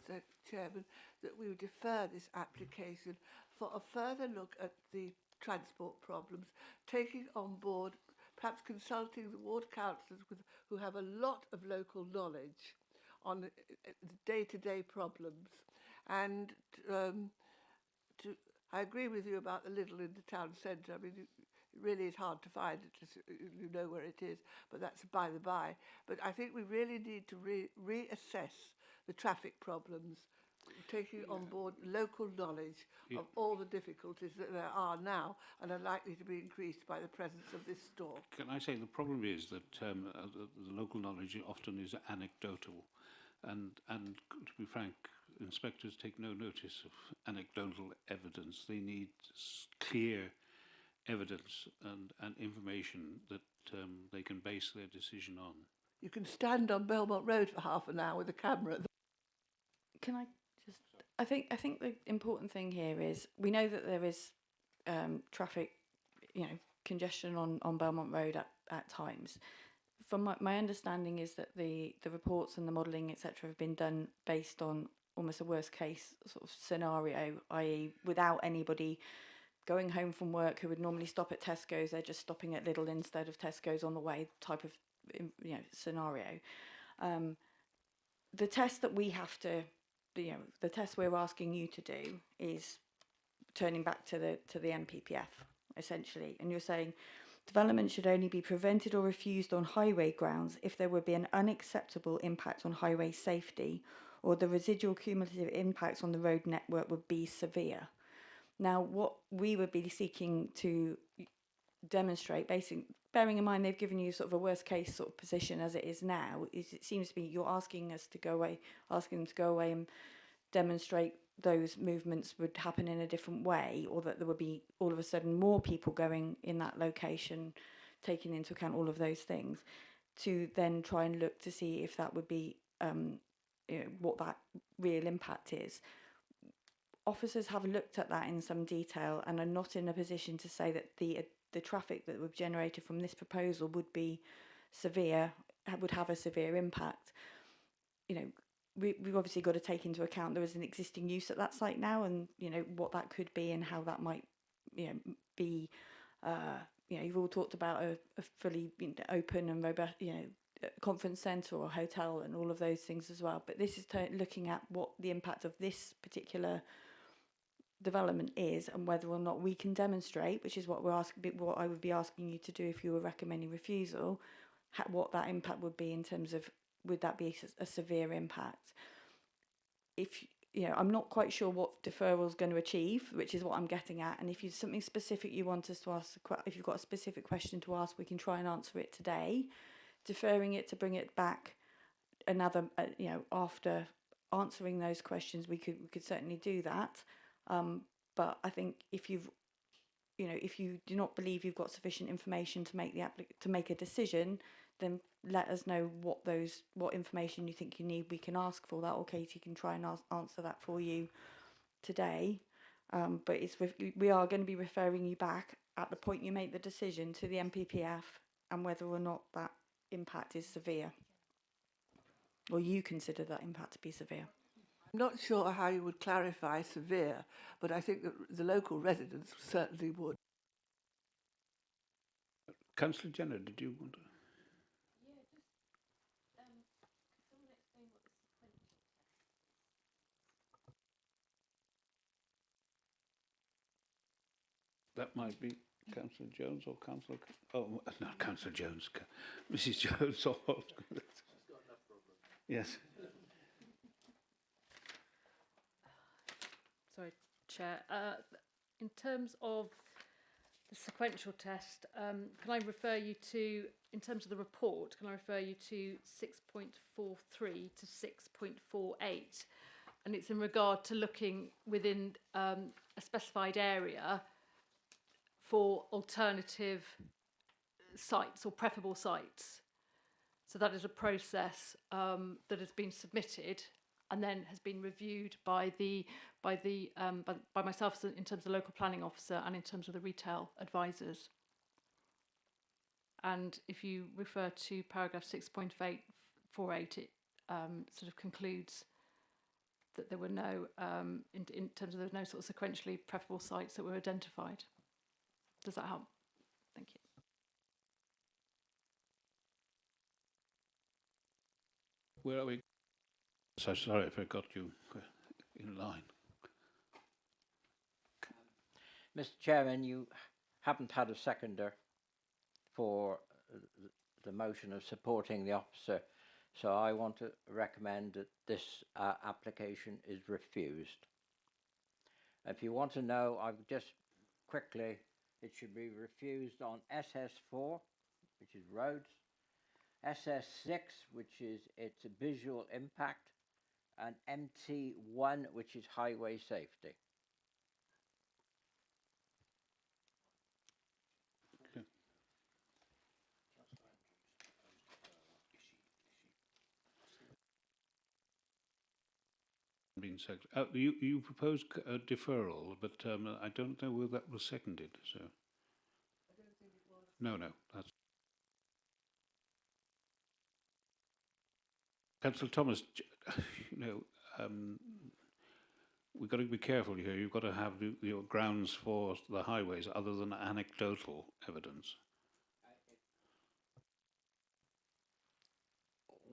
Chairman, that we would defer this application for a further look at the transport problems, taking on board, perhaps consulting the ward councillors who have a lot of local knowledge on the day-to-day problems. And I agree with you about the Lidl in the town centre. I mean, it really is hard to find it, you know where it is, but that's by the by. But I think we really need to reassess the traffic problems, taking on board local knowledge of all the difficulties that there are now and are likely to be increased by the presence of this store. Can I say the problem is that the local knowledge often is anecdotal, and to be frank, inspectors take no notice of anecdotal evidence. They need clear evidence and information that they can base their decision on. You can stand on Belmont Road for half an hour with a camera. Can I just? I think the important thing here is we know that there is traffic, congestion on Belmont Road at times. From my understanding is that the reports and the modelling, etc., have been done based on almost a worst case sort of scenario, i.e. without anybody going home from work who would normally stop at Tesco's, they're just stopping at Lidl instead of Tesco's on the way type of scenario. The test that we have to, the test we're asking you to do is turning back to the NPPF essentially, and you're saying development should only be prevented or refused on highway grounds if there would be an unacceptable impact on highway safety or the residual cumulative impacts on the road network would be severe. Now, what we would be seeking to demonstrate, basically, bearing in mind they've given you sort of a worst case sort of position as it is now, is it seems to be you're asking them to go away and demonstrate those movements would happen in a different way, or that there would be all of a sudden more people going in that location, taking into account all of those things. to then try and look to see if that would be, you know, what that real impact is. Officers have looked at that in some detail and are not in a position to say that the traffic that would be generated from this proposal would be severe, would have a severe impact. You know, we've obviously got to take into account there is an existing use at that site now, and you know what that could be and how that might, you know, be. You know, you've all talked about a fully, you know, open and robust, you know, conference centre or hotel and all of those things as well. But this is looking at what the impact of this particular development is and whether or not we can demonstrate, which is what we're asking, what I would be asking you to do if you were recommending refusal, what that impact would be in terms of, would that be a severe impact? If, you know, I'm not quite sure what deferral is going to achieve, which is what I'm getting at. And if you've something specific you want us to ask, if you've got a specific question to ask, we can try and answer it today. Deferring it to bring it back another, you know, after answering those questions, we could certainly do that. But I think if you've, you know, if you do not believe you've got sufficient information to make to make a decision, then let us know what information you think you need. We can ask for that, or Katie can try and answer that for you today. But we are going to be referring you back at the point you make the decision to the MPPF and whether or not that impact is severe, or you consider that impact to be severe. I'm not sure how you would clarify severe, but I think that the local residents certainly would. Councillor Jenner, did you want to? That might be Councillor Jones or Councillor... Oh, not Councillor Jones, Mrs Jones. Or yes. Sorry, Chair. In terms of the sequential test, can I refer you to, in terms of the report, can I refer you to 6.43 to 6.48? And it's in regard to looking within a specified area for alternative sites or preferable sites. So that is a process that has been submitted and then has been reviewed by myself in terms of the local planning officer and in terms of the retail advisors. And if you refer to paragraph 6.48, it sort of concludes that there were no, in terms of there were no sort of sequentially preferable sites that were identified. Does that help? Thank you. Where are we? So sorry if I got you in line. Mr. Chairman, you haven't had a seconder for the motion of supporting the officer, so I want to recommend that this application is refused. If you want to know, I've just quickly, it should be refused on SS4, which is roads, SS6, which is its visual impact, and MT1, which is highway safety. Okay. Been you proposed a deferral, but I don't know whether that was seconded. So. I don't think it was. No, that's. Councillor Thomas, you know, we've got to be careful here. You've got to have your grounds for the highways other than anecdotal evidence.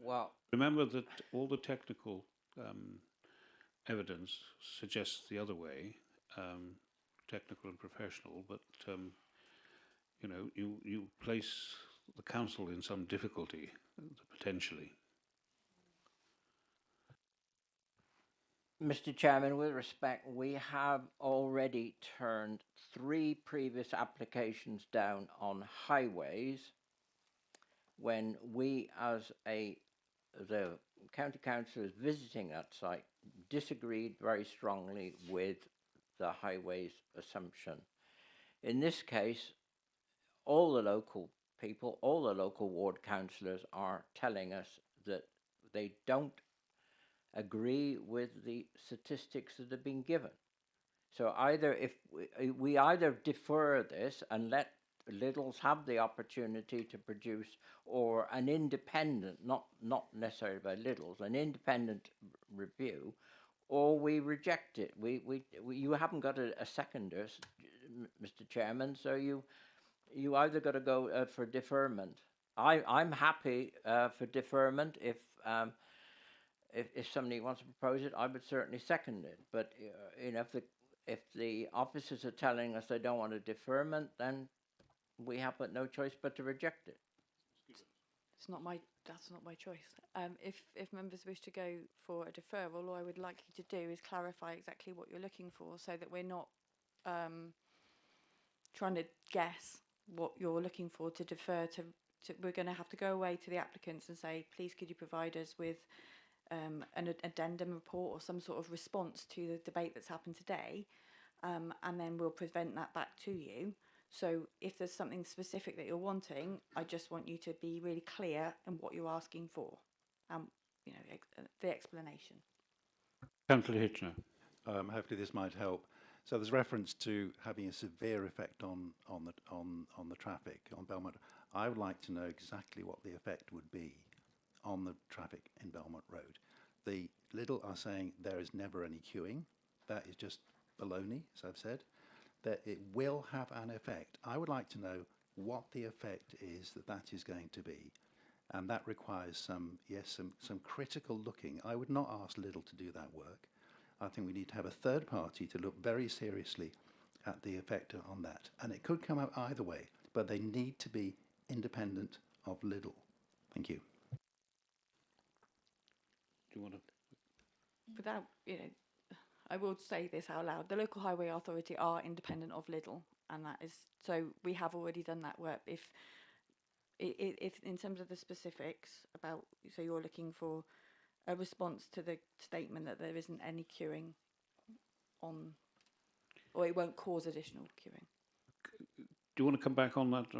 Well, remember that all the technical evidence suggests the other way, technical and professional, but you know, you place the council in some difficulty potentially. Mr. Chairman, with respect, we have already turned 3 previous applications down on highways when we, as the county councillors visiting that site, disagreed very strongly with the highways assumption. In this case, all the local people, all the local ward councillors are telling us that they don't agree with the statistics that have been given. So either if we either defer this and let Lidl's have the opportunity to produce, or an independent, not necessarily by Lidl's, an independent review, or we reject it. You haven't got a seconder, Mr. Chairman, so you either got to go for deferment. I'm happy for deferment. If somebody wants to propose it, I would certainly second it. But you know, if the officers are telling us they don't want a deferment, then we have but no choice but to reject it. That's not my choice. If members wish to go for a deferral, all I would like you to do is clarify exactly what you're looking for, so that we're not trying to guess what you're looking for to defer to. We're going to have to go away to the applicants and say, please could you provide us with an addendum report or some sort of response to the debate that's happened today, and then we'll present that back to you. So if there's something specific that you're wanting, I just want you to be really clear in what you're asking for, you know, the explanation. Councillor Hitchener. Hopefully this might help. So there's reference to having a severe effect on the traffic on Belmont. I would like to know exactly what the effect would be on the traffic in Belmont Road. The Lidl are saying there is never any queuing. That is just baloney, as I've said. That it will have an effect. I would like to know what the effect is that is going to be, and that requires some critical looking. I would not ask Lidl to do that work. I think we need to have a third party to look very seriously at the effect on that, and it could come out either way, but they need to be independent of Lidl. Thank you. Do you want to? Without, you know, I will say this out loud. The local highway authority are independent of Lidl, and that is so. We have already done that work. If in terms of the specifics about, so you're looking for a response to the statement that there isn't any queuing on, or it won't cause additional queuing. Do you want to come back on that,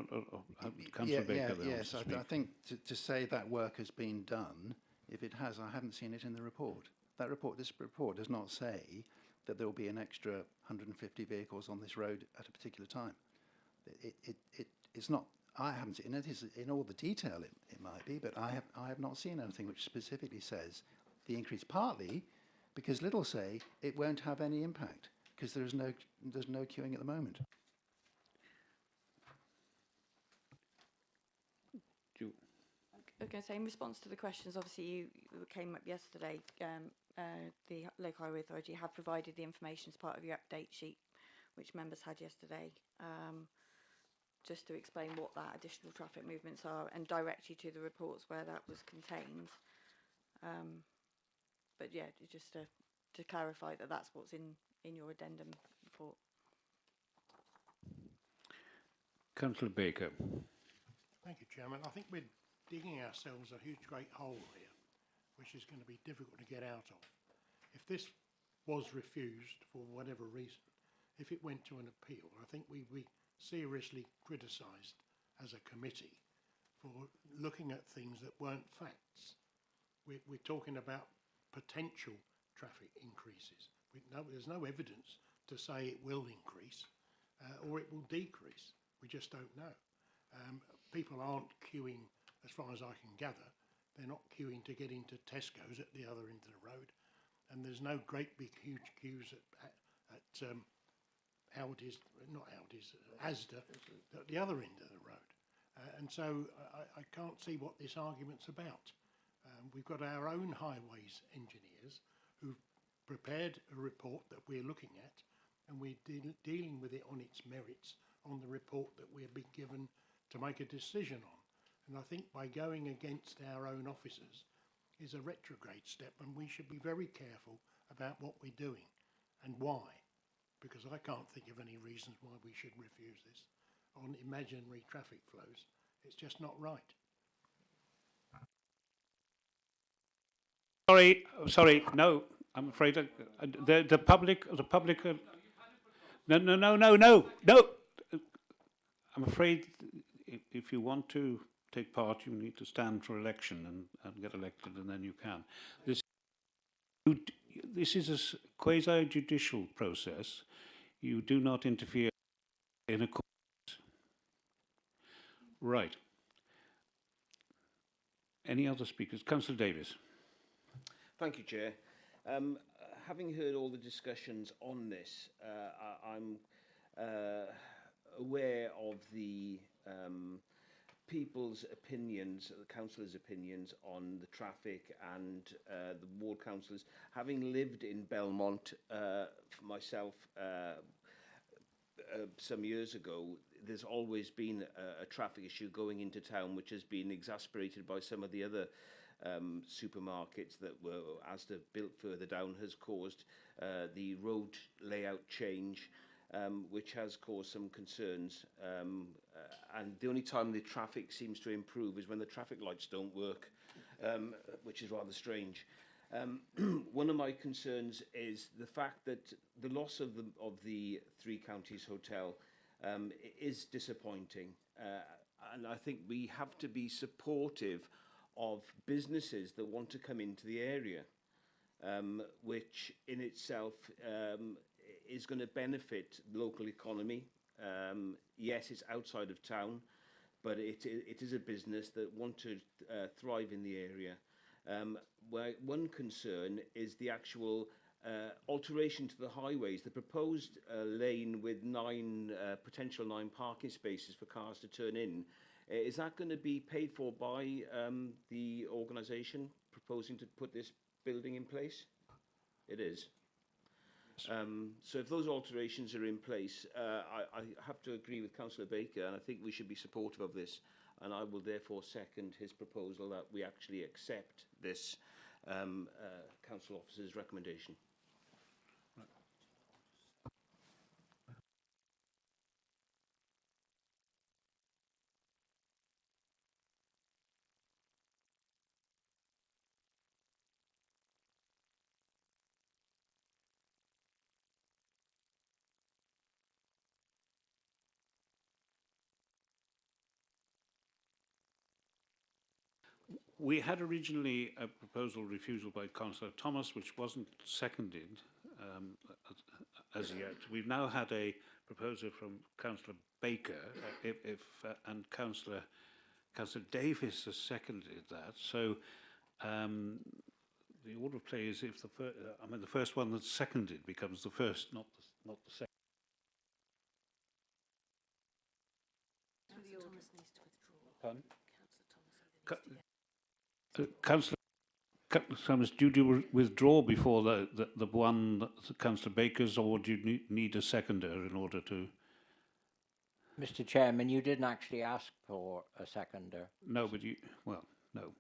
Councillor Baker? Yes, I think to say that work has been done. If it has, I haven't seen it in the report. This report does not say that there will be an extra 150 vehicles on this road at a particular time. It's not. I haven't seen it. In all the detail it might be, but I have not seen anything which specifically says the increase. Partly because Lidl say it won't have any impact because there's no queuing at the moment. I was going to say, in response to the questions, obviously you came up yesterday. The local highway authority have provided the information as part of your update sheet, which members had yesterday, just to explain what that additional traffic movements are and direct you to the reports where that was contained. But yeah, just to clarify that that's what's in your addendum report. Councillor Baker. Thank you, Chairman. I think we're digging ourselves a huge great hole here, which is going to be difficult to get out of. If this was refused for whatever reason, if it went to an appeal, I think we'd be seriously criticised as a committee for looking at things that weren't facts. We're talking about potential traffic increases. There's no evidence to say it will increase or it will decrease. We just don't know. People aren't queuing, as far as I can gather. They're not queuing to get into Tesco's at the other end of the road, and there's no great big huge queues at Aldi's, not Aldi's, Asda, at the other end of the road. And so I can't see what this argument's about. We've got our own highways engineers who've prepared a report that we're looking at, and we're dealing with it on its merits on the report that we're being given to make a decision on. And I think by going against our own officers is a retrograde step, and we should be very careful about what we're doing and why, because I can't think of any reasons why we should refuse this on imaginary traffic flows. It's just not right. Sorry, no, I'm afraid the public. No. I'm afraid if you want to take part, you need to stand for election and get elected, and then you can. This is a quasi-judicial process. You do not interfere in a court. Right. Any other speakers? Councillor Davis. Thank you, Chair. Having heard all the discussions on this, I'm aware of the people's opinions, the councillors' opinions on the traffic and the ward councillors. Having lived in Belmont myself some years ago, there's always been a traffic issue going into town, which has been exacerbated by some of the other supermarkets that were, as they're built further down, has caused the road layout change, which has caused some concerns. And the only time the traffic seems to improve is when the traffic lights don't work, which is rather strange. One of my concerns is the fact that the loss of the Three Counties Hotel is disappointing. And I think we have to be supportive of businesses that want to come into the area, which in itself is going to benefit the local economy. Yes, it's outside of town, but it is a business that want to thrive in the area. Where one concern is the actual alteration to the highways, the proposed lane with potential 9 parking spaces for cars to turn in. Is that going to be paid for by the organisation proposing to put this building in place? It is. So if those alterations are in place, I have to agree with Councillor Baker, and I think we should be supportive of this. And I will therefore second his proposal that we actually accept this council officer's recommendation. We had originally a proposal refusal by Councillor Thomas, which wasn't seconded as yet. We've now had a proposal from Councillor Baker, and Councillor Davis has seconded that. So the order of play is if the first one that's seconded becomes the first, not the second. Pardon? Councillor Thomas, do you withdraw before the one that Councillor Baker's, or do you need a seconder in order to? Mr. Chairman, you didn't actually ask for a seconder. No, but no.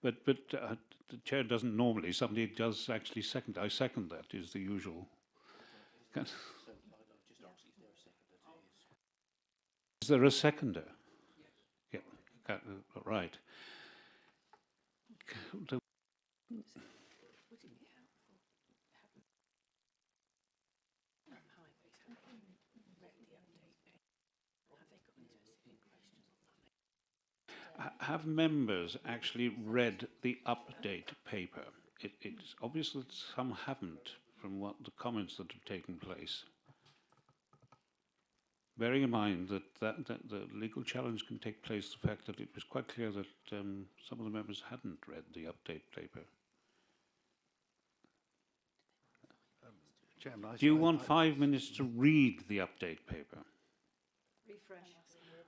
But the chair doesn't normally. Somebody does actually second. I second that, is the usual. Is there a seconder? Yes. Yeah, right. Have members actually read the update paper? It's obvious that some haven't, from what the comments that have taken place. Bearing in mind that the legal challenge can take place, the fact that it was quite clear that some of the members hadn't read the update paper. Chairman, do you want 5 minutes to read the update paper?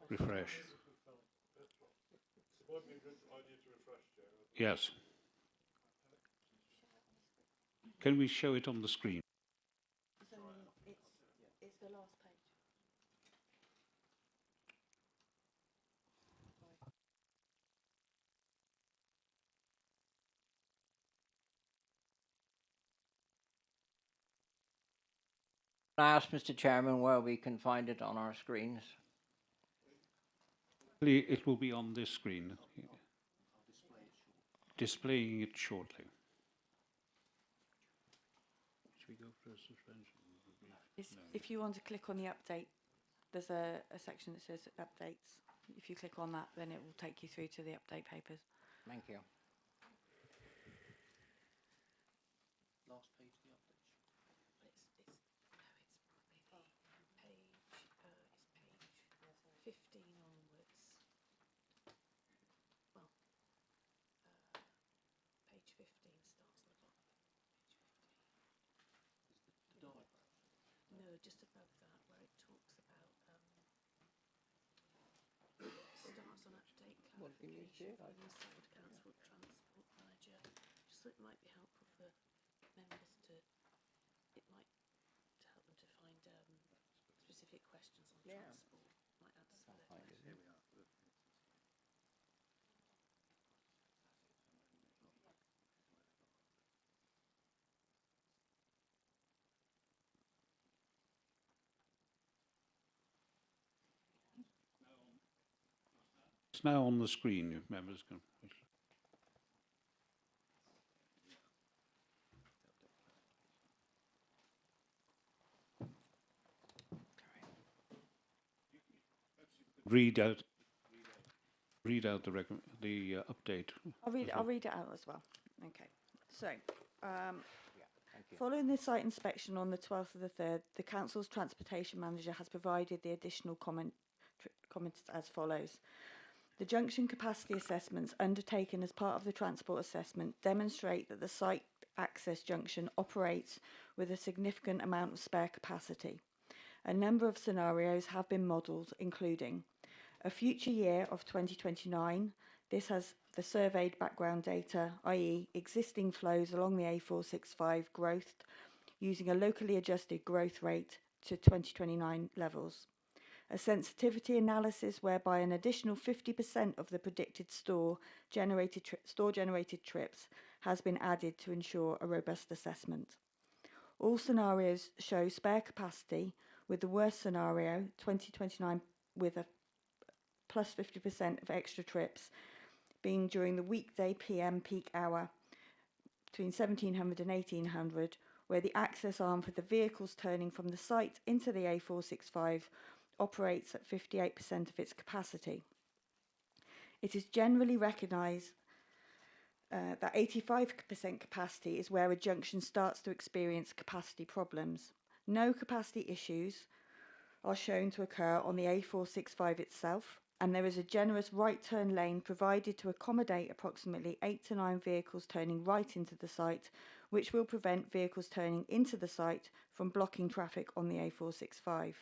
Refresh. Yes. Can we show it on the screen? It's the last page. I ask Mr. Chairman where we can find it on our screens. It will be on this screen. Displaying it shortly. Should we go for a suspension? If you want to click on the update, there's a section that says updates. if you click on that, then it will take you through to the update papers. Thank you. Last page of the update. Page 15 onwards. Well, page 15 starts at the bottom. Page 15. No, just above that, where it talks about starts on update clarification from the Side Council Transport Manager. Just thought it might be helpful for members to, it might to help them to find specific questions on transport. Might add some of those. Here we are. It's now on the screen, if members can. Read out the update. I'll read it out as well. Okay. So, following the site inspection on the 12th of the 3rd, the Council's Transportation Manager has provided the additional comments as follows. The junction capacity assessments undertaken as part of the transport assessment demonstrate that the site access junction operates with a significant amount of spare capacity. A number of scenarios have been modelled, including a future year of 2029. This has the surveyed background data, i.e. existing flows along the A465 growth using a locally adjusted growth rate to 2029 levels. A sensitivity analysis whereby an additional 50% of the predicted store-generated trips has been added to ensure a robust assessment. All scenarios show spare capacity, with the worst scenario, 2029, with a plus 50% of extra trips being during the weekday PM peak hour between 1700 and 1800, where the access arm for the vehicles turning from the site into the A465 operates at 58% of its capacity. It is generally recognised that 85% capacity is where a junction starts to experience capacity problems. No capacity issues are shown to occur on the A465 itself, and there is a generous right turn lane provided to accommodate approximately 8 to 9 vehicles turning right into the site, which will prevent vehicles turning into the site from blocking traffic on the A465.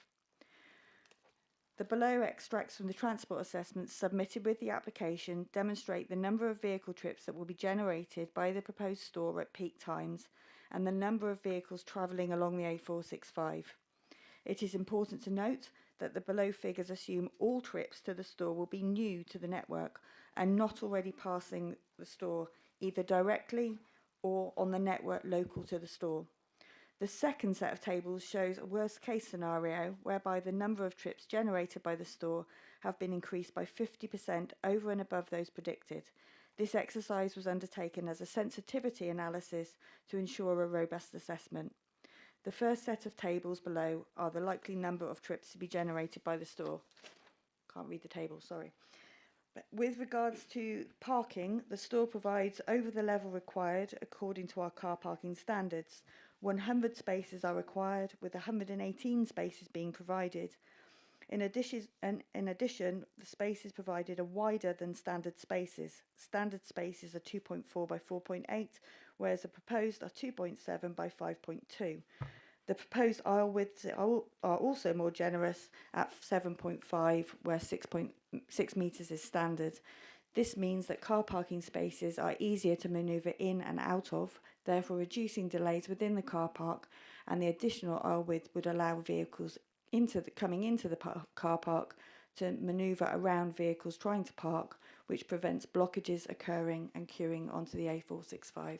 The below extracts from the transport assessments submitted with the application demonstrate the number of vehicle trips that will be generated by the proposed store at peak times and the number of vehicles travelling along the A465. It is important to note that the below figures assume all trips to the store will be new to the network and not already passing the store, either directly or on the network local to the store. The second set of tables shows a worst case scenario whereby the number of trips generated by the store have been increased by 50% over and above those predicted. This exercise was undertaken as a sensitivity analysis to ensure a robust assessment. The first set of tables below are the likely number of trips to be generated by the store. Can't read the table, sorry. But with regards to parking, the store provides over the level required according to our car parking standards. 100 spaces are required, with 118 spaces being provided. In addition, the spaces provided are wider than standard spaces. Standard spaces are 2.4 by 4.8, whereas the proposed are 2.7 by 5.2. The proposed aisle widths are also more generous at 7.5, where 6.6 metres is standard. This means that car parking spaces are easier to manoeuvre in and out of, therefore reducing delays within the car park, and the additional aisle width would allow vehicles coming into the car park to manoeuvre around vehicles trying to park, which prevents blockages occurring and queuing onto the A465.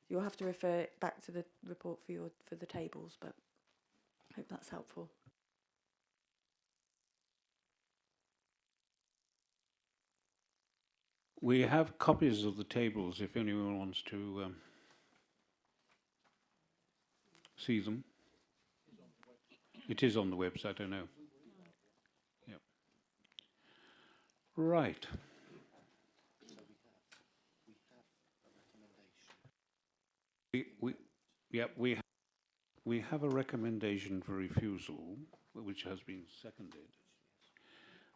You'll have to refer back to the report for the tables, but I hope that's helpful. We have copies of the tables if anyone wants to see them. It is on the website, I know. Yep. Right. We have a recommendation for refusal, which has been seconded.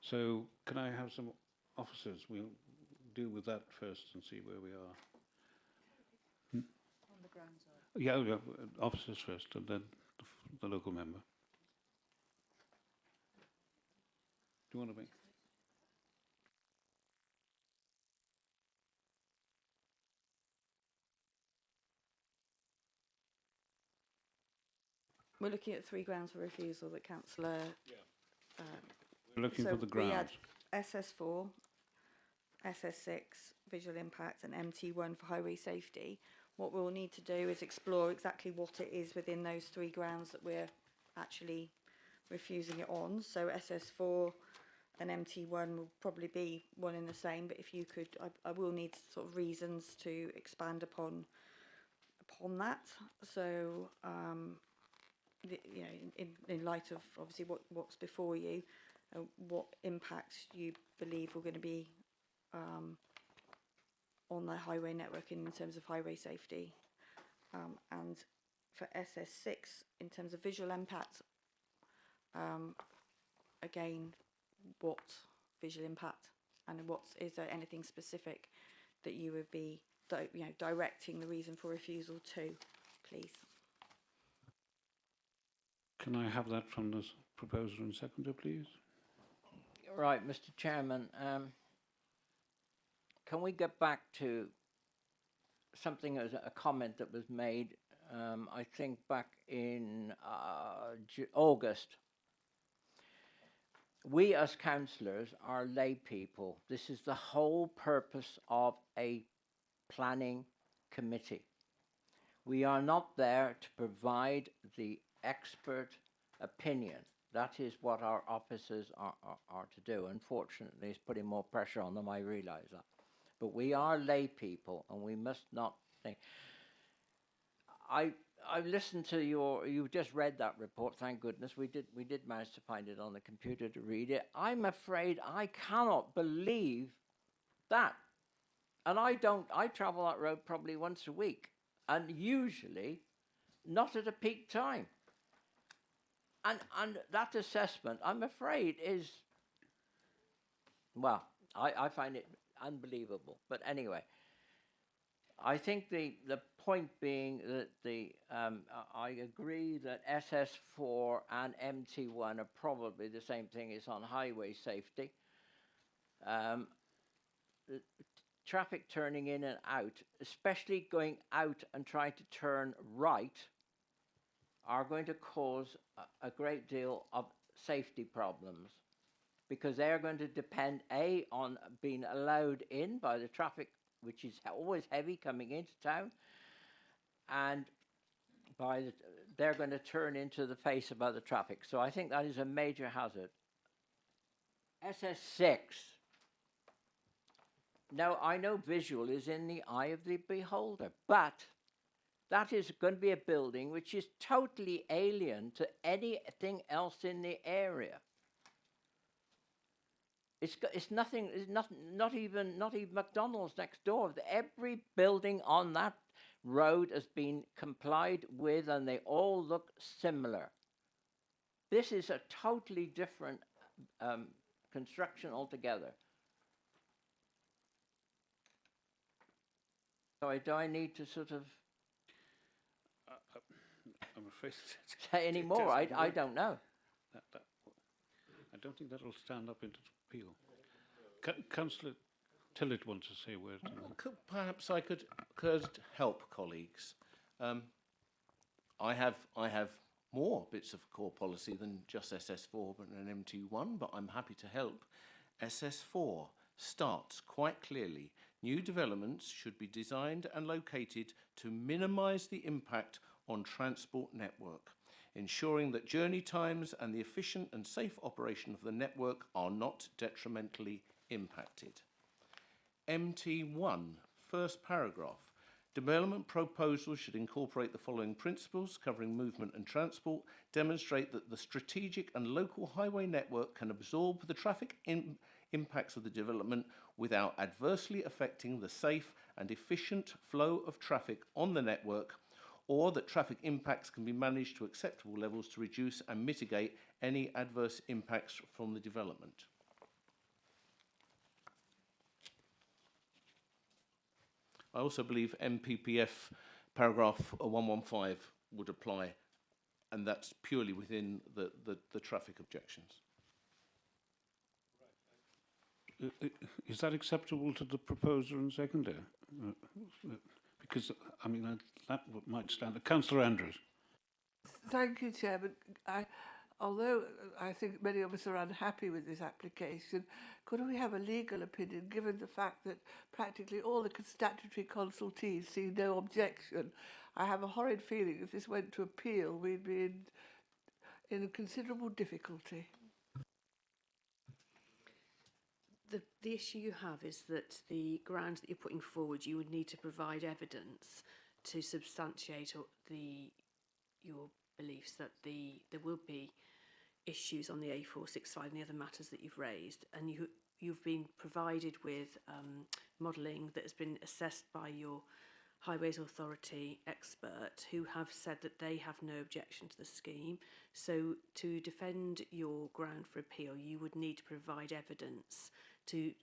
So can I have some officers? We'll deal with that first and see where we are. On the grounds of. Yeah, officers first, and then the local member. Do you want to make? We're looking at 3 grounds for refusal that councillor. We're looking for the We had grounds. SS4, SS6 visual impact, and MT1 for highway safety. What we'll need to do is explore exactly what it is within those 3 grounds that we're actually refusing it on. So SS4 and MT1 will probably be one in the same, but if you could, I will need sort of reasons to expand upon that. So you know, in light of obviously what's before you, what impacts you believe are going to be on the highway network in terms of highway safety, and for SS6 in terms of visual impact, again, what visual impact, and is there anything specific that you would be directing the reason for refusal to, please? Can I have that from the proposer and seconder, please? Right, Mr. Chairman. Can we get back to something as a comment that was made, I think back in August. We as councillors are lay people. This is the whole purpose of a planning committee. We are not there to provide the expert opinion. That is what our officers are to do. Unfortunately, it's putting more pressure on them, I realise that. But we are lay people, and we must not think. I've listened to you just read that report, thank goodness. We did manage to find it on the computer to read it. I'm afraid I cannot believe that. And I travel that road probably once a week, and usually not at a peak time. And that assessment, I'm afraid, is, well, I find it unbelievable. But anyway, I think the point being that I agree that SS4 and MT1 are probably the same thing as on highway safety. Traffic turning in and out, especially going out and trying to turn right, are going to cause a great deal of safety problems, because they're going to depend on being allowed in by the traffic, which is always heavy coming into town, and they're going to turn into the face of other traffic. So I think that is a major hazard. SS6. Now, I know visual is in the eye of the beholder, but that is going to be a building which is totally alien to anything else in the area. It's nothing. It's not even McDonald's next door. Every building on that road has been complied with, and they all look similar. This is a totally different construction altogether. So do I need to sort of I'm afraid say any more? I don't know. I don't think that will stand up into appeal. Councillor Tillett wants to say a word. Perhaps I could help colleagues. I have more bits of core policy than just SS4 but an MT1, but I'm happy to help. SS4 starts quite clearly. New developments should be designed and located to minimise the impact on transport network, ensuring that journey times and the efficient and safe operation of the network are not detrimentally impacted. MT1, first paragraph. Development proposals should incorporate the following principles covering movement and transport, demonstrate that the strategic and local highway network can absorb the traffic impacts of the development without adversely affecting the safe and efficient flow of traffic on the network, or that traffic impacts can be managed to acceptable levels to reduce and mitigate any adverse impacts from the development. I also believe MPPF paragraph 115 would apply, and that's purely within the traffic objections. Is that acceptable to the proposer and seconder? Because, I mean, that might stand. Councillor Andrews. Thank you, Chairman. Although I think many of us are unhappy with this application, could we have a legal opinion given the fact that practically all the statutory consultees see no objection? I have a horrid feeling if this went to appeal, we'd be in considerable difficulty. The issue you have is that the grounds that you're putting forward, you would need to provide evidence to substantiate your beliefs that there will be issues on the A465 and the other matters that you've raised, and you've been provided with modelling that has been assessed by your Highways Authority expert, who have said that they have no objection to the scheme. So to defend your ground for appeal, you would need to provide evidence to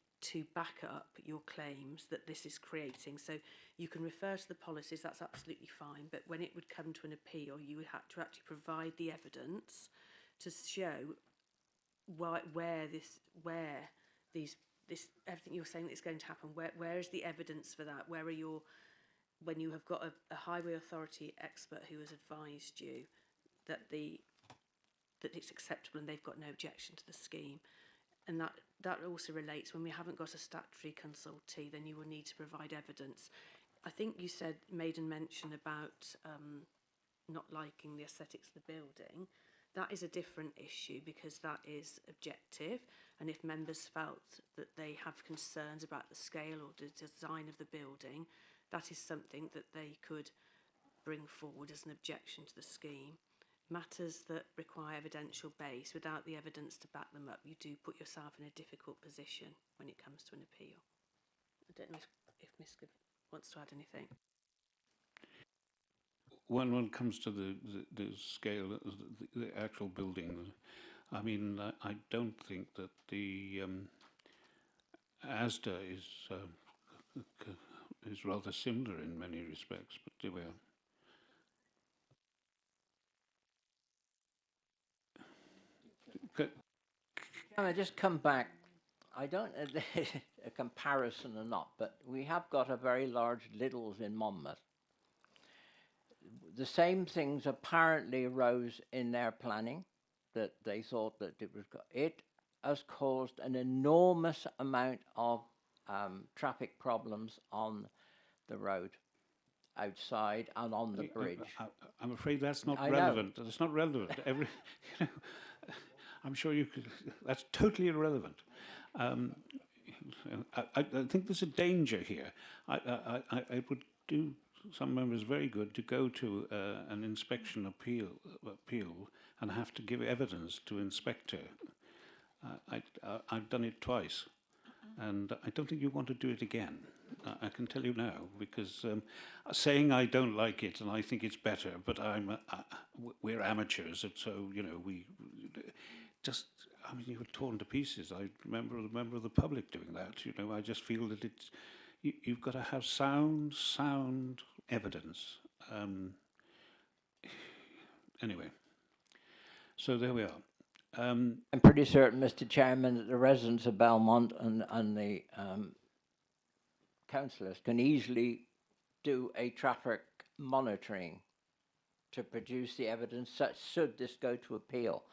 back up your claims that this is creating. So you can refer to the policies, that's absolutely fine, but when it would come to an appeal, you would have to actually provide the evidence to show everything you're saying that's going to happen, where is the evidence for that? Where are when you have got a Highway Authority expert who has advised you that it's acceptable and they've got no objection to the scheme. And that also relates, when we haven't got a statutory consultee, then you will need to provide evidence. I think you made a mention about not liking the aesthetics of the building. That is a different issue because that is objective, and if members felt that they have concerns about the scale or the design of the building, that is something that they could bring forward as an objection to the scheme. Matters that require evidential base, without the evidence to back them up, you do put yourself in a difficult position when it comes to an appeal. I don't know if Ms. Gibb wants to add anything. When one comes to the scale, the actual building, I mean, I don't think that the ASDA is rather similar in many respects, but there we are. Can I just come back? I don't know a comparison or not, but we have got a very large Lidl's in Monmouth. The same things apparently arose in their planning, that they thought that it has caused an enormous amount of traffic problems on the road, outside and on the bridge. I'm afraid that's not relevant. That's not relevant. I'm sure you could. That's totally irrelevant. I think there's a danger here. It would do some members very good to go to an inspection appeal and have to give evidence to inspector. I've done it twice, and I don't think you want to do it again. I can tell you now, because saying I don't like it and I think it's better, but we're amateurs, and so we just. I mean, you were torn to pieces. I remember a member of the public doing that. I just feel that it's you've got to have sound evidence. Anyway, so there we are. I'm pretty certain, Mr. Chairman, that the residents of Belmont and the councillors can easily do a traffic monitoring to produce the evidence such should this go to appeal.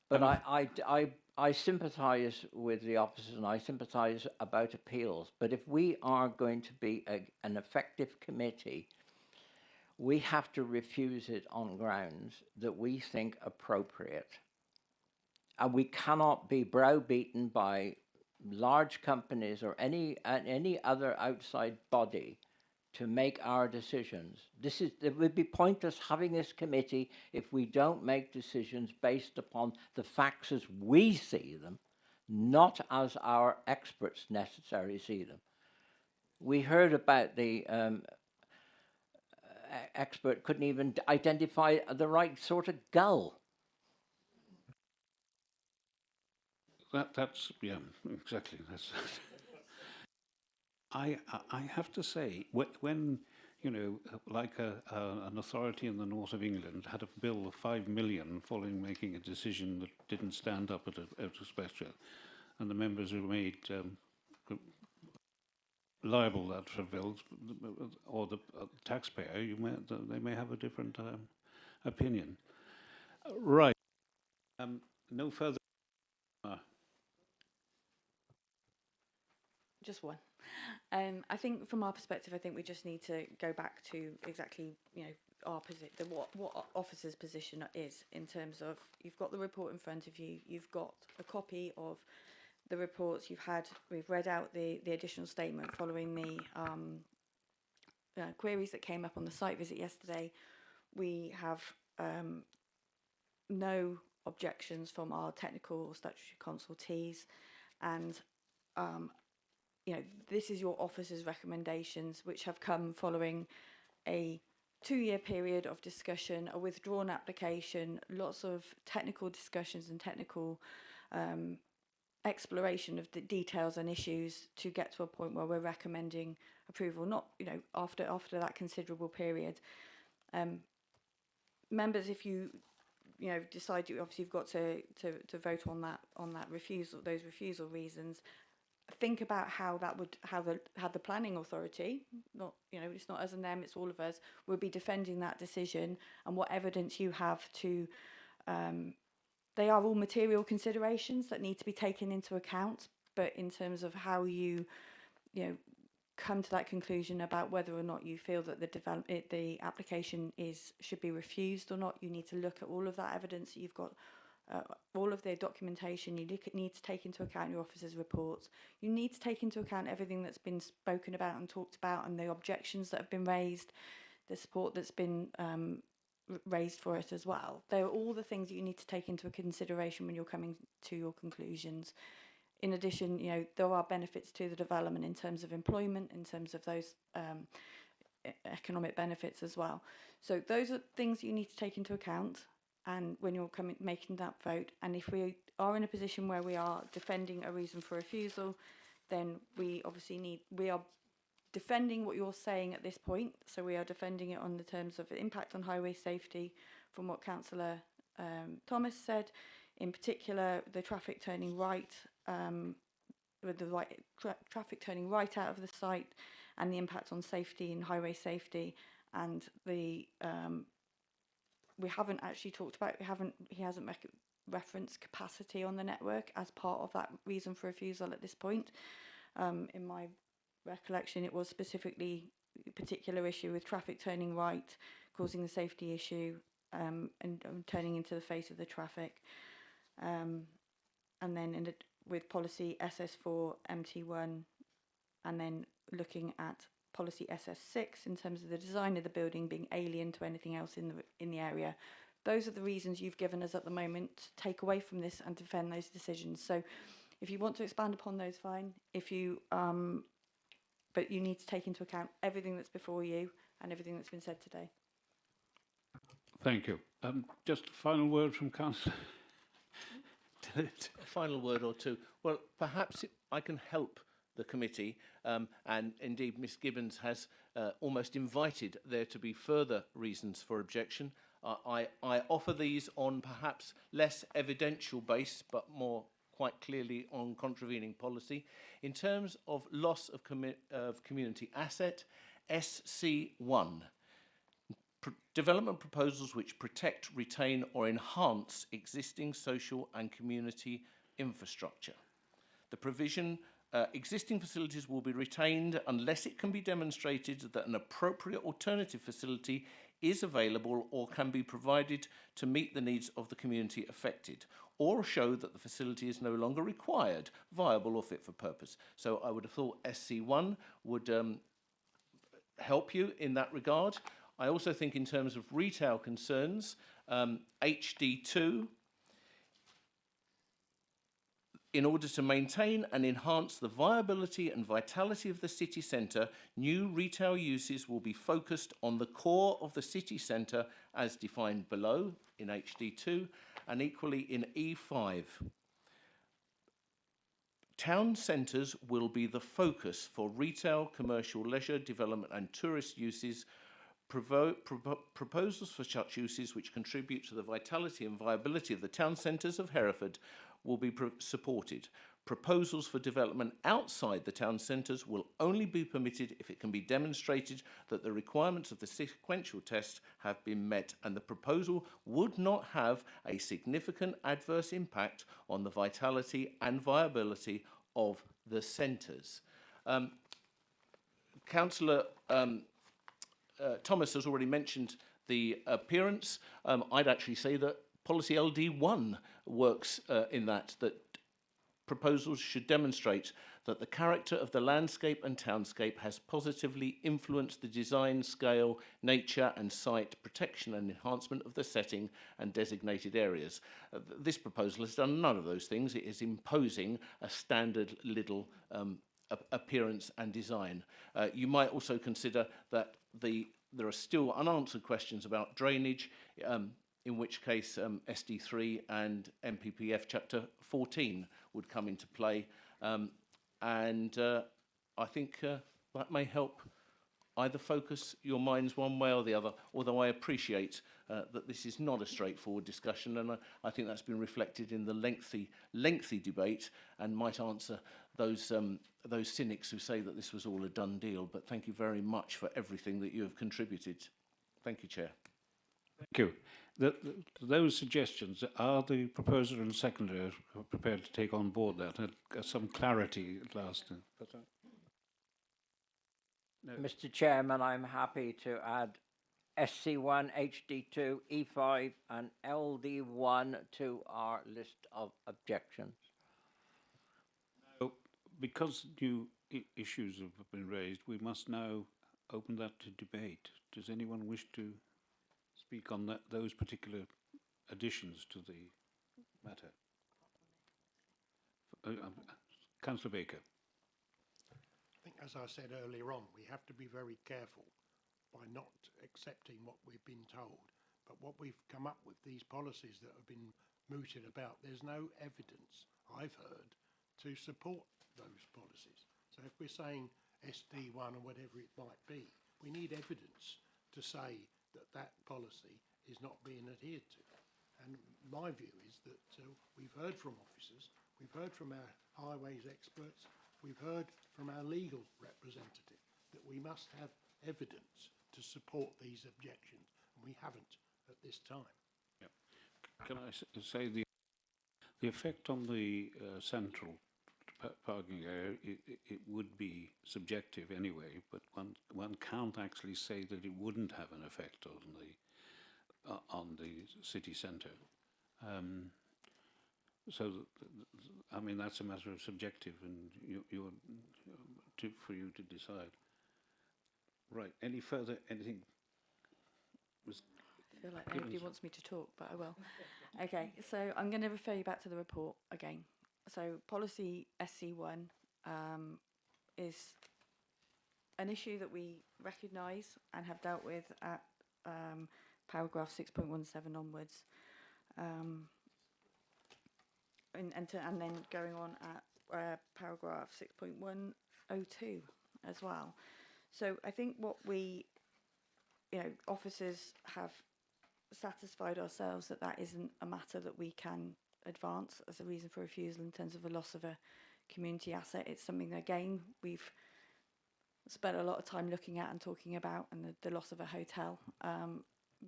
But I sympathise with the officers and I sympathise about appeals. But if we are going to be an effective committee, we have to refuse it on grounds that we think appropriate. And we cannot be browbeaten by large companies or any other outside body to make our decisions. It would be pointless having this committee if we don't make decisions based upon the facts as we see them, not as our experts necessarily see them. We heard about the expert couldn't even identify the right sort of gull. That's yeah, exactly. That's. I have to say, when you know, like an authority in the north of England had a bill of 5 million following making a decision that didn't stand up at a special, and the members who made liable that for bills, or the taxpayer, they may have a different opinion. Right. No further. Just one. I think from our perspective, I think we just need to go back to exactly, you know, our position, what our officer's position is in terms of, you've got the report in front of you, you've got a copy of the reports we've read out the additional statement following the queries that came up on the site visit yesterday. We have no objections from our technical or statutory consultees, and you know, this is your officer's recommendations, which have come following a 2-year period of discussion, a withdrawn application, lots of technical discussions and technical exploration of the details and issues to get to a point where we're recommending approval. Not, you know, after that considerable period. Members, if you decide, obviously you've got to vote on that refusal, those refusal reasons. Think about how the planning authority, not, you know, it's not us and them, it's all of us, will be defending that decision, and what evidence you have to. They are all material considerations that need to be taken into account, but in terms of how you come to that conclusion about whether or not you feel that the application should be refused or not, you need to look at all of that evidence that you've got. All of their documentation, you need to take into account your officer's reports. You need to take into account everything that's been spoken about and talked about, and the objections that have been raised, the support that's been raised for it as well. They're all the things that you need to take into consideration when you're coming to your conclusions. In addition, you know, there are benefits to the development in terms of employment, in terms of those economic benefits as well. So those are things that you need to take into account. And when you're making that vote, and if we are in a position where we are defending a reason for refusal, then we are defending what you're saying at this point. So we are defending it on the terms of impact on highway safety, from what Councillor Thomas said, in particular the traffic turning right, with the traffic turning right out of the site, and the impact on safety and highway safety, and the we haven't actually talked about, he hasn't referenced capacity on the network as part of that reason for refusal at this point. In my recollection, it was specifically a particular issue with traffic turning right, causing a safety issue, and turning into the face of the traffic. And then with policy SS4 MT1, and then looking at policy SS6 in terms of the design of the building being alien to anything else in the area. Those are the reasons you've given us at the moment to take away from this and defend those decisions. So if you want to expand upon those, fine. If you but you need to take into account everything that's before you and everything that's been said today. Thank you. Just a final word from Councillor. A final word or two. Well, perhaps I can help the committee, and indeed Ms Gibbons has almost invited there to be further reasons for objection. I offer these on perhaps less evidential base, but more quite clearly on contravening policy. In terms of loss of community asset, SC1, development proposals which protect, retain or enhance existing social and community infrastructure. The provision existing facilities will be retained unless it can be demonstrated that an appropriate alternative facility is available or can be provided to meet the needs of the community affected, or show that the facility is no longer required, viable or fit for purpose. So I would have thought SC1 would help you in that regard. I also think in terms of retail concerns, HD2, In order to maintain and enhance the viability and vitality of the city centre, new retail uses will be focused on the core of the city centre as defined below in HD2 and equally in E5. Town centres will be the focus for retail, commercial, leisure, development and tourist uses. Proposals for such uses which contribute to the vitality and viability of the town centres of Hereford will be supported. Proposals for development outside the town centres will only be permitted if it can be demonstrated that the requirements of the sequential test have been met and the proposal would not have a significant adverse impact on the vitality and viability of the centres. Councillor Thomas has already mentioned the appearance. I'd actually say that policy LD1 works in that proposals should demonstrate that the character of the landscape and townscape has positively influenced the design, scale, nature and site protection and enhancement of the setting and designated areas. This proposal has done none of those things. It is imposing a standard little appearance and design. You might also consider that there are still unanswered questions about drainage, in which case SD3 and MPPF Chapter 14 would come into play. I think that may help either focus your minds one way or the other, although I appreciate that this is not a straightforward discussion, and I think that's been reflected in the lengthy debate and might answer those cynics who say that this was all a done deal. But thank you very much for everything that you have contributed. Thank you, Chair. Thank you. Those suggestions, are the proposer and seconder prepared to take on board that? Some clarity at last. No. Mr. Chairman, I'm happy to add SC1, HD2, E5 and LD1 to our list of objections. Now, because new issues have been raised, we must now open that to debate. Does anyone wish to speak on those particular additions to the matter? Councillor Baker. I think, as I said earlier on, we have to be very careful by not accepting what we've been told. But what we've come up with, these policies that have been mooted about, there's no evidence I've heard to support those policies. So if we're saying SD1 or whatever it might be, we need evidence to say that policy is not being adhered to. And my view is that we've heard from officers, we've heard from our highways experts, we've heard from our legal representative that we must have evidence to support these objections, and we haven't at this time. Yep. Can I say the effect on the central parking area, it would be subjective anyway, but one can't actually say that it wouldn't have an effect on the city centre. So, I mean, that's a matter of subjective, and for you to decide. Right. Any further? Anything? I feel like nobody wants me to talk, but I will. Okay. So I'm going to refer you back to the report again. So policy SC1 is an issue that we recognise and have dealt with at paragraph 6.17 onwards, and then going on at paragraph 6.102 as well. So I think what we, officers have satisfied ourselves that isn't a matter that we can advance as a reason for refusal in terms of a loss of a community asset. It's something that, again, we've spent a lot of time looking at and talking about, and the loss of a hotel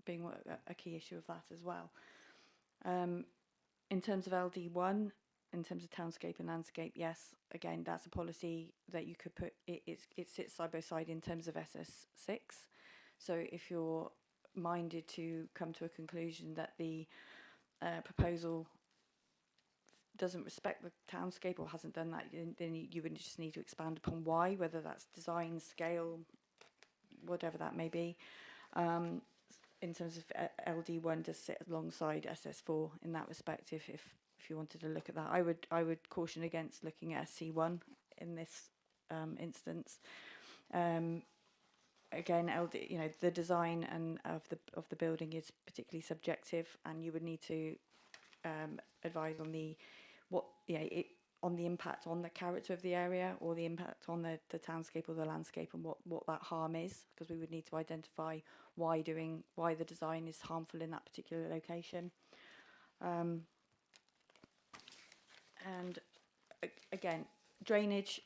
being a key issue of that as well. In terms of LD1, in terms of townscape and landscape, yes, again, that's a policy that you could put, it sits side by side in terms of SS6. So if you're minded to come to a conclusion that the proposal doesn't respect the townscape or hasn't done that, then you would just need to expand upon why, whether that's design, scale, whatever that may be. In terms of LD1 does sit alongside SS4 in that respect if if you wanted to look at that. I would caution against looking at SC1 in this instance. Again, the design and of the building is particularly subjective, and you would need to advise on on the impact on the character of the area, or the impact on the townscape or the landscape, and what that harm is, because we would need to identify why the design is harmful in that particular location. And again, drainage,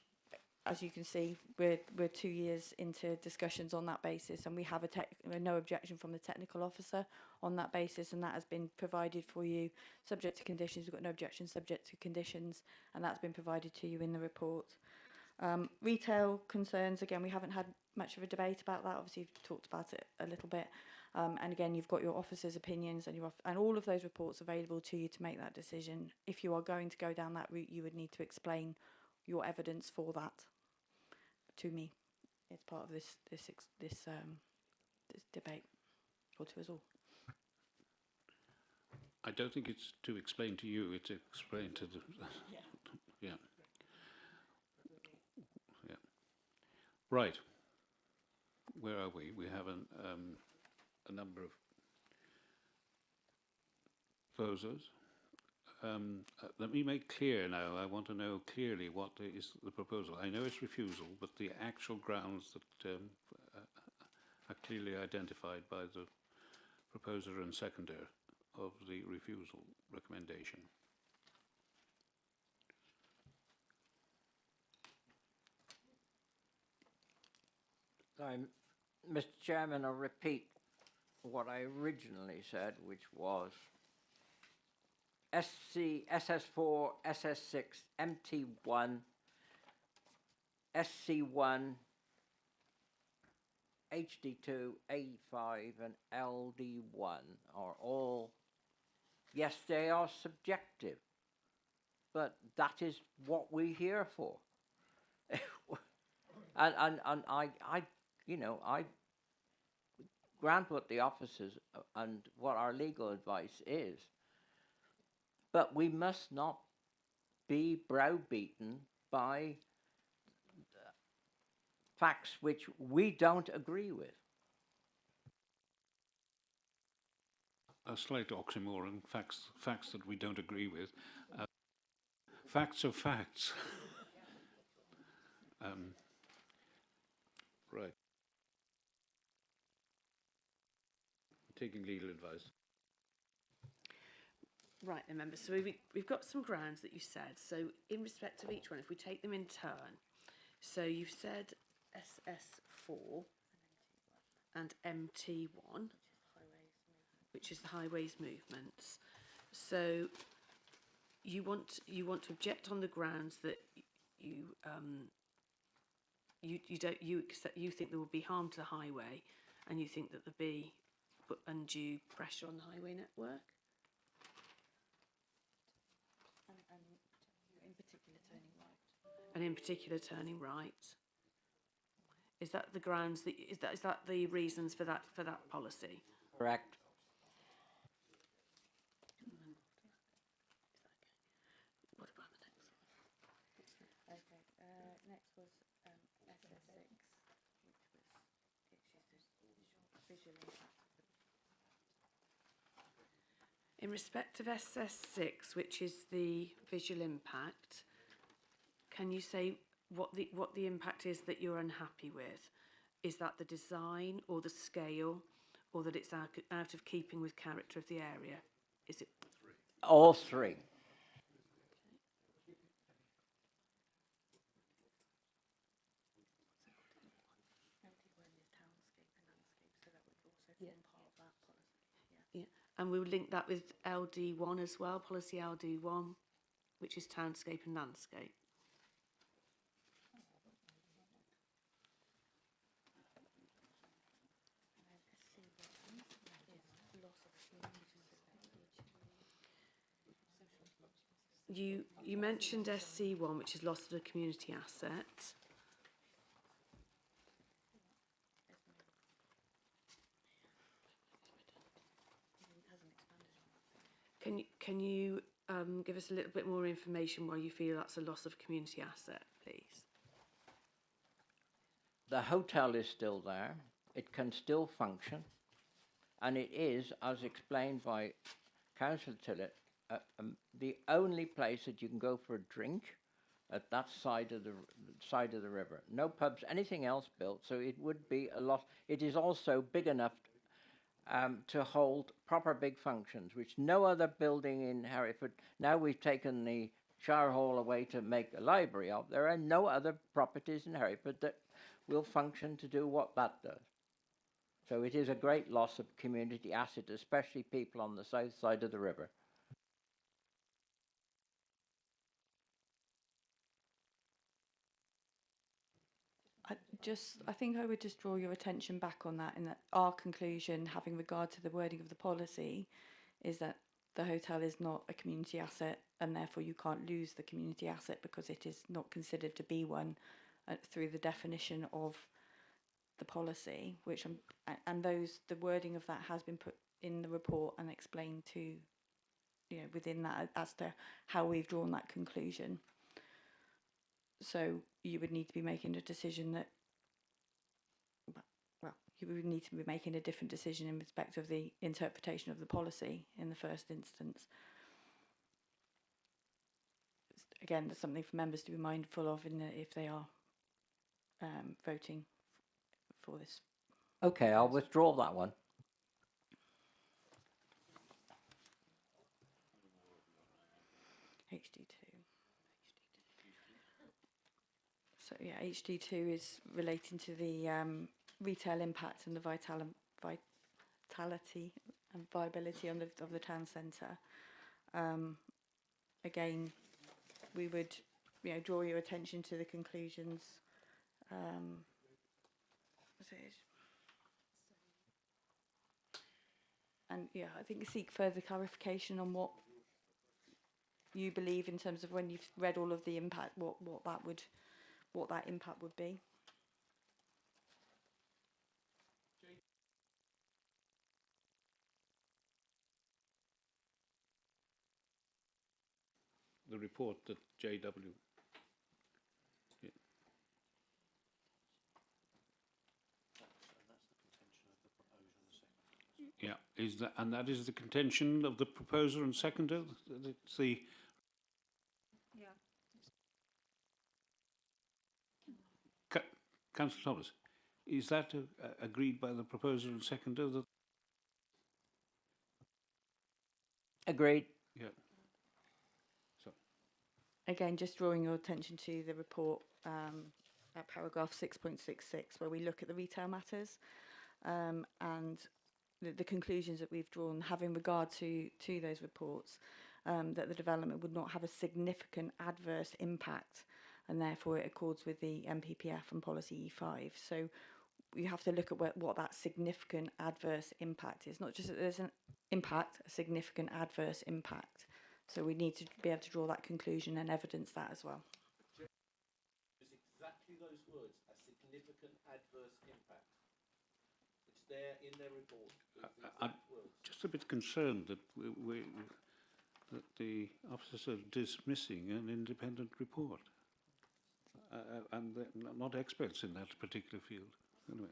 as you can see, we're 2 years into discussions on that basis, and we have no objection from the technical officer on that basis, and that has been provided for you subject to conditions. We've got no objection subject to conditions, and that's been provided to you in the report. Retail concerns, again, we haven't had much of a debate about that. Obviously, you've talked about it a little bit. And again, you've got your officers' opinions and all of those reports available to you to make that decision. If you are going to go down that route, you would need to explain your evidence for that to me. It's part of this debate, or to us all. I don't think it's to explain to you, it's to explain to the... Yeah. Yeah. Right. Where are we? We have a number of proposals. Let me make clear now, I want to know clearly what is the proposal. I know it's refusal, but the actual grounds that are clearly identified by the proposer and seconder of the refusal recommendation. Mr. Chairman, I'll repeat what I originally said, which was SC, SS4, SS6, MT1, SC1, HD2, A5, and LD1 are all, yes, they are subjective, but that is what we're here for. and I grant what the officers and what our legal advice is, but we must not be browbeaten by facts which we don't agree with. A slight oxymoron, facts that we don't agree with. Facts are facts. Right. Taking legal advice. Right then, members, so we've got some grounds that you said. So in respect of each one, if we take them in turn, so you've said SS4 and MT1, which is the highways movements. So you want to object on the grounds that you think there will be harm to the highway, and you think that there'll be undue pressure on the highway network. And in particular turning right. Is that the grounds that is that the reasons for that policy? Correct. What about the next one? Okay. Next was SS6, which was visual impact. In respect of SS6, which is the visual impact, can you say what the impact is that you're unhappy with? Is that the design or the scale, or that it's out of keeping with character of the area? Is it all three? Yeah, and we'll link that with LD1 as well, policy LD1, which is townscape and landscape. You mentioned SC1, which is loss of a community asset. Can you give us a little bit more information why you feel that's a loss of community asset, please? The hotel is still there. It can still function. And it is, as explained by Councillor Tillett, the only place that you can go for a drink at that side of the river. No pubs, anything else built. So it would be a lot. It is also big enough to hold proper big functions, which no other building in Hereford. Now we've taken the Shire Hall away to make a library of. There are no other properties in Hereford that will function to do what that does. So it is a great loss of community asset, especially people on the south side of the river. I think I would just draw your attention back on that, in that our conclusion, having regard to the wording of the policy, is that the hotel is not a community asset, and therefore you can't lose the community asset because it is not considered to be one through the definition of the policy, which the wording of that has been put in the report and explained to, within that as to how we've drawn that conclusion. So you would need to be making a decision that, well, you would need to be making a different decision in respect of the interpretation of the policy in the first instance. Again, there's something for members to be mindful of if they are voting for this. Okay, I'll withdraw that one. HD2. So yeah, HD2 is relating to the retail impact and the vitality and viability of the town centre. Again, we would draw your attention to the conclusions. And yeah, I think seek further clarification on what you believe in terms of when you've read all of the impact, what that impact would be. The report that JW. Yeah, that is the contention of the proposer and seconder? It's the... Yeah. Councillor Thomas, is that agreed by the proposer and seconder? That... Agreed. Yeah. So. Again, just drawing your attention to the report at paragraph 6.66, where we look at the retail matters and the conclusions that we've drawn, having regard to those reports, that the development would not have a significant adverse impact, and therefore it accords with the MPPF and policy E5. So you have to look at what that significant adverse impact is. Not just that there's an impact, a significant adverse impact. So we need to be able to draw that conclusion and evidence that as well. It's exactly those words, a significant adverse impact. It's there in their report. I'm just a bit concerned that that the officers are dismissing an independent report, and they're not experts in that particular field. Anyway.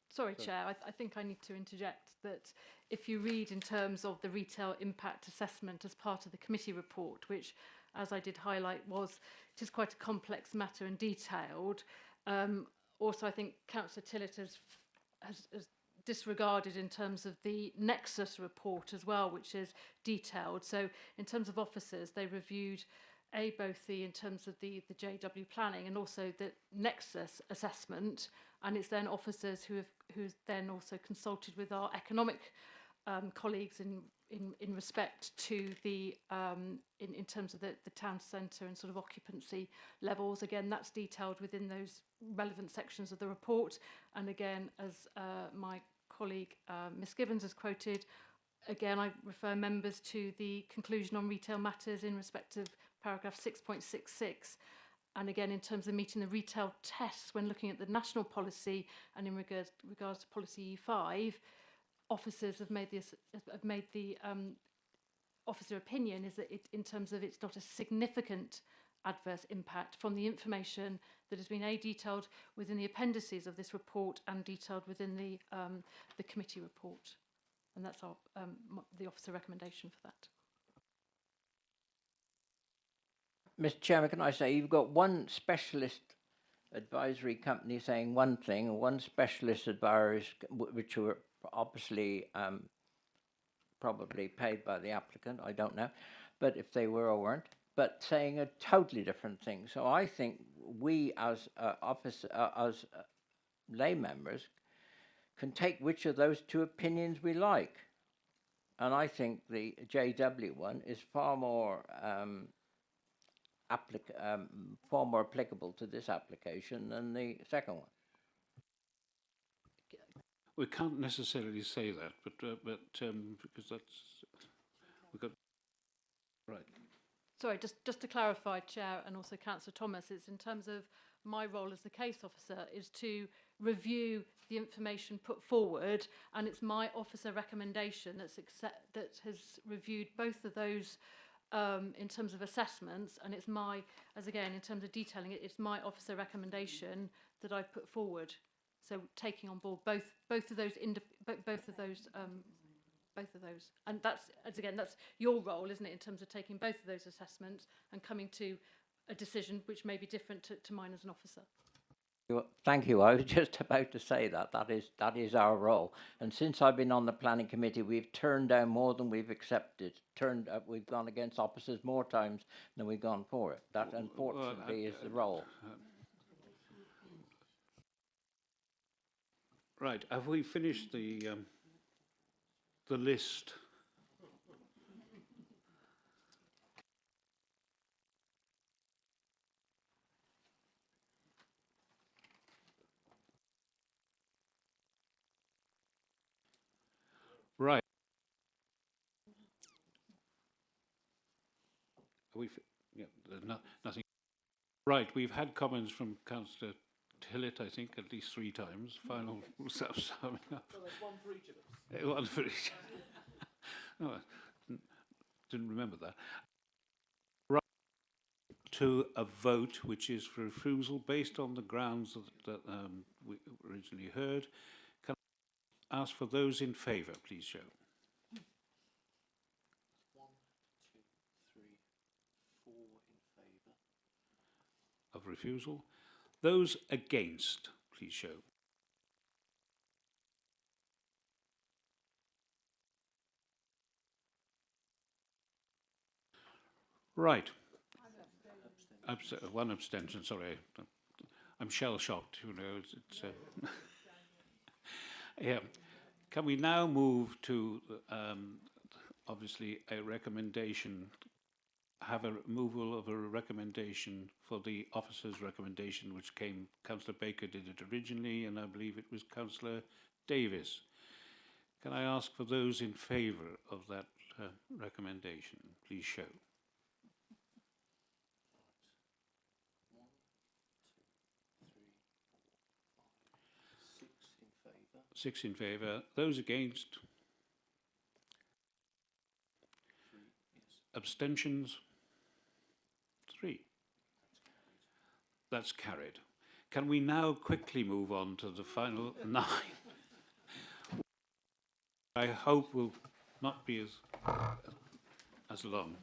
Sorry, Chair, I think I need to interject that if you read in terms of the retail impact assessment as part of the committee report, which, as I did highlight, it is quite a complex matter and detailed. Also, I think Councillor Tillett has disregarded in terms of the Nexus report as well, which is detailed. So in terms of officers, they reviewed both in terms of the JW planning and also the Nexus assessment, and it's then officers who's then also consulted with our economic colleagues in respect to the in terms of the town centre and sort of occupancy levels. Again, that's detailed within those relevant sections of the report, and again, as my colleague Ms Gibbons has quoted, again I refer members to the conclusion on retail matters in respect of paragraph 6.66, and again in terms of meeting the retail tests when looking at the national policy and in regards to policy E5, officers have made the officer opinion is that in terms of it's not a significant adverse impact from the information that has been detailed within the appendices of this report and detailed within the committee report. And that's our, the officer recommendation for that. Mr. Chairman, can I say you've got one specialist advisory company saying one thing, and one specialist advisors which were obviously probably paid by the applicant, I don't know, but if they were or weren't, but saying a totally different thing. So I think we as lay members can take which of those two opinions we like. And I think the JW one is far more applicable to this application than the second one. We can't necessarily say that, but because that's we've got right. Sorry, just to clarify, Chair, and also Councillor Thomas, it's in terms of my role as the case officer is to review the information put forward, and it's my officer recommendation that has reviewed both of those in terms of assessments, and it's my, as again in terms of detailing it, it's my officer recommendation that I've put forward. So taking on board both of those, and that's, as again, that's your role, isn't it, in terms of taking both of those assessments and coming to a decision which may be different to mine as an officer. Thank you. I was just about to say that is our role. And since I've been on the planning committee, we've turned down more than we've accepted. We've gone against officers more times than we've gone for it. That, unfortunately, is the role. Right. Have we finished the list? Right. Yeah, there's nothing. Right, we've had comments from Councillor Tillett, I think, at least 3 times. Final summing up. Well, there's one for each of us. One for each. Oh, I didn't remember that. Right to a vote, which is for refusal based on the grounds that we originally heard. Can I ask for those in favour, please show. 1, 2, 3, 4 in favour. Of refusal. Those against, please show. Right. One abstention, sorry. I'm shell-shocked, you know. It's yeah. Can we now move to, obviously, a recommendation, have a removal of a recommendation for the officer's recommendation, which came, Councillor Baker did it originally, and I believe it was Councillor Davis. Can I ask for those in favour of that recommendation? Please show. 1, 2, 3, 4, 5, 6 in favour. 6 in favour. Those against? 3, yes. Abstentions? 3. That's carried. Can we now quickly move on to the final 9? I hope will not be as long.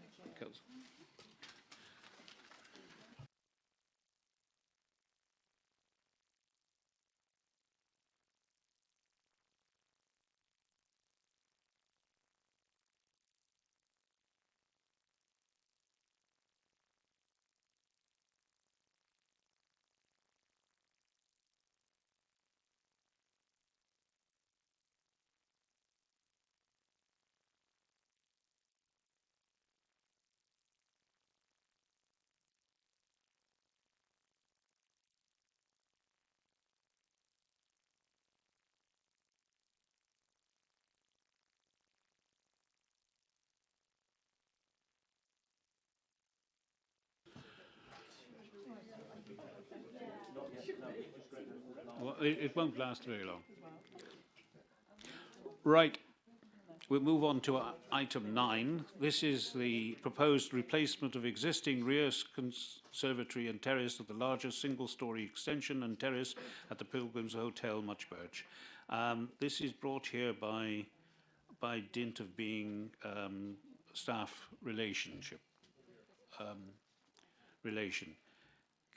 Well, it won't last very long. Right. we'll move on to item 9. This is the proposed replacement of existing rear conservatory and terrace of the largest single-storey extension and terrace at the Pilgrims Hotel, Muchbirch. This is brought here by dint of being staff relation.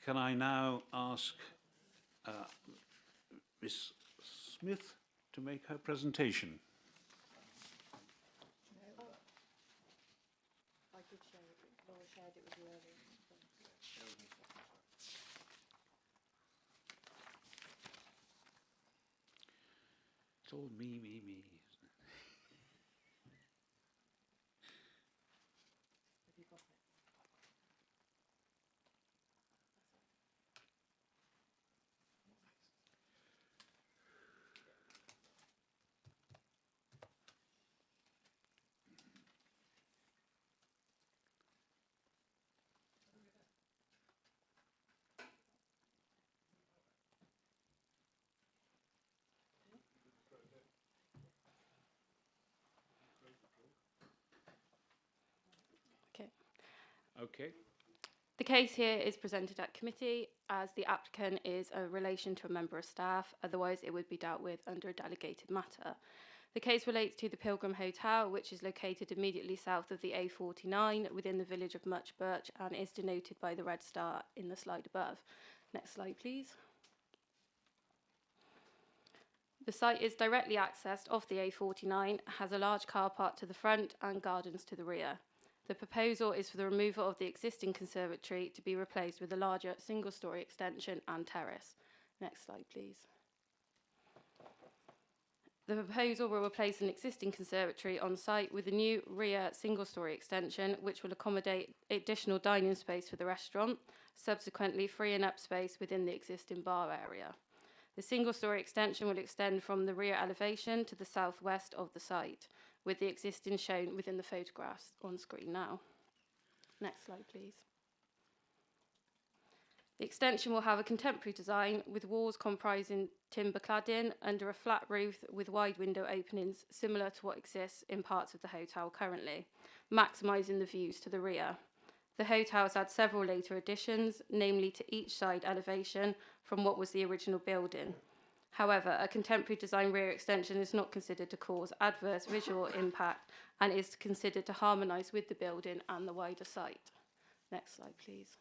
Can I now ask Miss Smith to make her presentation? I did share it. Laura shared it with you earlier. It's all me. Have you got it? Okay. The case here is presented at committee as the applicant is a relation to a member of staff, otherwise it would be dealt with under a delegated matter. The case relates to the Pilgrim Hotel, which is located immediately south of the A49 within the village of Muchbirch and is denoted by the red star in the slide above. Next slide, please. The site is directly accessed off the A49, has a large car park to the front and gardens to the rear. The proposal is for the removal of the existing conservatory to be replaced with a larger single-storey extension and terrace. Next slide, please. The proposal will replace an existing conservatory on site with a new rear single-storey extension, which will accommodate additional dining space for the restaurant, subsequently freeing up space within the existing bar area. The single-storey extension will extend from the rear elevation to the southwest of the site, with the existing shown within the photographs on screen now. Next slide, please. The extension will have a contemporary design with walls comprising timber cladding under a flat roof with wide window openings similar to what exists in parts of the hotel currently, maximising the views to the rear. The hotel has had several later additions, namely to each side elevation from what was the original building. However, a contemporary design rear extension is not considered to cause adverse visual impact and is considered to harmonise with the building and the wider site. Next slide, please.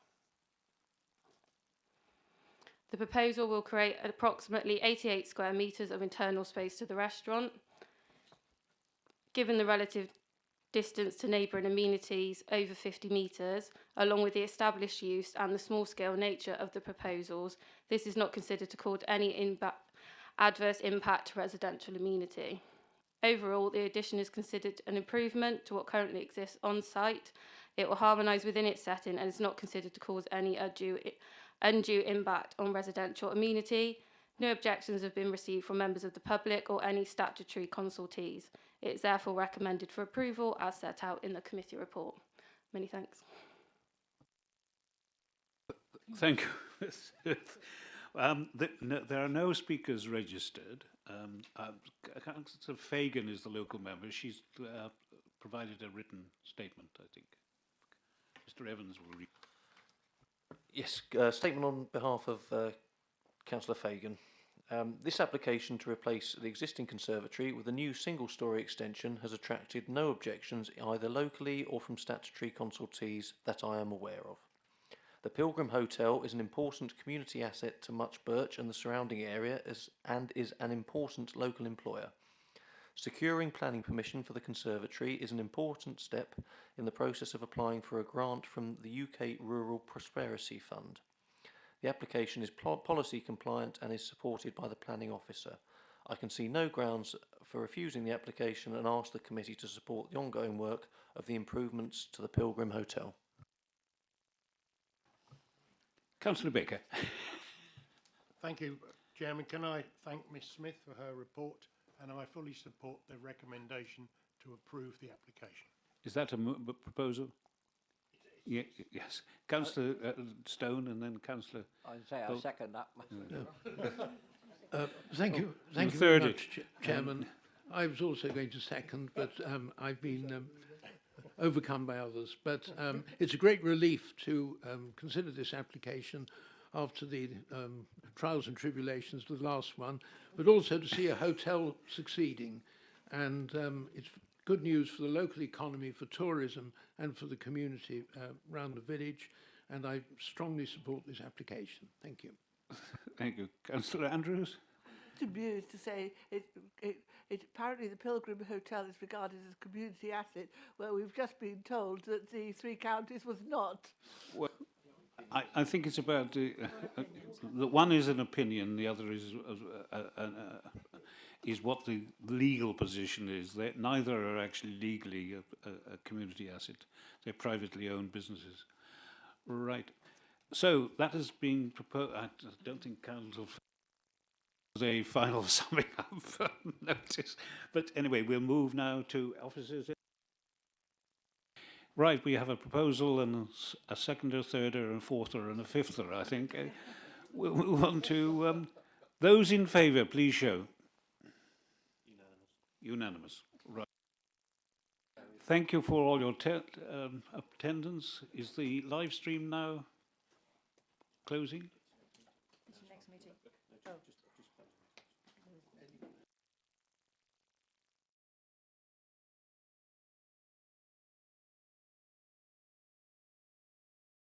The proposal will create approximately 88 square metres of internal space to the restaurant. Given the relative distance to neighbouring amenities over 50 metres, along with the established use and the small-scale nature of the proposals, this is not considered to cause any adverse impact to residential amenity. Overall, the addition is considered an improvement to what currently exists on site. It will harmonise within its setting and is not considered to cause any undue impact on residential amenity. No objections have been received from members of the public or any statutory consultees. It is therefore recommended for approval as set out in the committee report. Many thanks. Thank you. There are no speakers registered. Councillor Fagan is the local member. She's provided a written statement, I think. Mr. Evans will read. Yes, statement on behalf of Councillor Fagan. This application to replace the existing conservatory with a new single-storey extension has attracted no objections either locally or from statutory consultees that I am aware of. The Pilgrim Hotel is an important community asset to Muchbirch and the surrounding area and is an important local employer. Securing planning permission for the conservatory is an important step in the process of applying for a grant from the UK Rural Prosperity Fund. The application is policy compliant and is supported by the planning officer. I can see no grounds for refusing the application and ask the committee to support the ongoing work of the improvements to the Pilgrim Hotel. Councillor Baker. Thank you, Chairman. Can I thank Ms Smith for her report, and I fully support the recommendation to approve the application. Is that a proposal? Yes. Councillor Stone and then Councillor... I'd say I second that. Thank you. Thank you very much, Chairman. I was also going to second, but I've been overcome by others. But it's a great relief to consider this application after the trials and tribulations of the last one, but also to see a hotel succeeding. And it's good news for the local economy, for tourism, and for the community around the village. And I strongly support this application. Thank you. Thank you. Councillor Andrews? Amused to say it apparently the Pilgrim Hotel is regarded as a community asset, where we've just been told that the Three Counties was not. Well, I think it's about the one is an opinion, the other is what the legal position is. Neither are actually legally a community asset. They're privately owned businesses. Right. So that has been proposed. I don't think council a final summing up notice. But anyway, we'll move now to officers. Right, we have a proposal and a seconder, thirder, and fourther, and a fifther, I think. We'll move on to those in favour, please show. Unanimous. Right. Thank you for all your attendance. Is the live stream now closing?